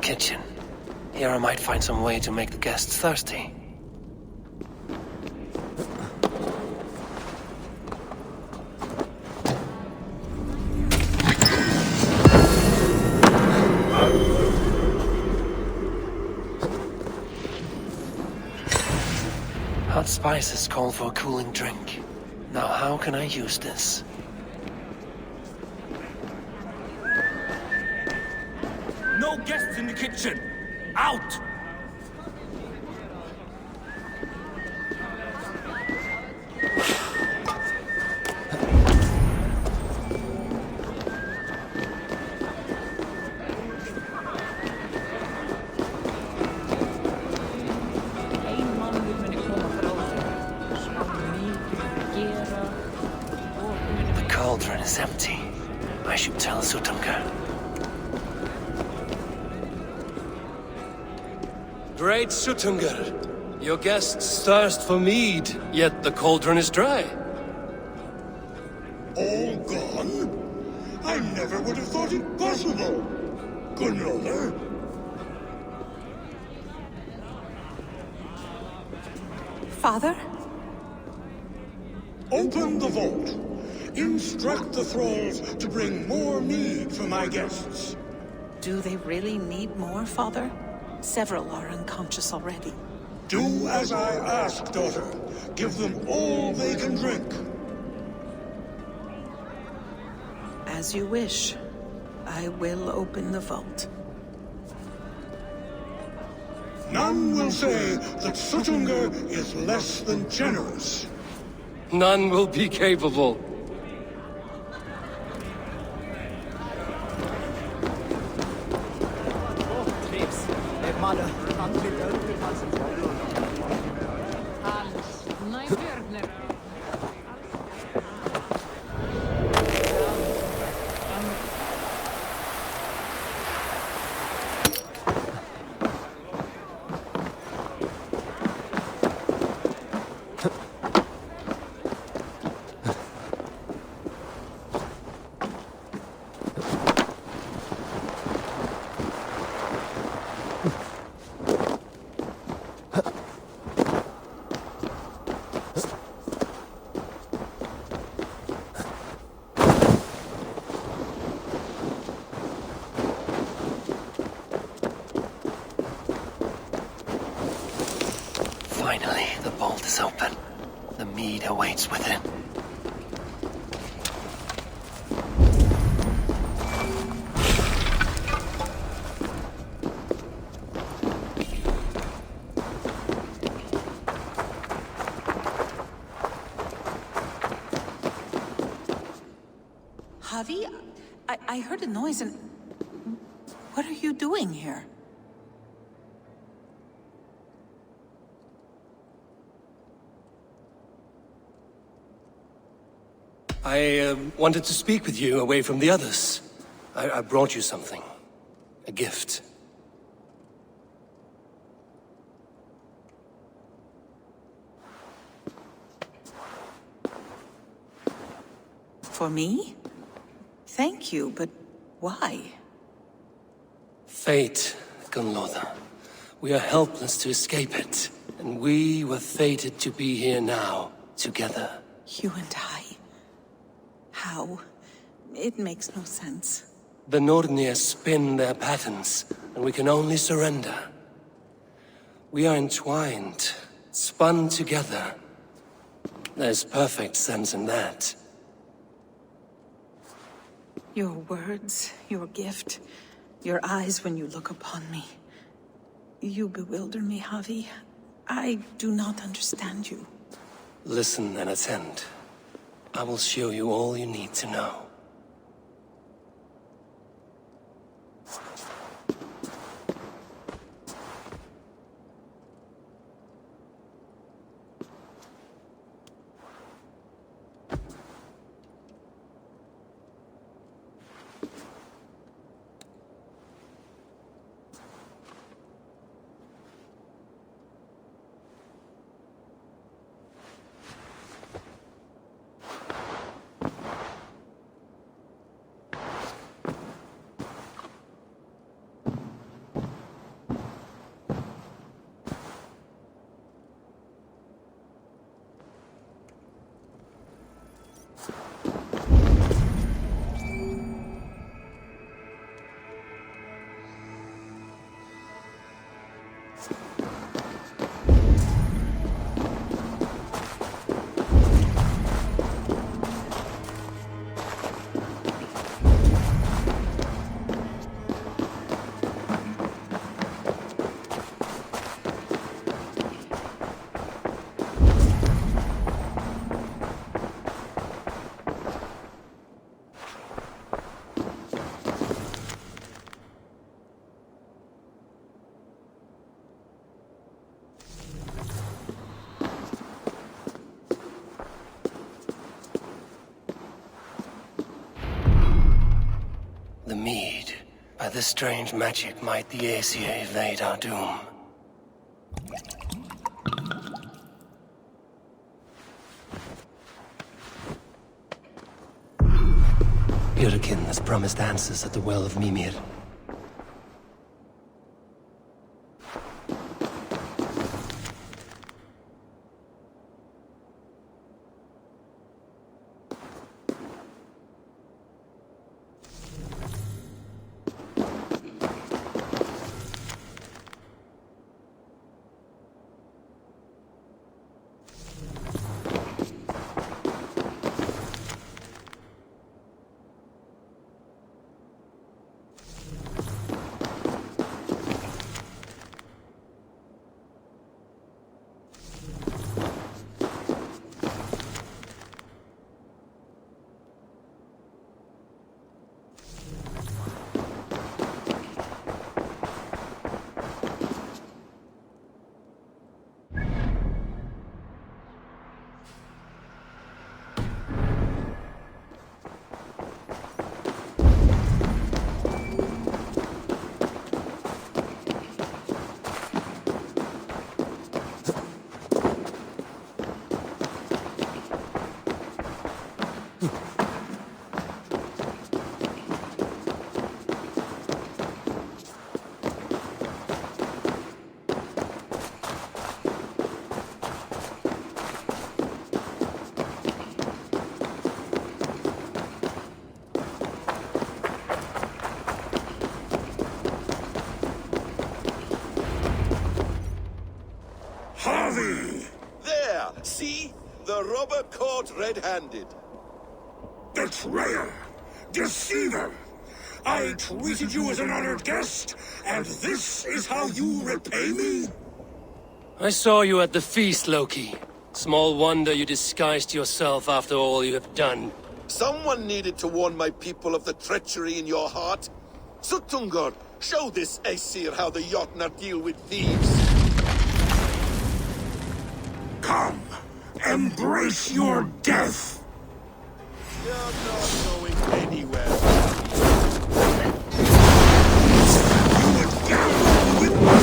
Kitchen. Here I might find some way to make the guests thirsty. Hot spices call for a cooling drink. Now how can I use this? No guests in the kitchen! Out! The cauldron is empty. I should tell Sutunga. Great Sutungar, your guests thirst for mead, yet the cauldron is dry. All gone? I never would have thought it possible. Gunlover, Father? Open the vault. Instruct the thralls to bring more mead for my guests. Do they really need more, Father? Several are unconscious already. Do as I ask, daughter. Give them all they can drink. As you wish. I will open the vault. None will say that Suttungr is less than generous. None will be capable. Finally, the vault is open. The mead awaits within. Javi? I heard a noise and... What are you doing here? I wanted to speak with you away from the others. I brought you something. A gift. For me? Thank you, but why? Fate, Gunlother. We are helpless to escape it. And we were fated to be here now, together. You and I? How? It makes no sense. The Nornir spin their patterns, and we can only surrender. We are entwined, spun together. There's perfect sense in that. Your words, your gift, your eyes when you look upon me. You bewilder me, Javi. I do not understand you. Listen and attend. I will show you all you need to know. The mead. By this strange magic might the Aesir evade our doom. Yurikin has promised answers at the Well of Mimir. the robber caught red-handed. Betrayer! Deceiver! I treated you as an honored guest, and this is how you repay me? I saw you at the feast, Loki. Small wonder you disguised yourself after all you have done. Someone needed to warn my people of the treachery in your heart. Suttungr, show this Aesir how the Jotnar deal with thieves. Come, embrace your death! You're not going anywhere. You would gamble with my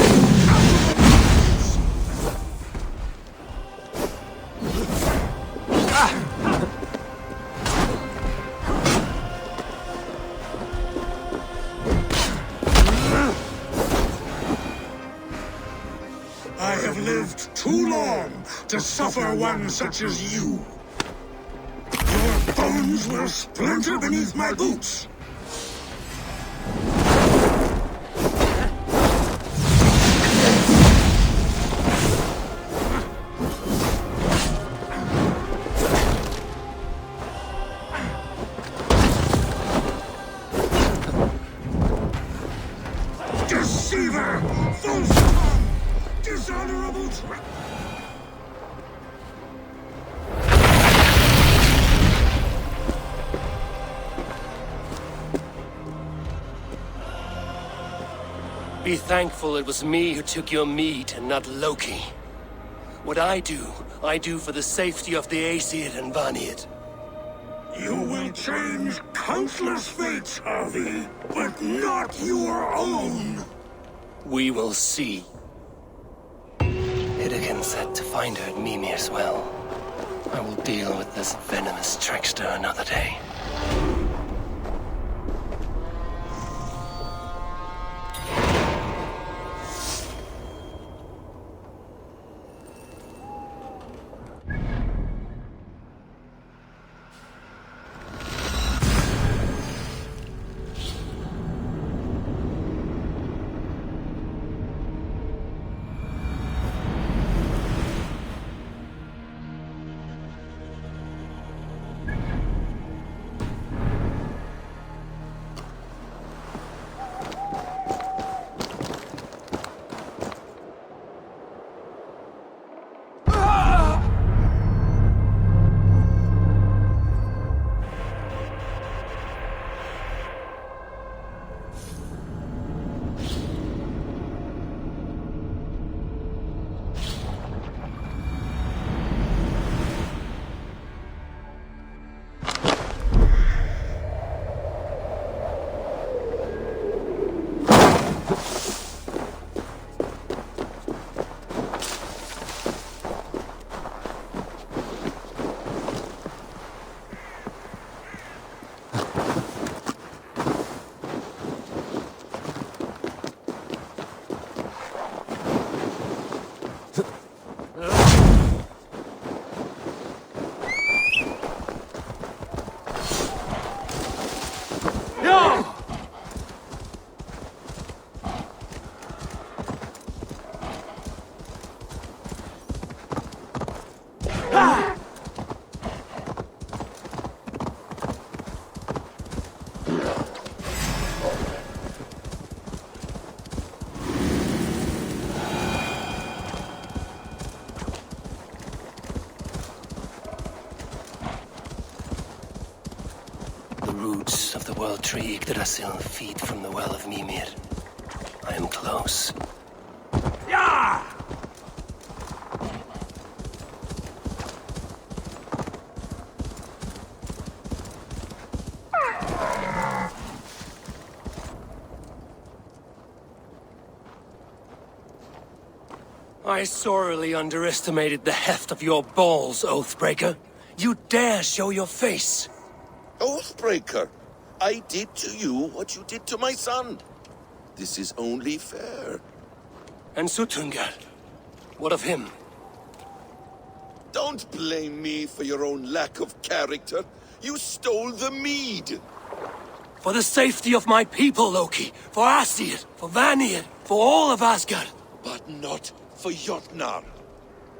I have lived too long to suffer one such as you. Your bones will splinter beneath my boots. Deceiver! False tongue! Dishonorable trick! Be thankful it was me who took your meat and not Loki. What I do for the safety of the Aesir and Vanir. You will change countless fates, Harvey, but not your own! We will see. Hidekin said to find her at Mimir's well. I will deal with this venomous trickster another day. Roots of the world tree Yggdrasil feed from the well of Mimir. I am close. Yeah! I sorely underestimated the heft of your balls, Oathbreaker. You dare show your face! Oathbreaker, I did to you what you did to my son. This is only fair. And Suttungr? What of him? Don't blame me for your own lack of character. You stole the mead. For the safety of my people, Loki. For Aesir, for Vanir, for all of Asgard. But not for Jotnar.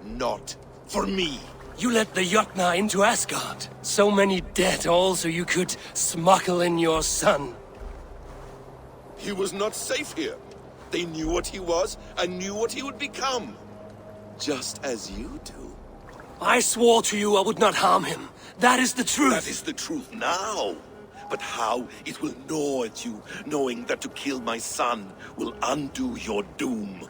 Not for me. You let the Jotna into Asgard. So many dead, all so you could smuggle in your son. He was not safe here. They knew what he was, and knew what he would become. Just as you do. I swore to you I would not harm him. That is the truth. That is the truth now. But how it will gnaw at you, knowing that to kill my son will undo your doom.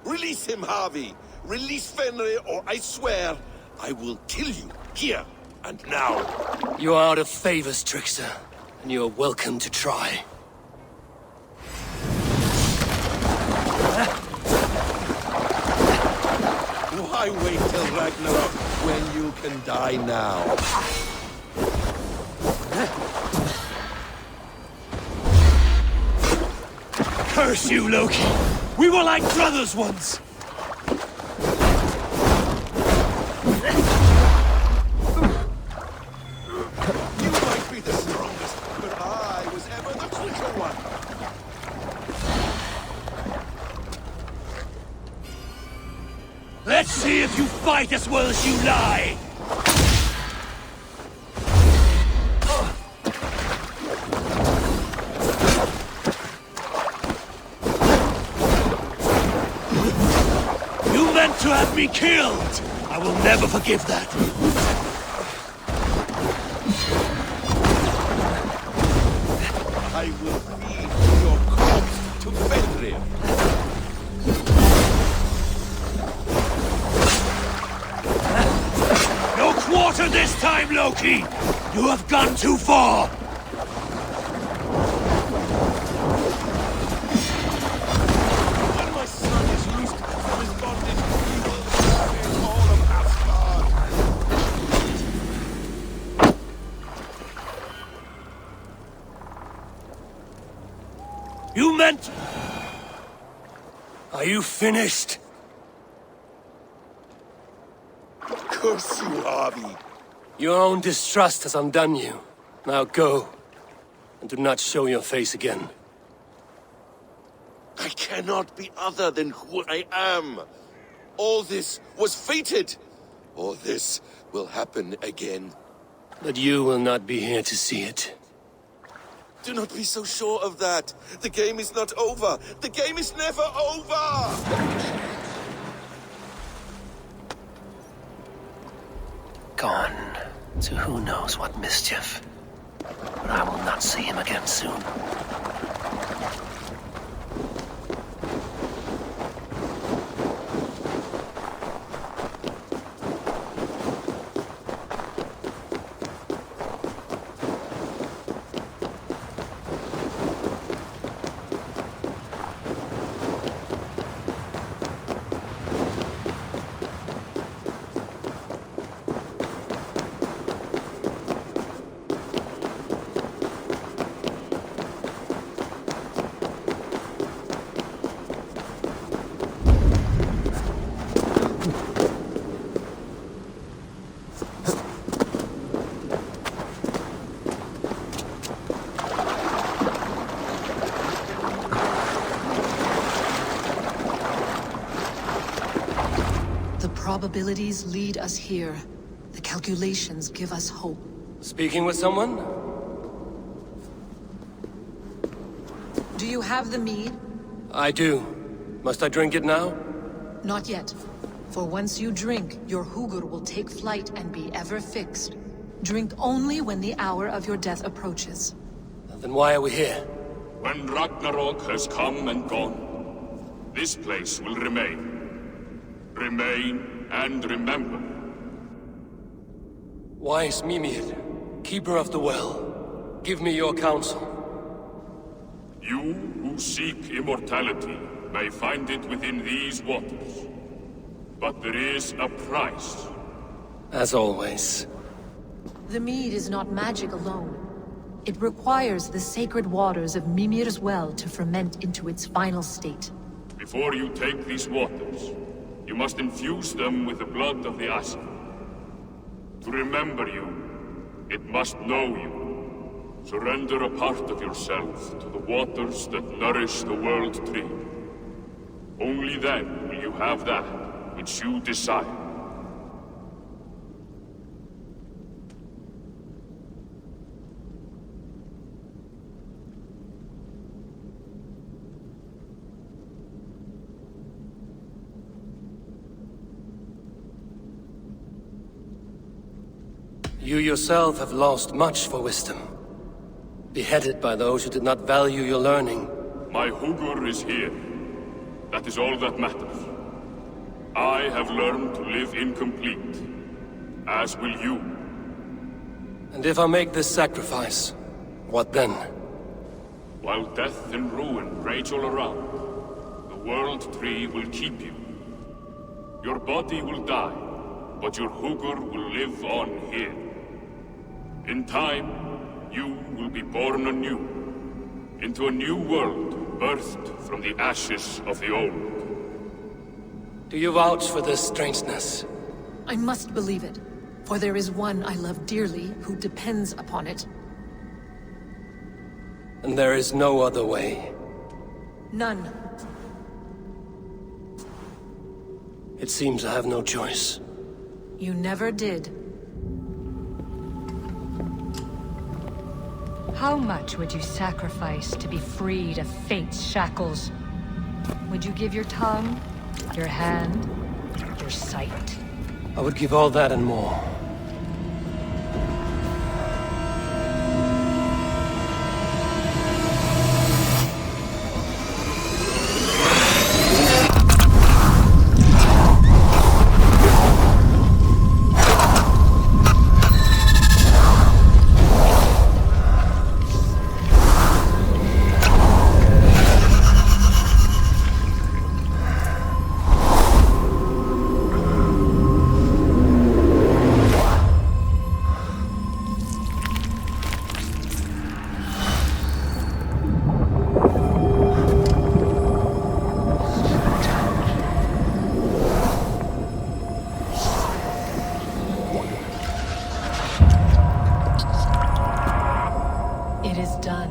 Release him, Harvey. Release Fenrir, or I swear, I will kill you, here and now. You are out of favors, trickster, and you are welcome to try. Why wait till Ragnarok when you can die now? Curse you, Loki! We were like brothers once! You might be the strongest, but I was ever the quicker one. Let's see if you fight as well as you lie! You meant to have me killed! I will never forgive that. I will feed your corpse to Fenrir. No quarter this time, Loki! You have gone too far! When my son is loosed from his bondage, he will ravage all of Asgard. You meant... Are you finished? Curse you, Harvey. Your own distrust has undone you. Now go, and do not show your face again. I cannot be other than who I am. All this was fated. All this will happen again. But you will not be here to see it. Do not be so sure of that. The game is not over. The game is never over! Gone to who knows what mischief. But I will not see him again soon. Probabilities lead us here. The calculations give us hope. Speaking with someone? Do you have the mead? I do. Must I drink it now? Not yet. For once you drink, your Hugur will take flight and be ever fixed. Drink only when the hour of your death approaches. Then why are we here? When Ragnarok has come and gone, this place will remain. Remain and remember. Wise Mimir, keeper of the well, give me your counsel. You who seek immortality may find it within these waters. But there is a price. As always. The mead is not magic alone. It requires the sacred waters of Mimir's well to ferment into its final state. Before you take these waters, you must infuse them with the blood of the Asgard. To remember you, it must know you. Surrender a part of yourself to the waters that nourish the World Tree. Only then will you have that which you desire. You yourself have lost much for wisdom. Beheaded by those who did not value your learning. My Hugur is here. That is all that matters. I have learned to live incomplete. As will you. And if I make this sacrifice, what then? While death and ruin rage all around, the World Tree will keep you. Your body will die, but your Hugur will live on here. In time, you will be born anew, into a new world birthed from the ashes of the old. Do you vouch for this strangeness? I must believe it, for there is one I love dearly who depends upon it. And there is no other way. None. It seems I have no choice. You never did. How much would you sacrifice to be freed of fate's shackles? Would you give your tongue, your hand, your sight? I would give all that and more. It is done.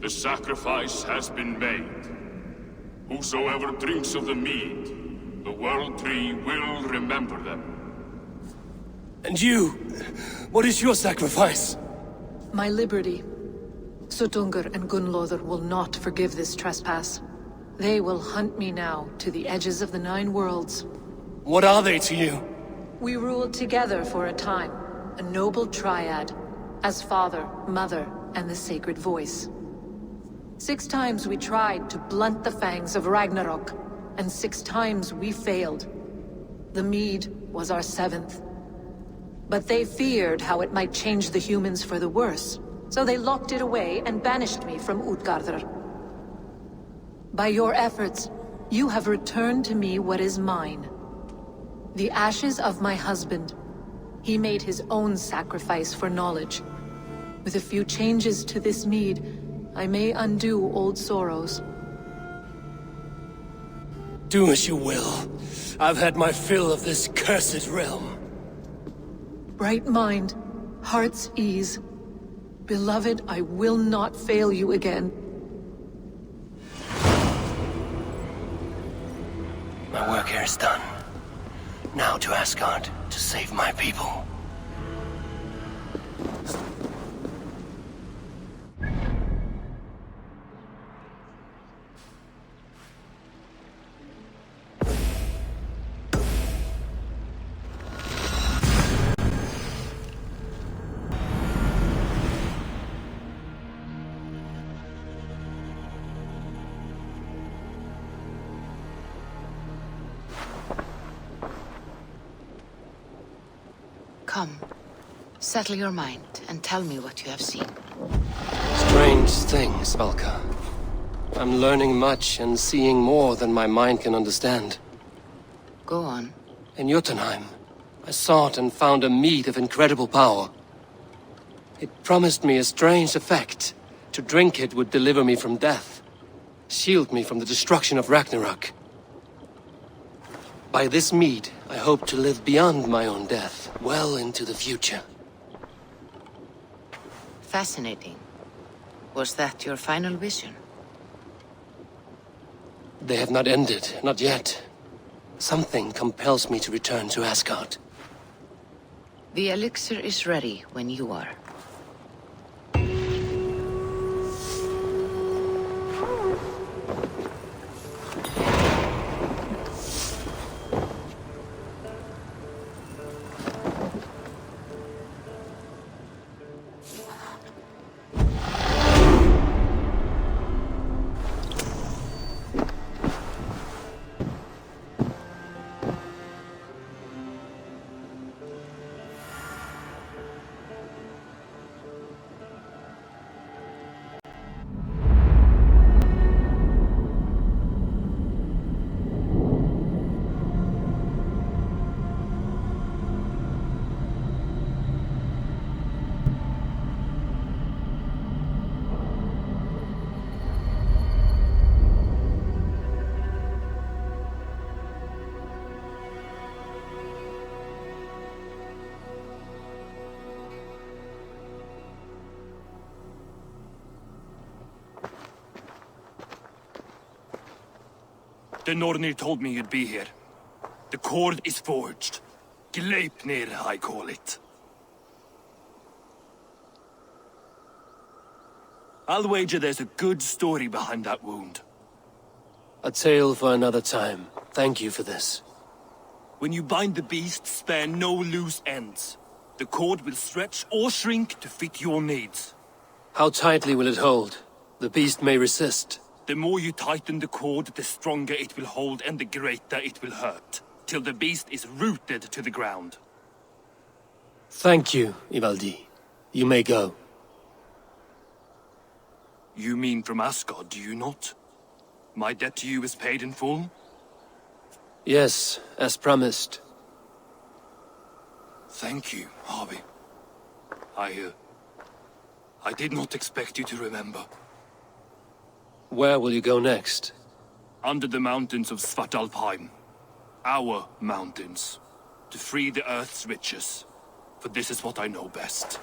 The sacrifice has been made. Whosoever drinks of the mead, the World Tree will remember them. And you? What is your sacrifice? My liberty. Suttungr and Gunnlóðr will not forgive this trespass. They will hunt me now to the edges of the 9 worlds. What are they to you? We ruled together for a time, a noble triad, as father, mother, and the sacred voice. 6 times we tried to blunt the fangs of Ragnarok, and 6 times we failed. The mead was our 7th. But they feared how it might change the humans for the worse, so they locked it away and banished me from Utgardr. By your efforts, you have returned to me what is mine. The ashes of my husband. He made his own sacrifice for knowledge. With a few changes to this mead, I may undo old sorrows. Do as you will. I've had my fill of this cursed realm. Bright mind, heart's ease. Beloved, I will not fail you again. My work here is done. Now to Asgard, to save my people. Come. Settle your mind and tell me what you have seen. Strange things, Valka. I'm learning much and seeing more than my mind can understand. Go on. In Jotunheim, I sought and found a mead of incredible power. It promised me a strange effect. To drink it would deliver me from death. Shield me from the destruction of Ragnarok. By this mead, I hope to live beyond my own death, well into the future. Fascinating. Was that your final vision? They have not ended, not yet. Something compels me to return to Asgard. The elixir is ready when you are. The Nornir told me you'd be here. The cord is forged. Gleipnir, I call it. I'll wager there's a good story behind that wound. A tale for another time. Thank you for this. When you bind the beast, spare no loose ends. The cord will stretch or shrink to fit your needs. How tightly will it hold? The beast may resist. The more you tighten the cord, the stronger it will hold and the greater it will hurt, till the beast is rooted to the ground. Thank you, Ivaldi. You may go. You mean from Asgard, do you not? My debt to you is paid in full? Yes, as promised. Thank you, Harvey. I did not expect you to remember. Where will you go next? Under the mountains of Svartalfheim. Our mountains. To free the Earth's riches. For this is what I know best.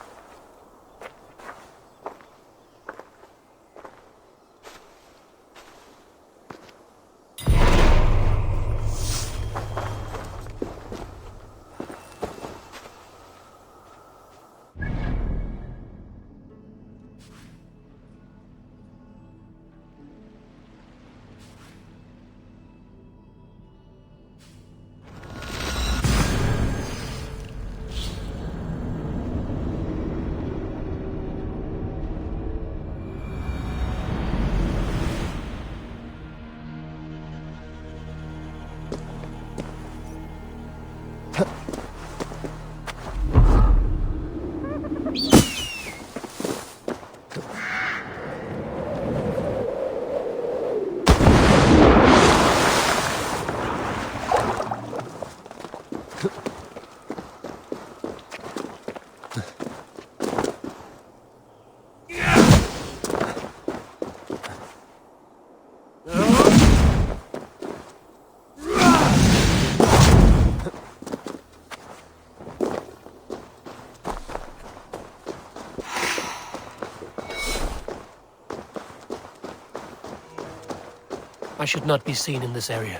I should not be seen in this area.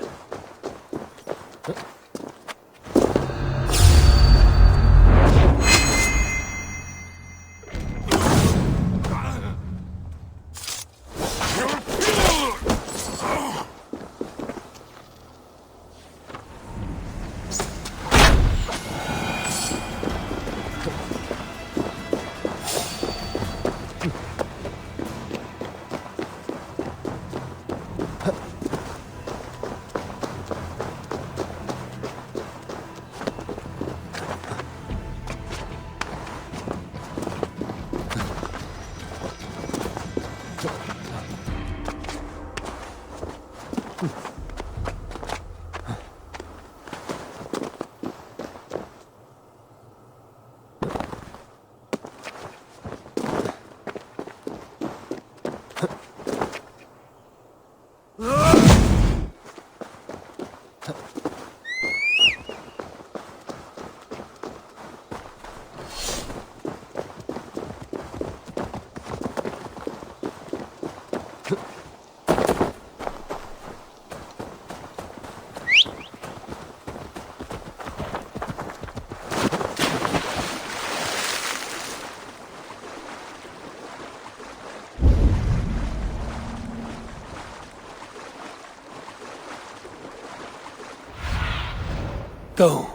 Go,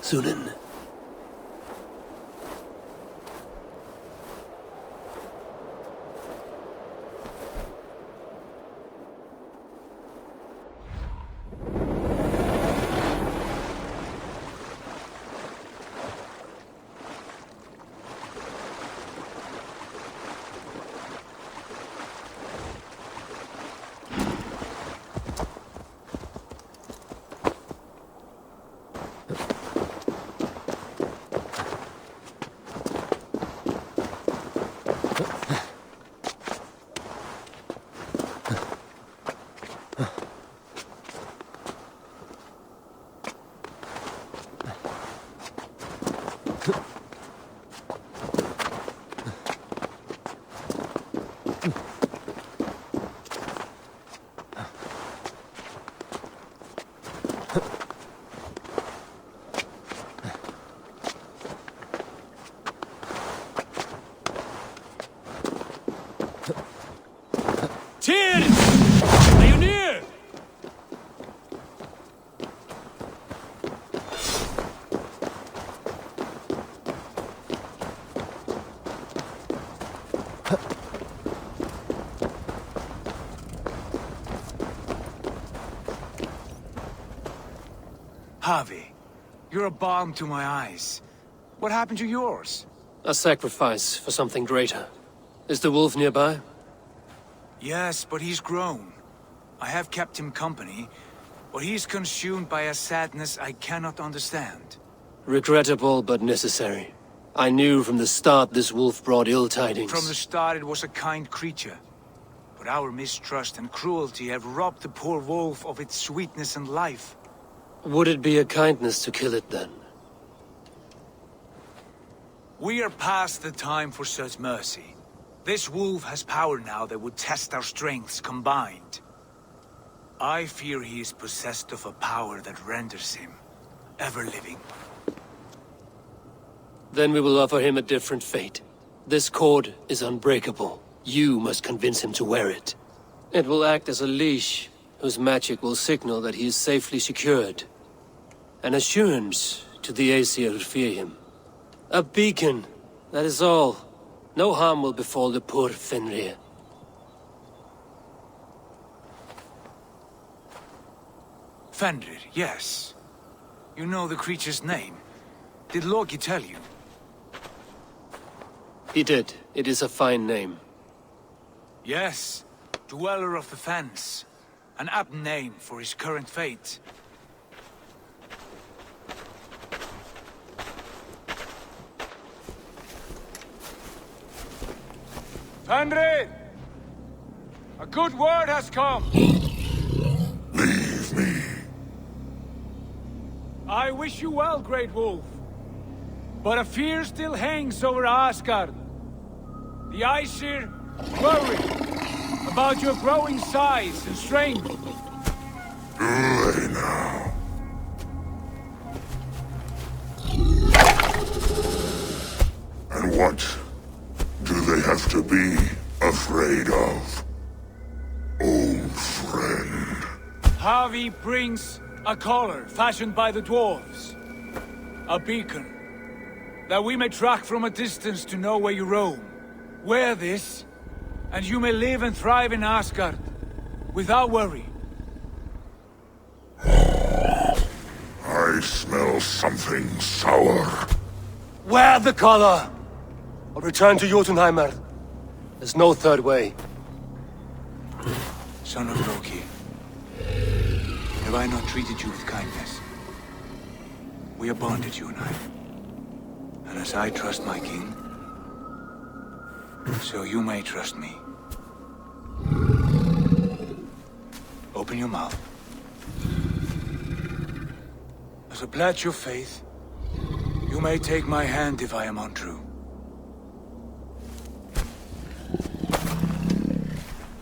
Sunan. Javi, you're a balm to my eyes. What happened to yours? A sacrifice for something greater. Is the wolf nearby? Yes, but he's grown. I have kept him company, but he's consumed by a sadness I cannot understand. Regrettable, but necessary. I knew from the start this wolf brought ill tidings. From the start it was a kind creature. But our mistrust and cruelty have robbed the poor wolf of its sweetness and life. Would it be a kindness to kill it then? We are past the time for such mercy. This wolf has power now that would test our strengths combined. I fear he is possessed of a power that renders him ever-living. Then we will offer him a different fate. This cord is unbreakable. You must convince him to wear it. It will act as a leash, whose magic will signal that he is safely secured. An assurance to the Aesir who fear him. A beacon, that is all. No harm will befall the poor Fenrir. Fenrir, yes. You know the creature's name. Did Loki tell you? He did. It is a fine name. Yes. Dweller of the Fens. An apt name for his current fate. Fenrir! A good word has come! Leave me. I wish you well, Great Wolf. But a fear still hangs over Asgard. The Aesir worry about your growing size and strength. Do they now? And what do they have to be afraid of? Old friend. Javi brings a collar fashioned by the dwarves. A beacon, that we may track from a distance to know where you roam. Wear this, and you may live and thrive in Asgard, without worry. I smell something sour. Wear the collar! Or return to Jotunheim. There's no third way. Son of Loki, have I not treated you with kindness? We are bonded, you and I. And as I trust my king, so you may trust me. Open your mouth. As a pledge of faith, you may take my hand if I am untrue.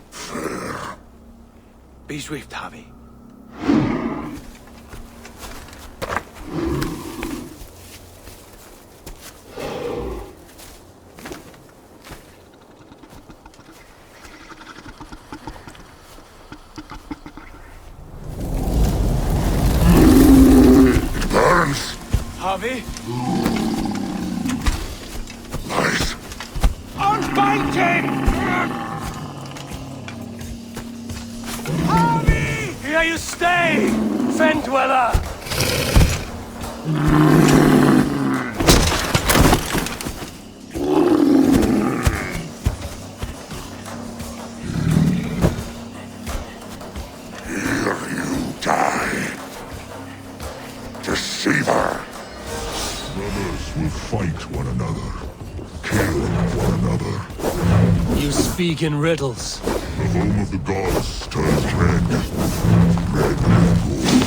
Fair. Be swift, Javi. Burns. Javi? Nice. Unbiting! Javi! Here you stay, Fen Dweller! Here you die. Deceiver. Brothers will fight one another. Kill one another. You speak in riddles. The home of the gods turns red. Red with gold.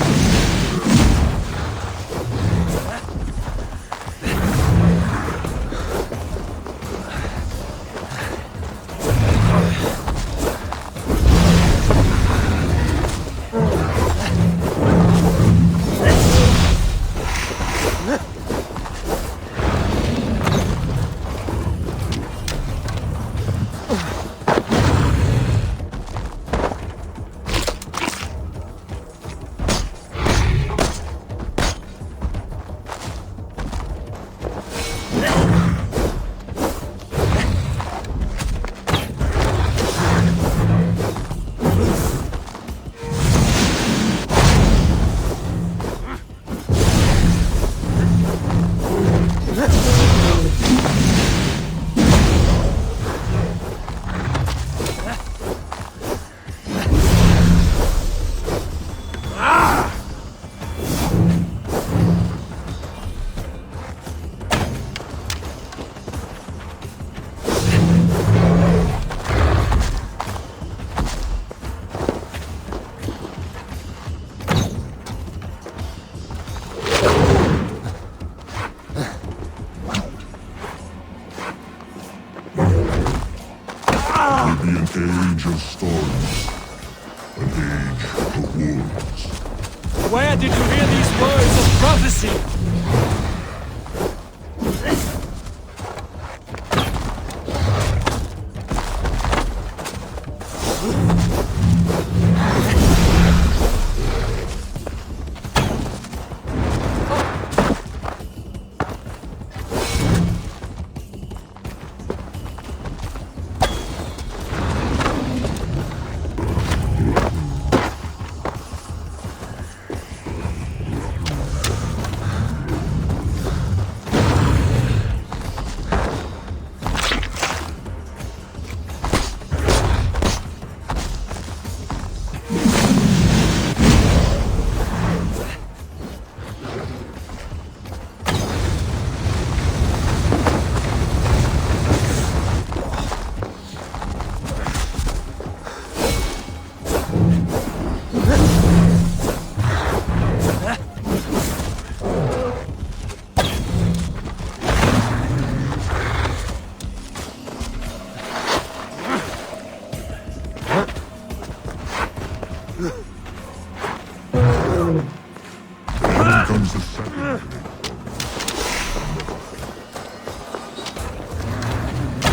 Maybe an age of storms. An age of wolves. Where did you hear these words of prophecy?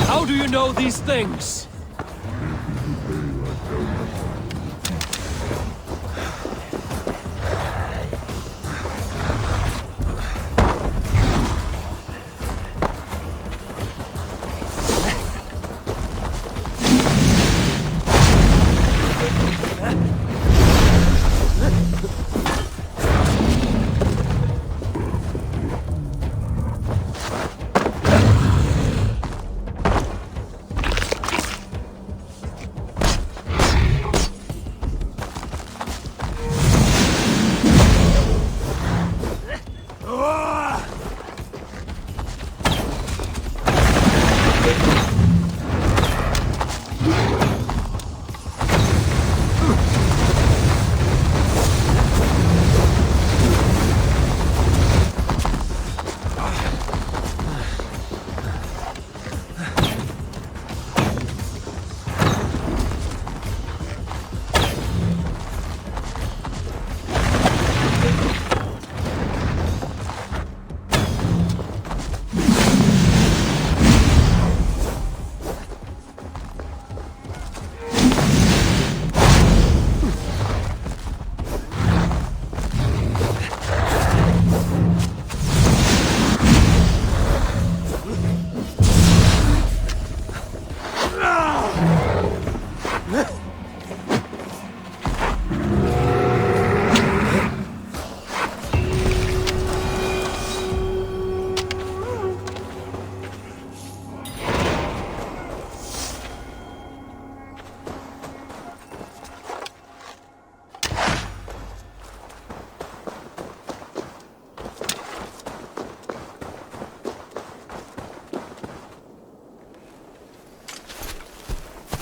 How do you know these things?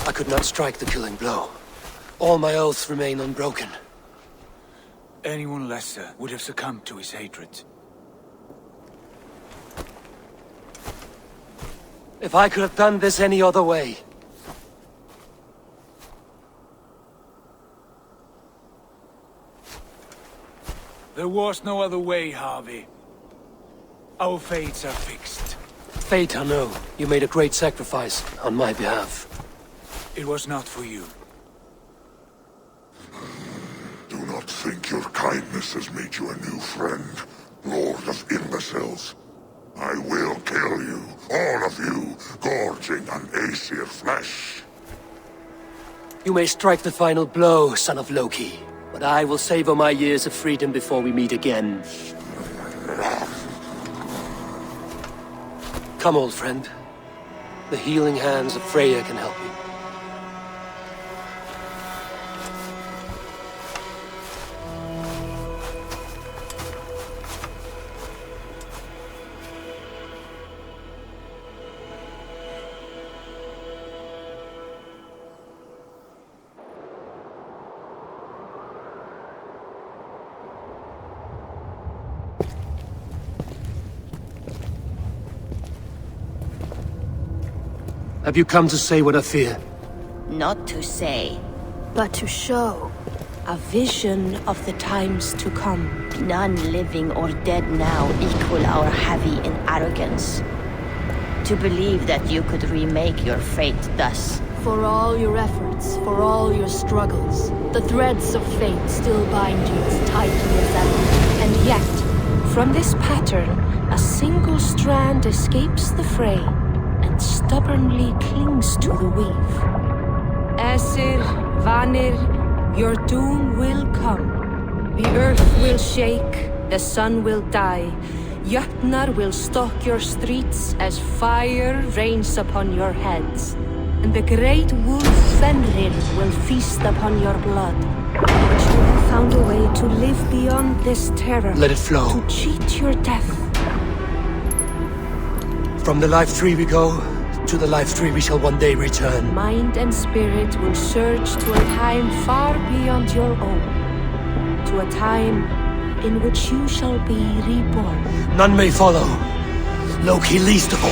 I could not strike the killing blow. All my oaths remain unbroken. Anyone lesser would have succumbed to his hatred. If I could have done this any other way. There was no other way, Harvey. Our fates are fixed. Fate, I know. You made a great sacrifice on my behalf. It was not for you. Do not think your kindness has made you a new friend, Lord of Imbeciles. I will kill you, all of you, gorging on Aesir flesh. You may strike the final blow, son of Loki, but I will savor my years of freedom before we meet again. Come, old friend. The healing hands of Freya can help you. Have you come to say what I fear? not to say, but to show. A vision of the times to come. None living or dead now equal our heavy in arrogance. To believe that you could remake your fate thus. For all your efforts, for all your struggles, the threads of fate still bind you as tightly as ever. And yet, from this pattern, a single strand escapes the fray and stubbornly clings to the weave. Aesir, Vanir, your doom will come. The earth will shake, the sun will die. Jötnar will stalk your streets as fire rains upon your heads. And the great wolf Fenrir will feast upon your blood. But you have found a way to live beyond this terror. Let it flow. To cheat your death. From the life tree we go, to the life tree we shall one day return. Mind and spirit will surge to a time far beyond your own. To a time in which you shall be reborn. None may follow, Loki least of all.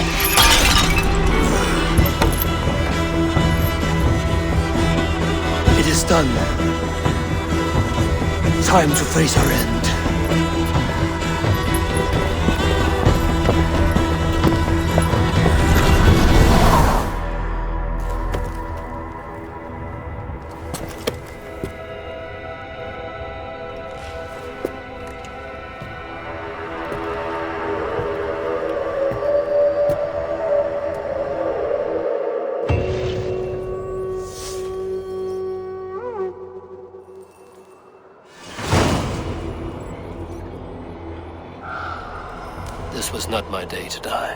It is done. Time to face our end. This was not my day to die.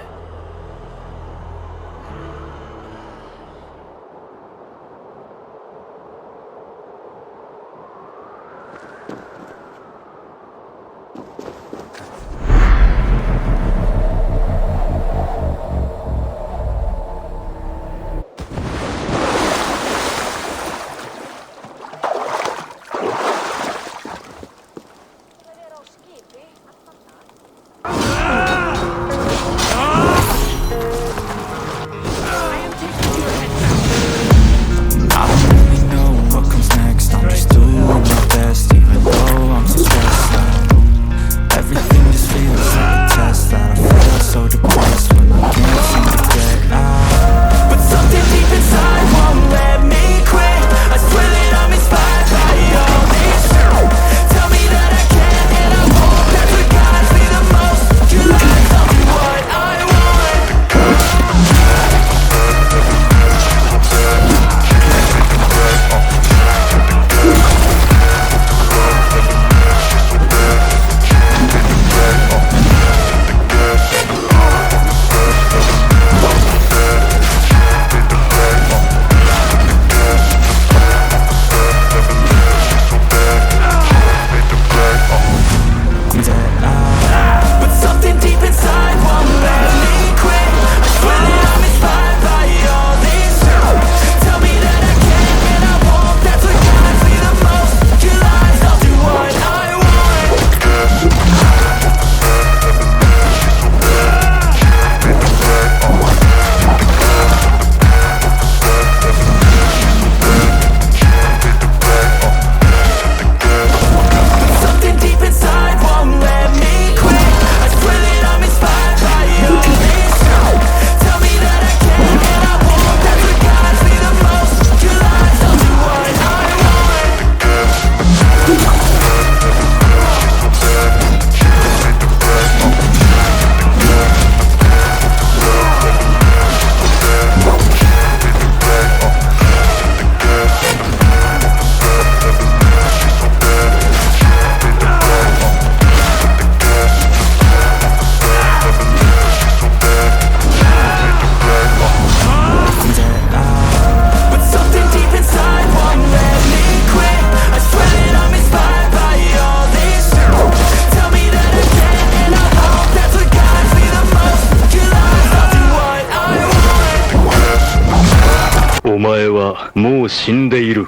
お前はもう死んでいる。